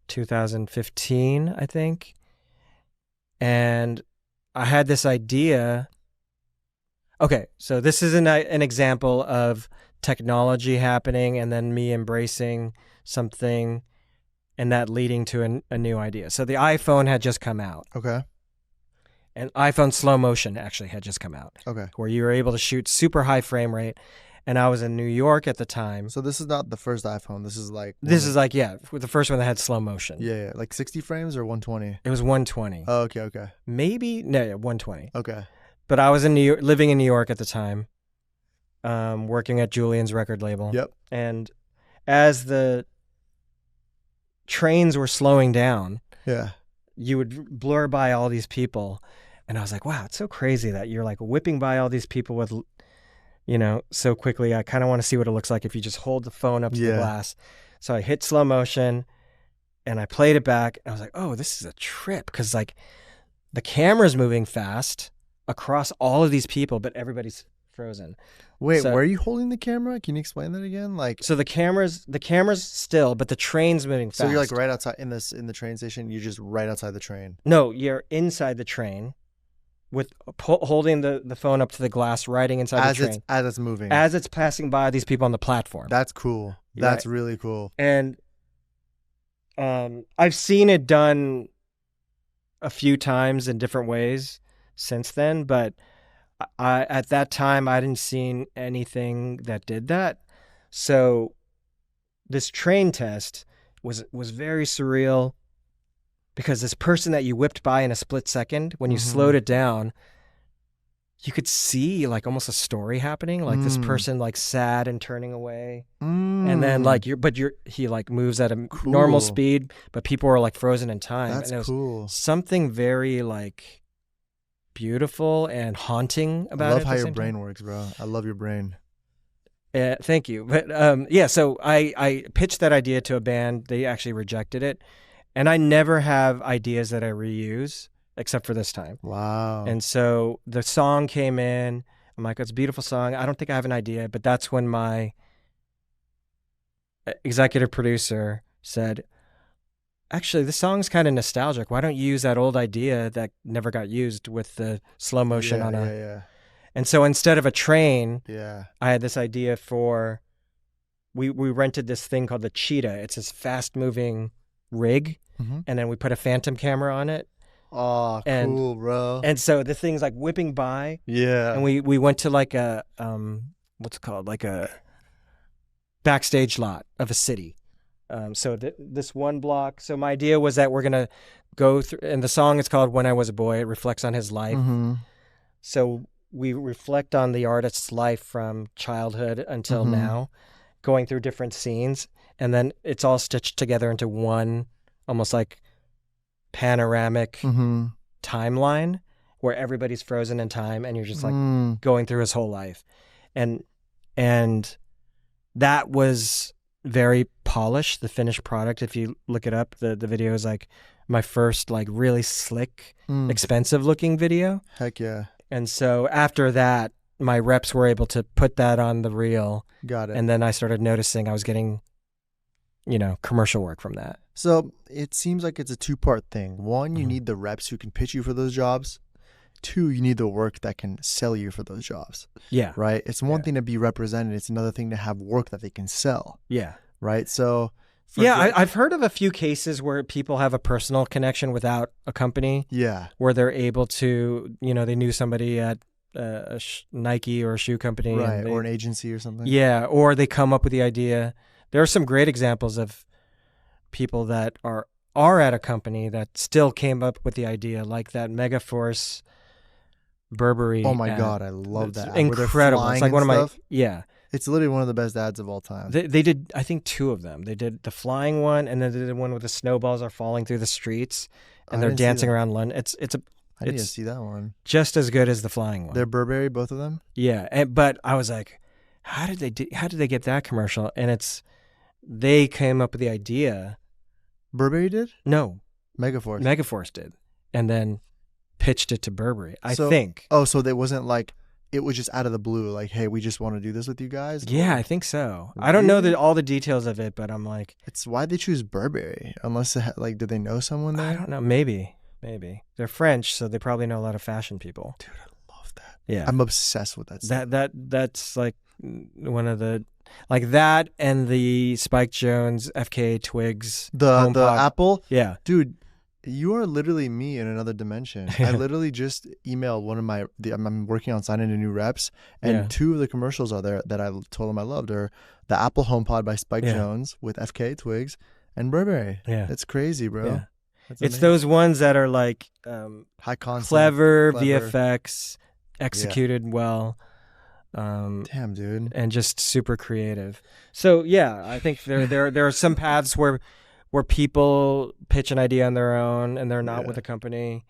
2015, I think. And I had this idea. Okay, so this is an example of technology happening and then me embracing something and that leading to a new idea. So the iPhone had just come out. Okay. And iPhone slow motion actually had just come out. Okay. Where you were able to shoot super high frame rate. and I was in New York at the time. So this is not the first iPhone. This is like the first one that had slow motion. yeah, like 60 frames or 120. It was 120. Oh, okay. Maybe no, yeah, 120. Okay. But I was in New York, living in New York at the time, working at Julian's record label. Yep. And as the trains were slowing down, Yeah. you would blur by all these people, and I was like, wow, it's so crazy that you're like whipping by all these people with, so quickly. I kind of want to see what it looks like if you just hold the phone up to the glass. So I hit slow motion and I played it back, and I was like, oh, this is a trip, because like the camera's moving fast across all of these people, but everybody's frozen. Wait, where are you holding the camera? Can you explain that again? Like, so the camera's still, but the train's moving fast. so you're like right outside in the train station. You're just right outside the train. No, you're inside the train, with holding the phone up to the glass, riding inside the train as it's moving, as it's passing by these people on the platform. That's cool. That's really cool. And I've seen it done a few times in different ways since then, but at that time I didn't see anything that did that. So this train test was very surreal, because this person that you whipped by in a split second, when you slowed it down, you could see like almost a story happening, like this person like sad and turning away, and then like he like moves at a normal speed, but people are like frozen in time. That's and it was cool. Something very like beautiful and haunting about it. I love how your brain works, bro. I love your brain. Thank you. But so I pitched that idea to a band. They actually rejected it. And I never have ideas that I reuse, except for this time. Wow. And so the song came in. I'm like, it's a beautiful song. I don't think I have an idea. But that's when my executive producer said, actually, this song's kind of nostalgic. Why don't you use that old idea that never got used with the slow motion on a... Yeah. And so instead of a train, I had this idea for... We rented this thing called the Cheetah. It's this fast-moving rig, and then we put a phantom camera on it. Oh, cool, bro. And so the thing's like whipping by. Yeah. And we went to like a, what's it called? Like a backstage lot of a city. So this one block. So my idea was that we're going to go through, and the song is called When I Was a Boy. It reflects on his life. So we reflect on the artist's life from childhood until now, going through different scenes. And then it's all stitched together into one almost like panoramic timeline where everybody's frozen in time, and you're just like going through his whole life. And that was very polished, the finished product. If you look it up, the video is like my first like really slick, expensive looking video. Heck yeah. And so after that, my reps were able to put that on the reel. Got it. And then I started noticing I was getting, commercial work from that. So it seems like it's a two-part thing. One, you need the reps who can pitch you for those jobs. Two, you need the work that can sell you for those jobs. Yeah. Right? It's one thing to be represented. It's another thing to have work that they can sell. Yeah. Right? So... I've heard of a few cases where people have a personal connection without a company. Yeah. Where they're able to, they knew somebody at Nike or a shoe company. Right, or an agency or something. Yeah, or they come up with the idea. There are some great examples of people that are at a company that still came up with the idea, like that Megaforce Burberry. Oh my ad. God, I love that. Incredible. It's like one of my It's literally one of the best ads of all time. They did, I think, two of them. They did the flying one, and then they did one where the snowballs are falling through the streets and they're dancing around London. I didn't see that one. Just as good as the flying one. They're Burberry, both of them? Yeah, but I was like, how did they get that commercial? And they came up with the idea. Burberry did? No. Megaforce did. And then pitched it to Burberry, I think. Oh, so it wasn't like, it was just out of the blue, like, hey, we just want to do this with you guys? Yeah, I think so. Really? I don't know all the details of it, but I'm like... It's why they choose Burberry? Unless, did they know someone there? I don't know. Maybe. They're French, so they probably know a lot of fashion people. Dude, I love that. Yeah. I'm obsessed with that stuff. That's like one of the... Like that and the Spike Jonze FKA Twigs. The Apple? Yeah. Dude, You are literally me in another dimension. I literally just emailed one of I'm working on signing a new reps, and two of the commercials are there that I told them I loved are the Apple HomePod by Spike Jonze with FK Twigs and Burberry. Yeah. It's crazy, bro. Yeah. That's It's amazing. those ones that are like High concept, clever VFX, executed well. Damn, dude. And just super creative. So yeah, I think there are some paths where people pitch an idea on their own and they're not with a company.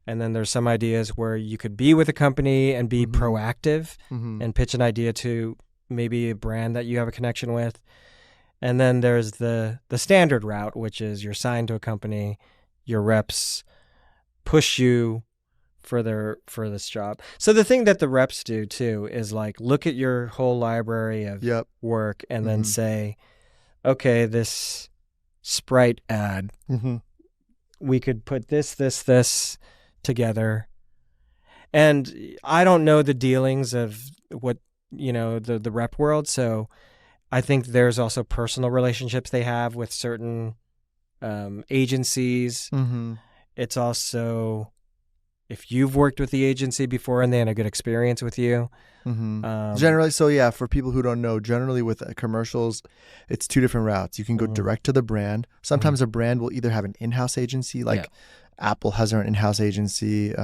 And then there's some ideas where you could be with a company and be proactive and pitch an idea to maybe a brand that you have a connection with. And then there's the standard route, which is you're signed to a company, your reps push you for this job. So the thing that the reps do too is like look at your whole library of work and then say, okay, this Sprite ad, we could put this together. And I don't know the dealings of what, the rep world. So I think there's also personal relationships they have with certain agencies. It's also if you've worked with the agency before and they had a good experience with you. Generally, so yeah, for people who don't know, generally with commercials, it's two different routes. You can go direct to the brand. Sometimes a brand will either have an in-house agency, like Apple has their own in-house agency,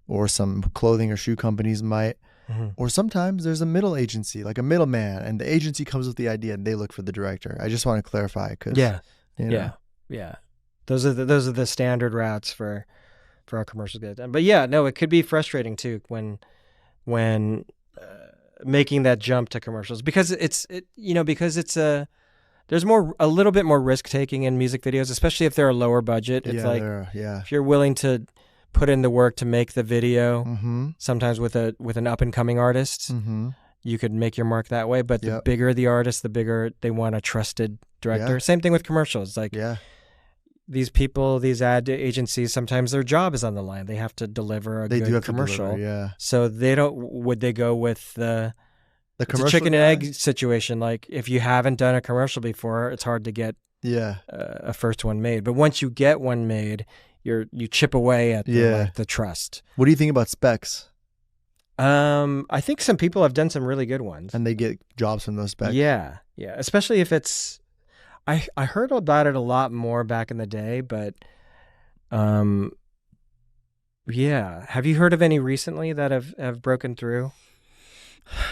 or some clothing or shoe companies might. Or sometimes there's a middle agency, like a middleman, and the agency comes with the idea and they look for the director. I just want to clarify because those are the standard routes for our commercials get done. But yeah, no, it could be frustrating too when making that jump to commercials because there's a little bit more risk taking in music videos, especially if they're a lower budget. It's if you're willing to put in the work to make the video, sometimes with an up and coming artist, you could make your mark that way. But the bigger the artist, the bigger they want a trusted director. Same thing with commercials. Like these people, these ad agencies, sometimes their job is on the line. They have to deliver a good commercial. So would they go with the commercial chicken and egg situation? Like if you haven't done a commercial before, it's hard to get a first one made. But once you get one made, you chip away at the trust. What do you think about specs? I think some people have done some really good ones. And they get jobs from those specs. Yeah. Yeah. Especially if it's, I heard about it a lot more back in the day, but have you heard of any recently that have broken through?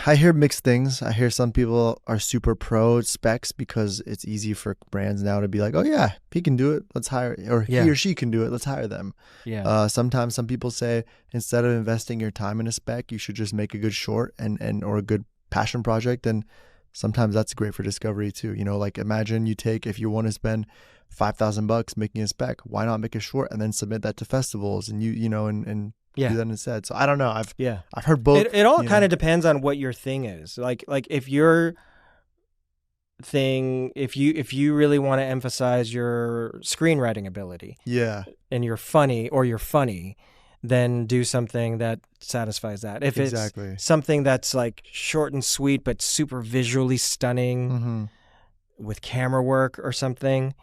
I hear mixed things. I hear some people are super pro specs because it's easy for brands now to be like, oh yeah, he can do it, let's hire, or he or she can do it, let's hire them. Sometimes some people say instead of investing your time in a spec, you should just make a good short and or a good passion project. And sometimes that's great for discovery too. Like imagine if you want to spend $5,000 making a spec, why not make a short and then submit that to festivals and do that instead. So I don't know. I've heard both. It all kind of depends on what your thing is. Like if your thing, if you really want to emphasize your screenwriting ability, and you're funny, then do something that satisfies that. If it's something that's like short and sweet but super visually stunning with camera work or something,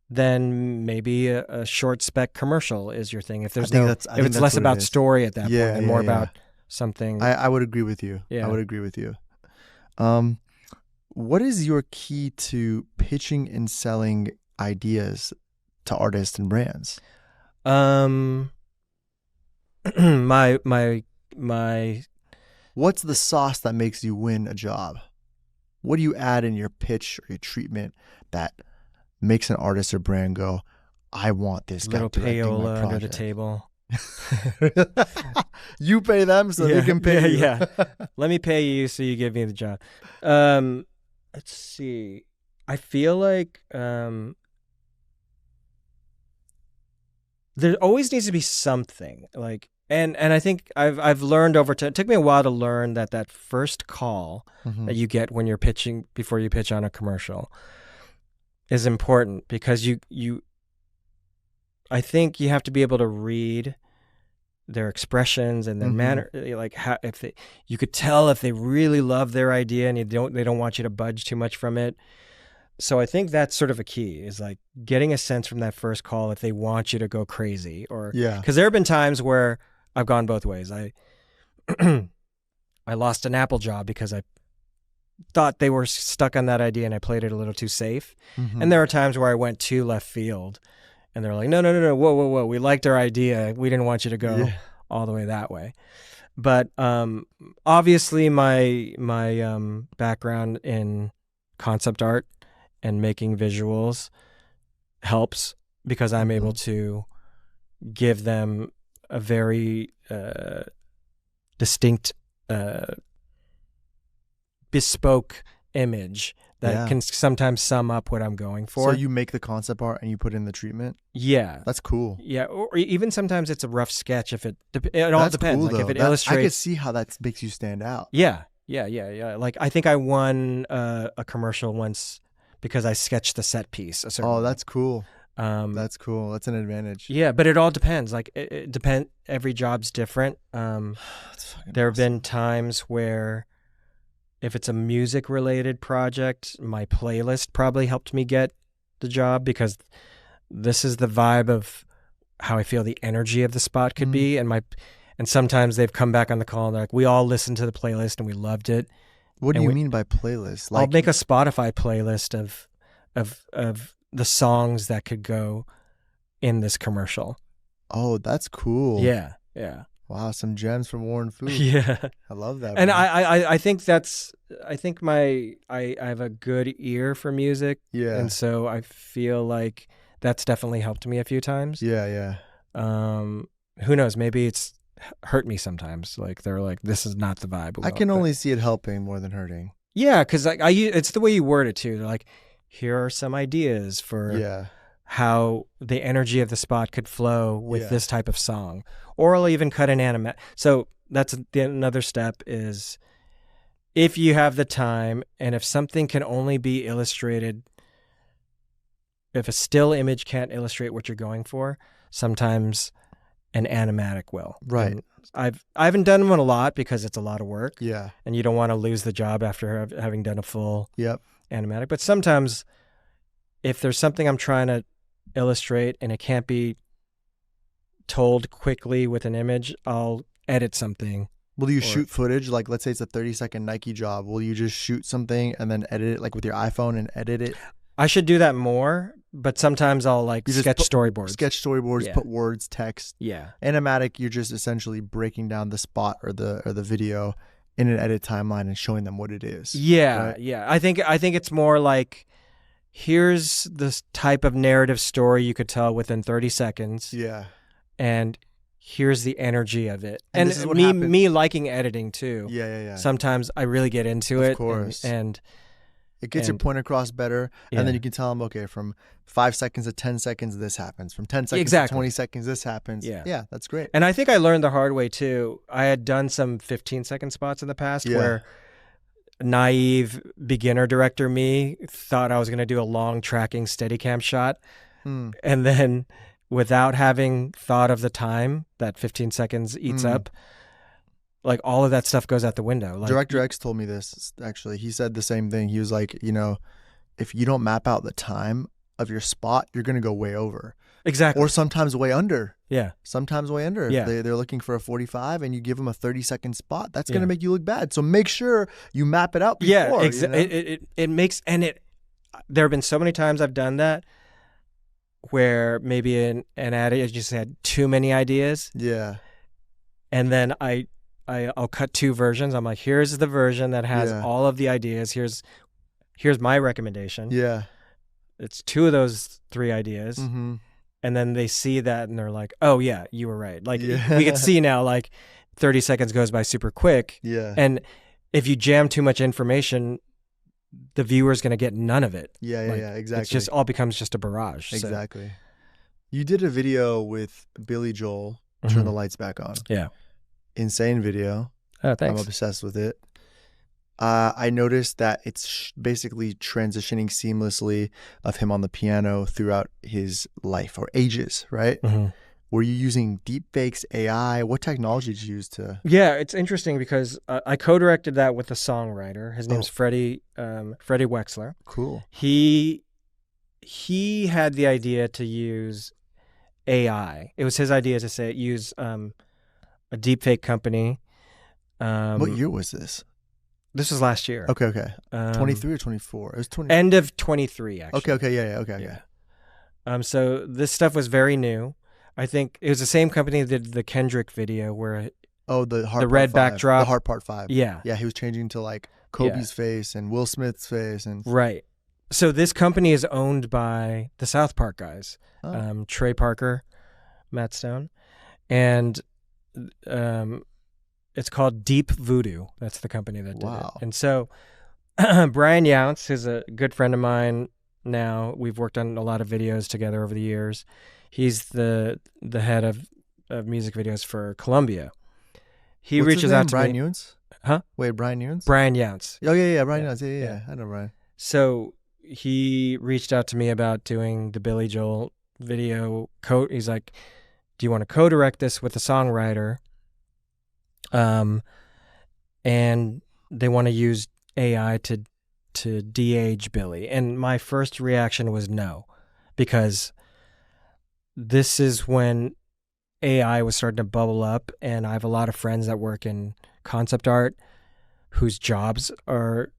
then maybe a short spec commercial is your thing. If it's less about story at that point and more about something. I would agree with you. I would agree with you. What is your key to pitching and selling ideas to artists and brands? My What's the sauce that makes you win a job? What do you add in your pitch or your treatment that makes an artist or brand go, I want this guy directing my project? Under the table. You pay them so they can pay you. Let me pay you so you give me the job. Let's see. I feel like there always needs to be something like, and I think I've learned over time. It took me a while to learn that first call that you get when you're pitching before you pitch on a commercial is important because I think you have to be able to read their expressions and their manner, like how you could tell if they really love their idea and they don't want you to budge too much from it. So I think that's sort of a key, is like getting a sense from that first call if they want you to go crazy, or Yeah. because there have been times where I've gone both ways. I lost an Apple job because I thought they were stuck on that idea and I played it a little too safe. Mm-hmm. And there are times where I went too left field and they're like, no, whoa. We liked our idea. We didn't want you to go all the way that way. But obviously my background in concept art and making visuals helps, because I'm able to give them a very distinct, bespoke image that can sometimes sum up what I'm going for. So you make the concept art and you put in the treatment? Yeah. That's cool. Yeah, or even sometimes it's a rough sketch if it all depends. Cool, like if it I illustrates. could see how that makes you stand out. Yeah. Like I think I won a commercial once because I sketched the set piece. That's cool. That's cool. That's an advantage. Yeah, but it all depends. Like it depends. Every job's different. There have been times where, if it's a music related project, my playlist probably helped me get the job, because this is the vibe of how I feel the energy of the spot could be. And sometimes they've come back on the call and they're like, we all listened to the playlist and we loved it. What do you mean by playlist? I'll make a Spotify playlist of the songs that could go in this commercial. Oh, that's cool. Yeah. Wow, some gems from Warren Food. Yeah. I love that. And I think I have a good ear for music. Yeah. And so I feel like that's definitely helped me a few times. Yeah. Who knows? Maybe it's hurt me sometimes. Like they're like, this is not the vibe. I can only see it helping more than hurting. Yeah, because it's the way you word it too. They're like, here are some ideas for how the energy of the spot could flow with this type of song. Or I'll even cut an animate. So that's another step, is if you have the time and if something can only be illustrated, if a still image can't illustrate what you're going for, sometimes an animatic will. Right. And I haven't done them a lot because it's a lot of work. Yeah. And you don't want to lose the job after having done a full animatic. But sometimes if there's something I'm trying to illustrate and it can't be told quickly with an image, I'll edit something. Will you shoot footage? Like, let's say it's a 30-second Nike job. Will you just shoot something and then edit it, like with your iPhone, and edit it? I should do that more, but sometimes I'll sketch storyboards. Put words, text. Yeah. Animatic, you're just essentially breaking down the spot or the video in an edit timeline and showing them what it is. Yeah, right? yeah. I think it's more like, here's this type of narrative story you could tell within 30 seconds. Yeah. And here's the energy of it. And this is what happens. Me liking editing too. Yeah. Sometimes I really get into it. Of course. And it gets your point across better. And then you can tell them, okay, from 5 seconds to 10 seconds, this happens. From 10 seconds to 20 seconds, this happens. Yeah, that's great. And I think I learned the hard way too. I had done some 15-second spots in the past where naive beginner director me thought I was going to do a long tracking Steadicam shot. And then, without having thought of the time that 15 seconds eats up, like all of that stuff goes out the window. Like, Director X told me this, actually. He said the same thing. He was like, if you don't map out the time of your spot, you're going to go way over. Exactly. Or sometimes way under. Yeah. Sometimes way under. Yeah. If they're looking for a 45 and you give them a 30-second spot, that's going to make you look bad. So make sure you map it out before. Yeah, it makes, and there have been so many times I've done that where maybe an ad just had too many ideas. Yeah. And then I'll cut 2 versions. I'm like, here's the version that has all of the ideas. Here's my recommendation. Yeah. It's 2 of those 3 ideas. Mm-hmm. And then they see that and they're like, oh yeah, you were right. Like we can see now, like 30 seconds goes by super quick. Yeah. And if you jam too much information, the viewer's going to get none of it. Yeah, exactly. It's just all becomes just a barrage. Exactly. So. You did a video with Billy Joel, Turn the Lights Back On. Yeah. Insane video. Oh, thanks. I'm obsessed with it. I noticed that it's basically transitioning seamlessly of him on the piano throughout his life or ages, right? Were you using deepfakes, AI? What technology did you use to? Yeah, it's interesting because I co-directed that with a songwriter. His name's Freddie Wexler. Cool. He had the idea to use AI. It was his idea to use a deepfake company. What year was this? This was last year. Okay. 23 or 24? It was 20. End of 23, actually. Okay, yeah, okay. So this stuff was very new. I think it was the same company that did the Kendrick video where the red backdrop, the Heart Part 5. Yeah, he was changing to like Kobe's face and Will Smith's face and right. So this company is owned by the South Park guys, Trey Parker, Matt Stone, and it's called Deep Voodoo. That's the company that did it. And so Brian Younce, who's a good friend of mine now, we've worked on a lot of videos together over the years. He's the head of music videos for Columbia. He reaches out to Brian me. Younce? Huh? Wait, Brian Younce? Brian Younce. Oh, yeah, Brian Younce. Yeah. I know Brian. So he reached out to me about doing the Billy Joel video. He's like, do you want to co-direct this with a songwriter? And they want to use AI to de-age Billy. And my first reaction was no, because this is when AI was starting to bubble up, and I have a lot of friends that work in concept art whose jobs are,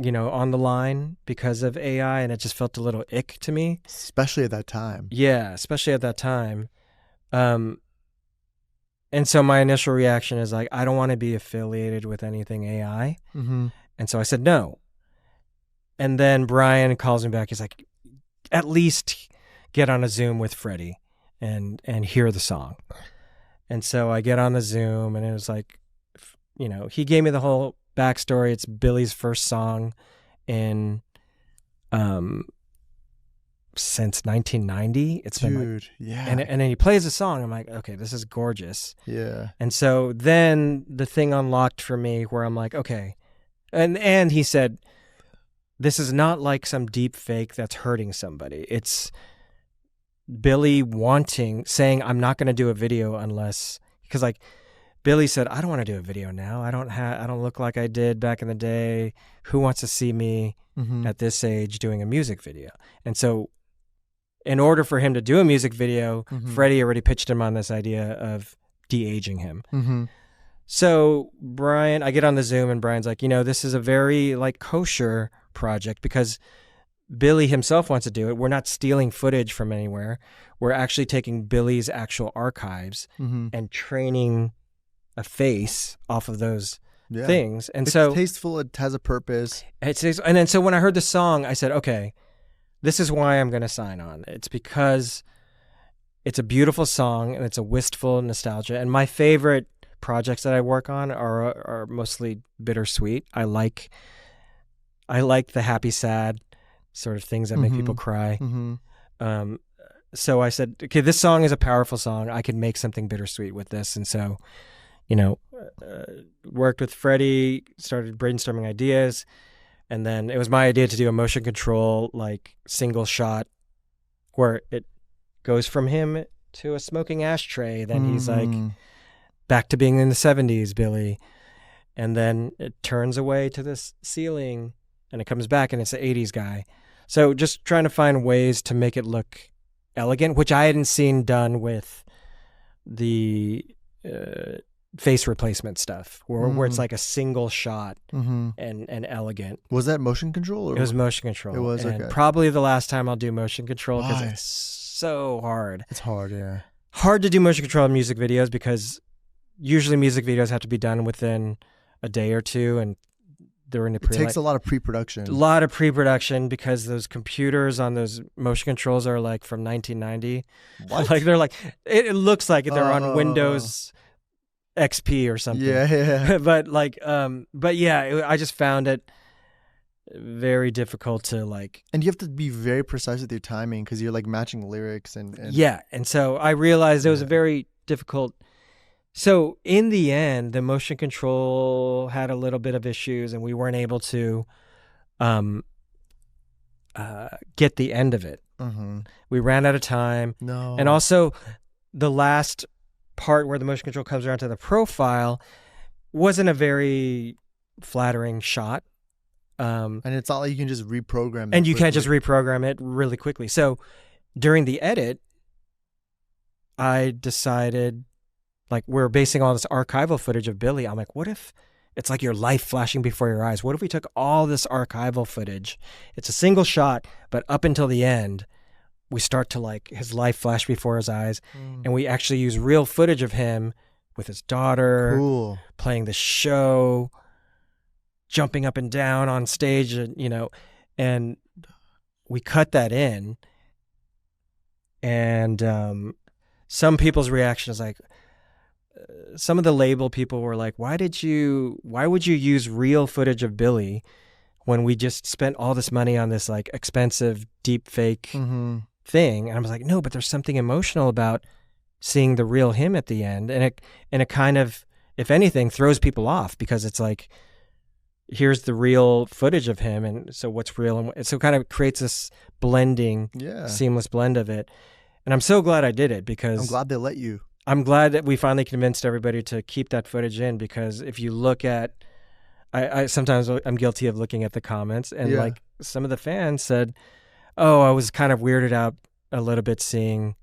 on the line because of AI, and it just felt a little ick to me. Especially at that time. Yeah, especially at that time. And so my initial reaction is like, I don't want to be affiliated with anything AI. Mm-hmm. And so I said no. And then Brian calls me back. He's like, at least get on a Zoom with Freddie and hear the song. And so I get on the Zoom, and it was like, he gave me the whole backstory. It's Billy's first song in since 1990. It's been like, yeah. And then he plays a song. I'm like, okay, this is gorgeous. Yeah. And so then the thing unlocked for me where I'm like, okay. And he said, this is not like some deep fake that's hurting somebody. It's Billy saying, I'm not going to do a video unless, because like Billy said, I don't want to do a video now. I don't look like I did back in the day. Who wants to see me at this age doing a music video? And so in order for him to do a music video, Freddie already pitched him on this idea of de-aging him. Mm-hmm. So I get on the Zoom, and Brian's like, this is a very like kosher project because Billy himself wants to do it. We're not stealing footage from anywhere. We're actually taking Billy's actual archives and training a face off of those things. And it's so tasteful. It has a purpose. And then so when I heard the song, I said, okay, this is why I'm going to sign on. It's because it's a beautiful song and it's a wistful nostalgia. And my favorite projects that I work on are mostly bittersweet. I like the happy, sad sort of things that make people cry. So I said, okay, this song is a powerful song. I can make something bittersweet with this. And so, worked with Freddie, started brainstorming ideas. And then it was my idea to do a motion control, like single shot where it goes from him to a smoking ashtray. Then he's like, back to being in the 70s, Billy. And then it turns away to this ceiling and it comes back and it's the 80s guy. So just trying to find ways to make it look elegant, which I hadn't seen done with the face replacement stuff, where it's like a single shot and elegant. Was that motion control? Or? It was motion control. It was, and okay. probably the last time I'll do motion control because it's so hard. It's hard, yeah. Hard to do motion control in music videos because usually music videos have to be done within a day or two, and during the it takes a lot of pre-production. A lot of pre-production because those computers on those motion controls are like from 1990. What? Like they're like it looks like they're on Windows XP or something. Yeah. but yeah, I just found it very difficult to like. And you have to be very precise with your timing because you're like matching lyrics and. Yeah, and so I realized it was a very difficult. So in the end, the motion control had a little bit of issues, and we weren't able to get the end of it. We ran out of time. No. And also, the last part where the motion control comes around to the profile wasn't a very flattering shot. And it's not like you can just reprogram it. And you can't just reprogram it really quickly. So during the edit, I decided, like, we're basing all this archival footage of Billy. I'm like, what if it's like your life flashing before your eyes? What if we took all this archival footage? It's a single shot, but up until the end, we start to like his life flash before his eyes. And we actually use real footage of him with his daughter, playing the show, jumping up and down on stage, and we cut that in. And some people's reaction is like, some of the label people were like, why would you use real footage of Billy when we just spent all this money on this like expensive deep fake thing? And I was like, no, but there's something emotional about seeing the real him at the end. And it kind of, if anything, throws people off, because it's like, here's the real footage of him. And so what's real? And so it kind of creates this blending, seamless blend of it. And I'm so glad I did it, because I'm glad they let you. I'm glad that we finally convinced everybody to keep that footage in, because if you look at, I sometimes I'm guilty of looking at the comments, and like some of the fans said, oh, I was kind of weirded out a little bit seeing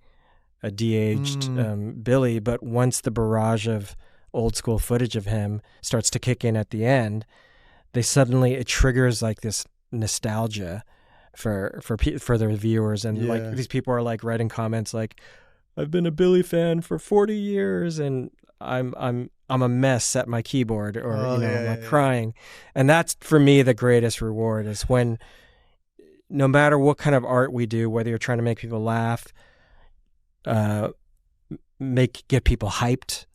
a de-aged Billy, but once the barrage of old school footage of him starts to kick in at the end, it triggers like this nostalgia for their viewers, and like these people are like writing comments like, I've been a Billy fan for 40 years and I'm a mess at my keyboard, or I'm like crying. And that's for me the greatest reward, is when, no matter what kind of art we do, whether you're trying to make people laugh, get people hyped.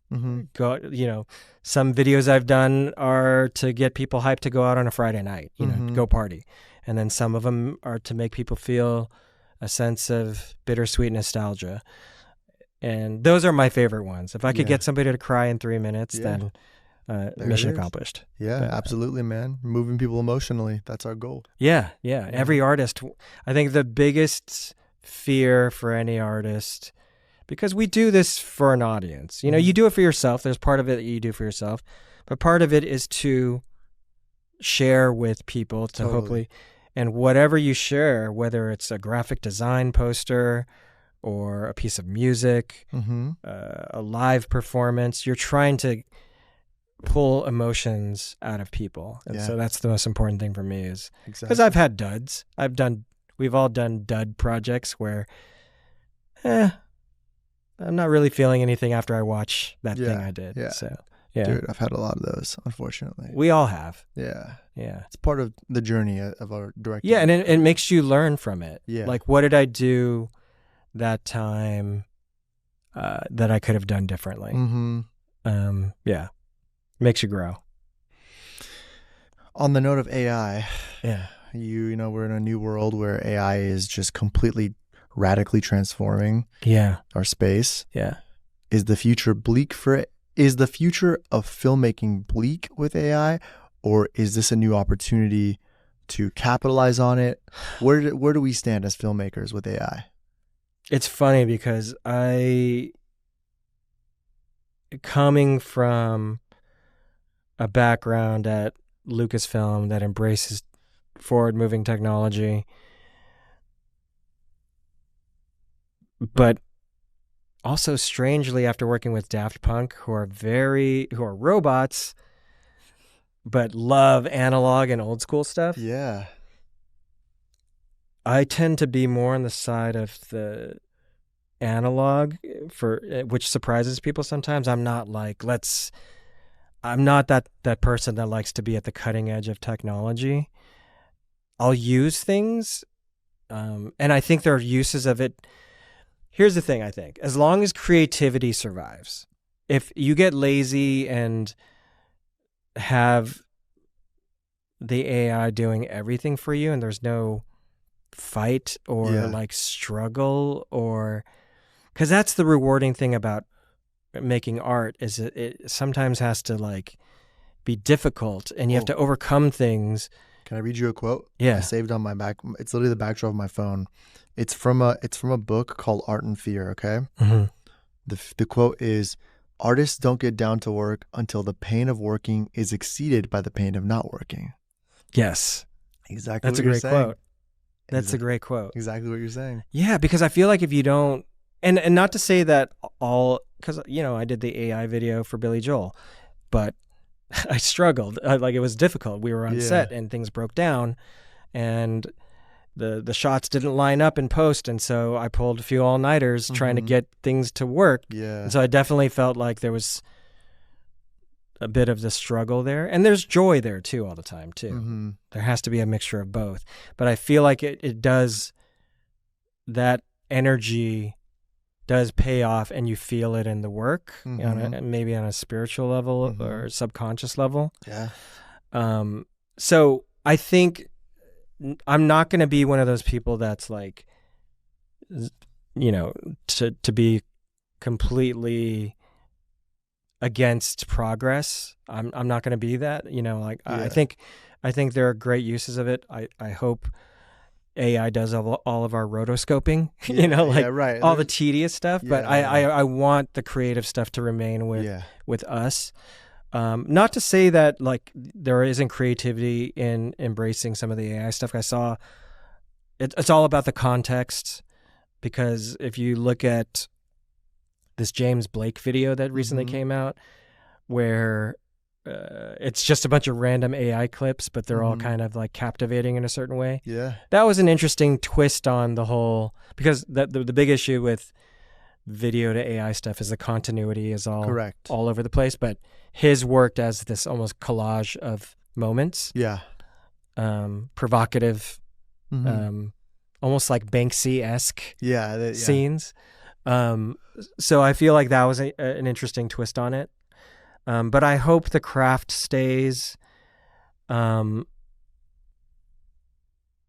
Go, some videos I've done are to get people hyped to go out on a Friday night, go party. And then some of them are to make people feel a sense of bittersweet nostalgia. And those are my favorite ones. If I could get somebody to cry in 3 minutes, then mission accomplished. Yeah, absolutely, man. Moving people emotionally. That's our goal. Yeah. Every artist, I think the biggest fear for any artist, because we do this for an audience. You do it for yourself. There's part of it that you do for yourself. But part of it is to share with people, to hopefully, and whatever you share, whether it's a graphic design poster or a piece of music, a live performance, you're trying to pull emotions out of people. And so that's the most important thing for me, is because I've had duds. We've all done dud projects where, I'm not really feeling anything after I watch that thing I did. Yeah. So, Dude, I've had a lot of those, unfortunately. We all have. Yeah. It's part of the journey of our directing. Yeah, and it makes you learn from it. Yeah. Like, what did I do that time that I could have done differently? Makes you grow. On the note of AI, we're in a new world where AI is just completely radically transforming our space. Is the future bleak for it? Is the future of filmmaking bleak with AI, or is this a new opportunity to capitalize on it? Where do we stand as filmmakers with AI? It's funny, because coming from a background at Lucasfilm that embraces forward-moving technology, but also strangely after working with Daft Punk, who are robots, but love analog and old school stuff. Yeah. I tend to be more on the side of the analog, which surprises people sometimes. I'm not that person that likes to be at the cutting edge of technology. I'll use things, and I think there are uses of it. Here's the thing, I think. As long as creativity survives, if you get lazy and have the AI doing everything for you and there's no fight or like struggle, or because that's the rewarding thing about making art, is it sometimes has to like be difficult, and you have to overcome things. Can I read you a quote? Yeah. I saved on my back. It's literally the backdrop of my phone. It's from a book called Art and Fear. Okay. The quote is, "Artists don't get down to work until the pain of working is exceeded by the pain of not working." Yes. Exactly. That's a what you're great saying. quote. That's a great quote. Exactly what you're saying. Yeah, because I feel like if you don't, and not to say that all, because, you know, I did the AI video for Billy Joel, but I struggled. Like, it was difficult. We were on set and things broke down, and the shots didn't line up in post, and so I pulled a few all-nighters trying to get things to work. Yeah. And so I definitely felt like there was a bit of the struggle there, and there's joy there too all the time too. Mm-hmm. There has to be a mixture of both, but I feel like it does, that energy does pay off, and you feel it in the work, maybe on a spiritual level or subconscious level. Yeah. So I think I'm not going to be one of those people that's like, you know, to be completely against progress. I'm not going to be that, you know, like I think there are great uses of it. I hope AI does all of our rotoscoping, you know, like all the tedious stuff, but I want the creative stuff to remain with us. Not to say that like there isn't creativity in embracing some of the AI stuff. I saw it's all about the context, because if you look at this James Blake video that recently came out, where it's just a bunch of random AI clips, but they're all kind of like captivating in a certain way. Yeah. That was an interesting twist on the whole, because the big issue with video to AI stuff is the continuity is all over the place, but his worked as this almost collage of moments. Yeah. Provocative, almost like Banksy-esque scenes. So I feel like that was an interesting twist on it. But I hope the craft stays. And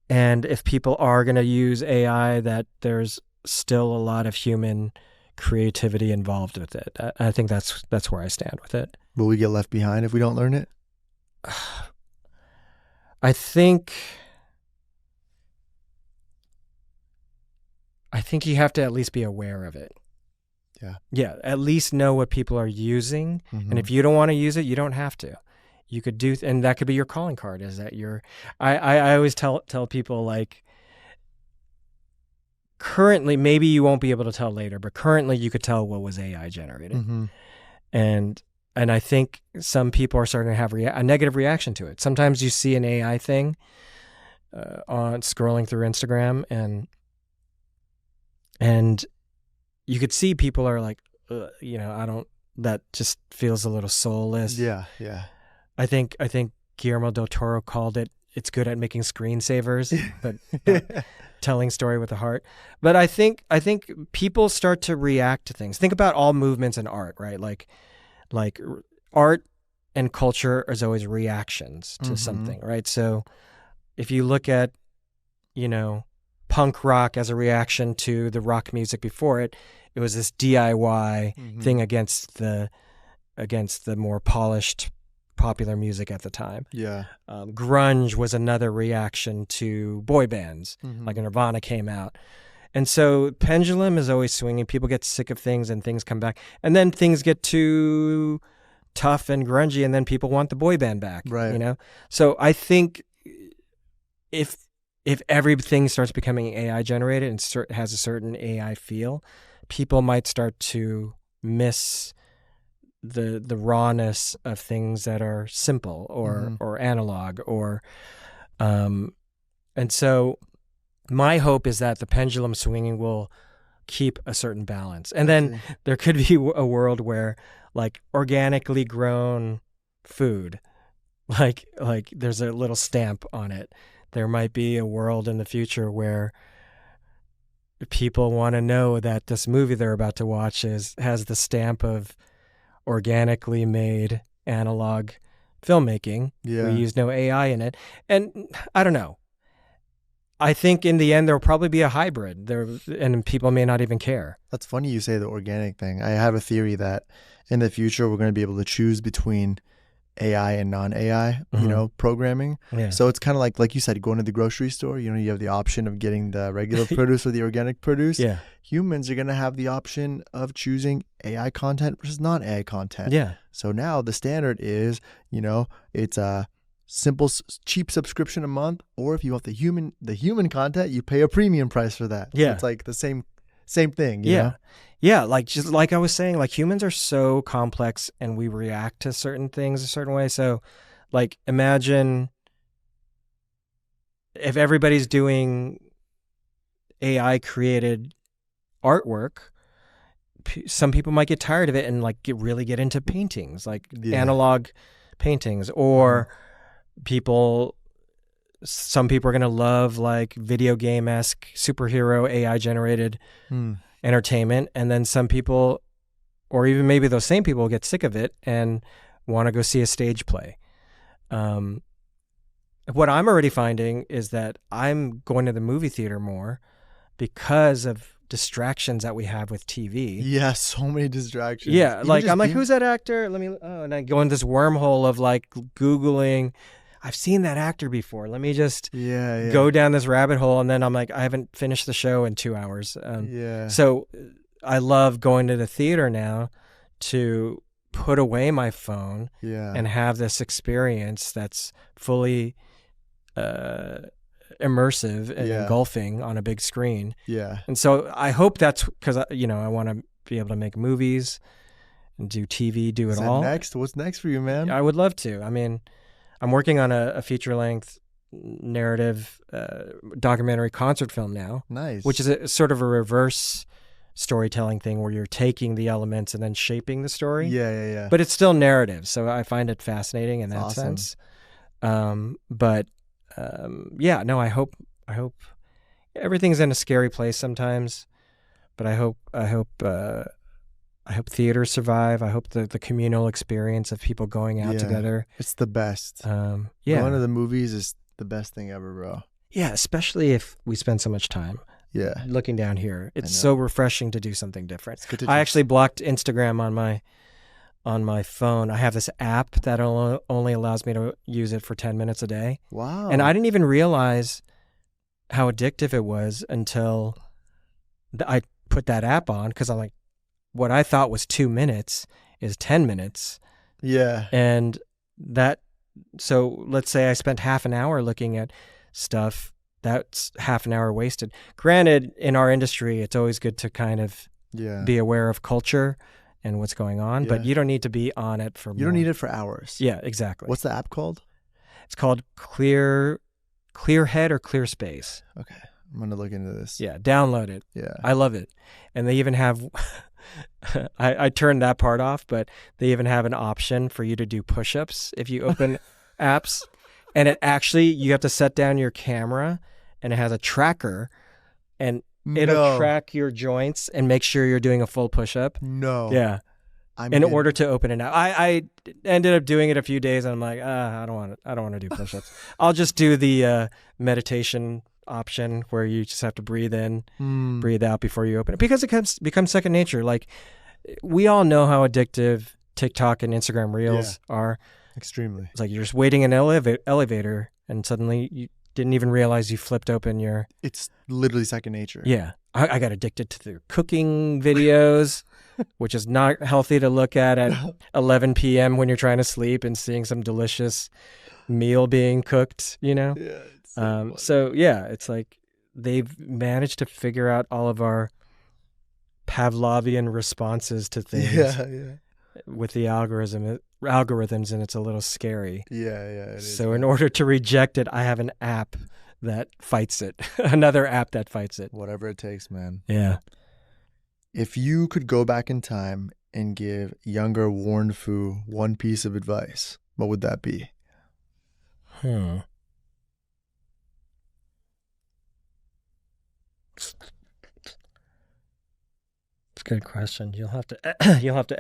if people are going to use AI, that there's still a lot of human creativity involved with it. I think that's where I stand with it. Will we get left behind if we don't learn it? I think you have to at least be aware of it. Yeah. Yeah, at least know what people are using. And if you don't want to use it, you don't have to. You could do, and that could be your calling card, is that I always tell people, like, currently, maybe you won't be able to tell later, but currently you could tell what was AI generated. And I think some people are starting to have a negative reaction to it. Sometimes you see an AI thing on scrolling through Instagram, and you could see people are like, you know, that just feels a little soulless. Yeah. I think Guillermo del Toro called it's good at making screensavers, but not telling story with a heart. But I think people start to react to things. Think about all movements in art, right? Like art and culture is always reactions to something, right? So if you look at, you know, punk rock as a reaction to the rock music before it, it was this DIY thing against the more polished popular music at the time. Yeah. Grunge was another reaction to boy bands, like Nirvana came out. And so pendulum is always swinging. People get sick of things and things come back. And then things get too tough and grungy, and then people want the boy band back, you know? So I think if everything starts becoming AI generated and has a certain AI feel, people might start to miss the rawness of things that are simple or analog and so my hope is that the pendulum swinging will keep a certain balance. And then there could be a world where, like, organically grown food, like there's a little stamp on it. There might be a world in the future where people want to know that this movie they're about to watch has the stamp of organically made analog filmmaking. Yeah. We use no AI in it. And I don't know. I think in the end there'll probably be a hybrid there, and people may not even care. That's funny you say the organic thing. I have a theory that in the future we're going to be able to choose between AI and non-AI, programming. Yeah. So it's kind of like you said, going to the grocery store, you have the option of getting the regular produce or the organic produce. Yeah. Humans are going to have the option of choosing AI content versus non-AI content. Yeah. So now the standard is, it's a simple, cheap subscription a month, or if you want the human content, you pay a premium price for that. Yeah. So it's like the same thing. Yeah. You know? Yeah. Like, just like I was saying, like humans are so complex and we react to certain things a certain way. So like imagine if everybody's doing AI created artwork, some people might get tired of it and like really get into paintings, like analog paintings, or some people are going to love like video game-esque superhero AI generated entertainment. And then some people, or even maybe those same people, get sick of it and want to go see a stage play. What I'm already finding is that I'm going to the movie theater more because of distractions that we have with TV. Yeah, so many distractions. Yeah, Even like just I'm like, being- who's that actor? And I go in this wormhole of like Googling. I've seen that actor before. Let me just go down this rabbit hole, and then I'm like, I haven't finished the show in 2 hours. So I love going to the theater now to put away my phone and have this experience that's fully immersive and engulfing on a big screen. Yeah. And so I hope that's because, I want to be able to make movies and do TV, do it all. What's next for you, man? I would love to. I mean, I'm working on a feature-length narrative documentary concert film now. Nice. Which is a sort of a reverse storytelling thing where you're taking the elements and then shaping the story. Yeah. But it's still narrative, so I find it fascinating in that sense. I hope everything's in a scary place sometimes, but I hope theaters survive. I hope the communal experience of people going out together. It's the best. Going to the movies is the best thing ever, bro. Yeah, especially if we spend so much time looking down here. It's so refreshing to do something different. I actually blocked Instagram on my phone. I have this app that only allows me to use it for 10 minutes a day. Wow. And I didn't even realize how addictive it was until I put that app on, because I'm like, what I thought was 2 minutes is 10 minutes. Yeah. And so let's say I spent half an hour looking at stuff. That's half an hour wasted. Granted, in our industry, it's always good to kind of be aware of culture and what's going on, but you don't need to be on it for You don't need it for hours. Yeah, exactly. What's the app called? It's called Clear Head or Clear Space. Okay. I'm going to look into this. Yeah, download it. Yeah. I love it. And they even have I turned that part off, but they even have an option for you to do push-ups if you open apps. And it actually, you have to set down your camera, and it has a tracker, and it'll track your joints and make sure you're doing a full push-up. No. Yeah. In order to open it out. I ended up doing it a few days, and I'm like, I don't want to do push-ups. I'll just do the meditation option where you just have to breathe in, breathe out before you open it, because it becomes second nature. Like, we all know how addictive TikTok and Instagram Reels are. Extremely. It's like you're just waiting in an elevator, and suddenly you didn't even realize you flipped open your... It's literally second nature. Yeah. I got addicted to the cooking videos, which is not healthy to look at 11 p.m. when you're trying to sleep and seeing some delicious meal being cooked, Yeah. It's like they've managed to figure out all of our Pavlovian responses to things with the algorithms, and it's a little scary. It is. So in order to reject it, I have an app that fights it. Another app that fights it. Whatever it takes, man. Yeah. If you could go back in time and give younger Warren Fu one piece of advice, what would that be? It's a good question. You'll have to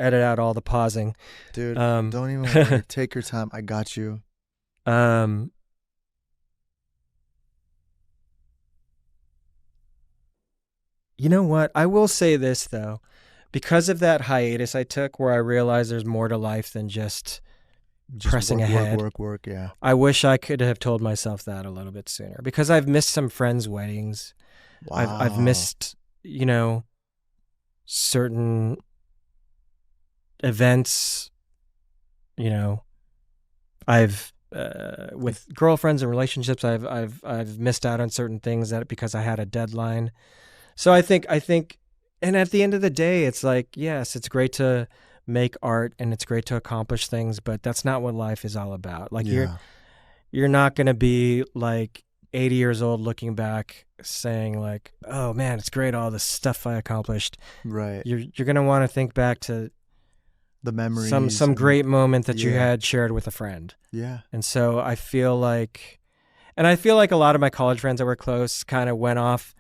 edit out all the pausing. Dude, don't even worry. Take your time. I got you. You know what? I will say this, though. Because of that hiatus I took, where I realized there's more to life than just Just pressing work, ahead. Work. Yeah. I wish I could have told myself that a little bit sooner, because I've missed some friends' weddings. Wow. I've missed, certain events. I've with girlfriends and relationships, I've missed out on certain things because I had a deadline. So I think, and at the end of the day, it's like, yes, it's great to make art and it's great to accomplish things, but that's not what life is all about. Like you're not going to be like 80 years old looking back saying like, oh man, it's great, all the stuff I accomplished. Right. You're going to want to think back to the memories, some great moment that you had shared with a friend. Yeah. And so I feel like a lot of my college friends that were close kind of went off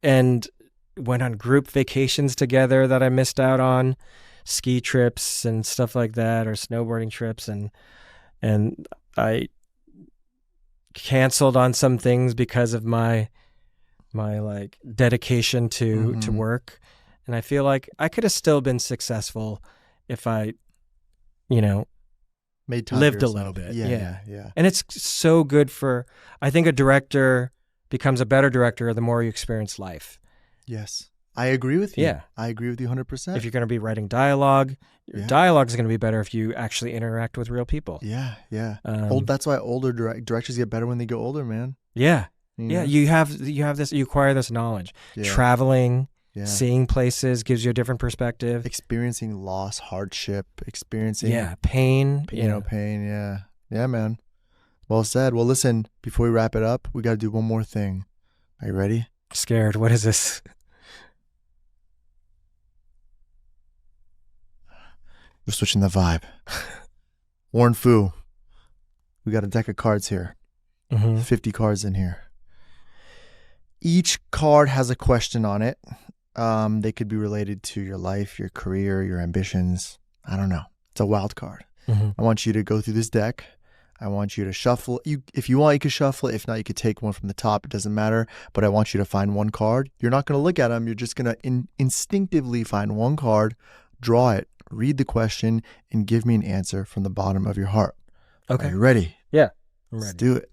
and went on group vacations together that I missed out on, ski trips and stuff like that, or snowboarding trips, and I canceled on some things because of my like dedication to work. And I feel like I could have still been successful if I, made time lived a little bit. Yeah. And it's so good I think a director becomes a better director the more you experience life. Yes. I agree with you. Yeah. I agree with you 100%. If you're going to be writing dialogue, your dialogue is going to be better if you actually interact with real people. Yeah. That's why older directors get better when they get older, man. Yeah. Yeah. You have this, you acquire this knowledge. Yeah. Traveling, seeing places gives you a different perspective. Experiencing loss, hardship, experiencing pain. Pain. Yeah, man. Well said. Well, listen, before we wrap it up, we got to do one more thing. Are you ready? Scared. What is this? We're switching the vibe. Warren Fu. We got a deck of cards here. 50 cards in here. Each card has a question on it. They could be related to your life, your career, your ambitions. I don't know. It's a wild card. I want you to go through this deck. I want you to shuffle. If you want, you can shuffle it. If not, you could take one from the top. It doesn't matter. But I want you to find one card. You're not going to look at them. You're just going to instinctively find one card, draw it, read the question, and give me an answer from the bottom of your heart. Okay. Are you ready? Yeah, I'm ready. Let's do it.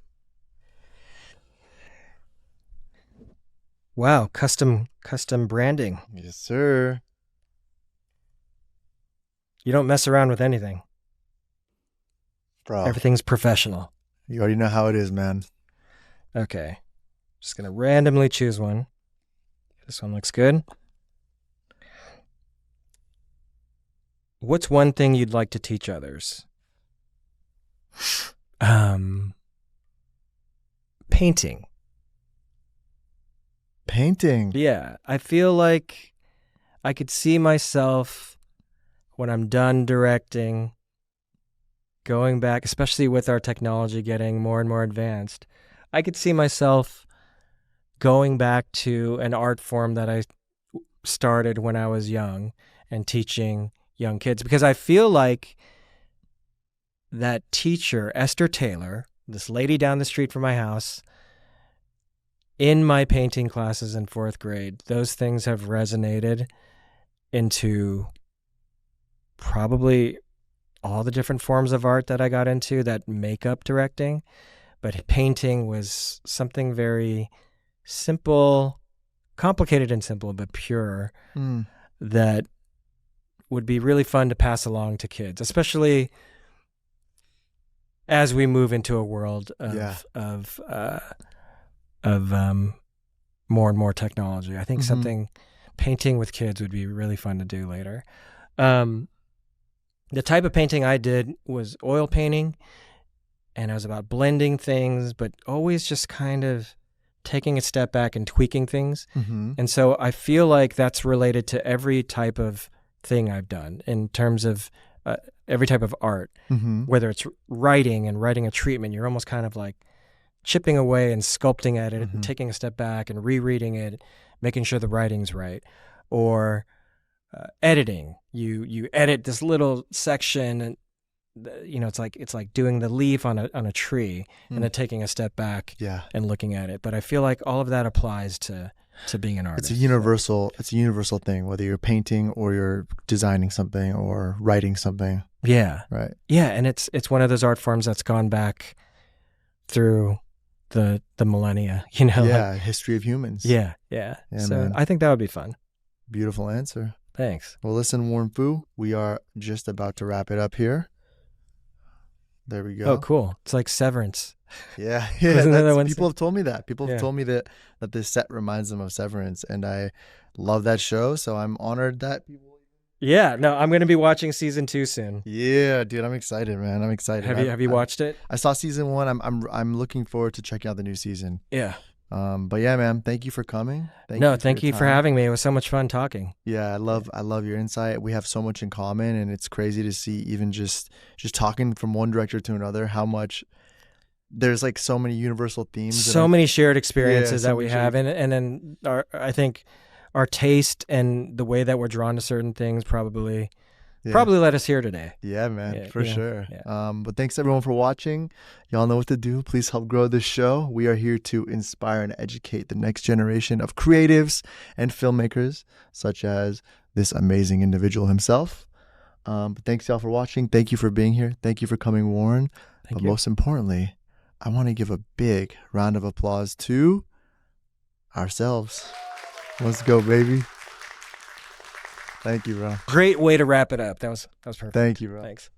Wow, custom branding. Yes, sir. You don't mess around with anything. Bro. Everything's professional. You already know how it is, man. Okay. Just going to randomly choose one. This one looks good. What's one thing you'd like to teach others? Painting. Painting? Yeah. I feel like I could see myself when I'm done directing, going back, especially with our technology getting more and more advanced, I could see myself going back to an art form that I started when I was young and teaching young kids, because I feel like that teacher, Esther Taylor, this lady down the street from my house, in my painting classes in 4th grade, those things have resonated into probably all the different forms of art that I got into that make up directing. But painting was something very simple, complicated and simple, but pure, that would be really fun to pass along to kids, especially as we move into a world of more and more technology. I think something painting with kids would be really fun to do later. The type of painting I did was oil painting, and it was about blending things, but always just kind of taking a step back and tweaking things. And so I feel like that's related to every type of thing I've done in terms of every type of art, whether it's writing and writing a treatment, you're almost kind of like chipping away and sculpting at it and taking a step back and rereading it, making sure the writing's right. Or editing, you edit this little section it's like doing the leaf on a tree and then taking a step back Yeah. and looking at it. But I feel like all of that applies to being an artist. It's a universal thing, whether you're painting or you're designing something or writing something. Yeah. Right. Yeah, and it's one of those art forms that's gone back through the millennia, Yeah, history of humans. Yeah. So man. I think that would be fun. Beautiful answer. Thanks. Well, listen, Warren Fu, we are just about to wrap it up here. There we go. Oh, cool. It's like Severance. Yeah. People have told me that. People have told me that this set reminds them of Severance, and I love that show, so I'm honored that people... Yeah, no, I'm going to be watching season 2 soon. Yeah, dude, I'm excited, man. I'm excited. Have you watched it? I saw season 1. I'm looking forward to checking out the new season. Yeah. But yeah, man, thank you for coming. Thank you for having me. It was so much fun talking. Yeah, I love your insight. We have so much in common, and it's crazy to see, even just talking from one director to another, how much there's like so many universal themes. So many shared experiences that we have, and then I think our taste and the way that we're drawn to certain things probably led us here today. Yeah, man, for sure. Yeah. But thanks everyone for watching. Y'all know what to do. Please help grow this show. We are here to inspire and educate the next generation of creatives and filmmakers, such as this amazing individual himself. But thanks y'all for watching. Thank you for being here. Thank you for coming, Warren. But most importantly, I want to give a big round of applause to ourselves. Let's go, baby. Thank you, bro. Great way to wrap it up. That was perfect. Thank you, bro. Thanks.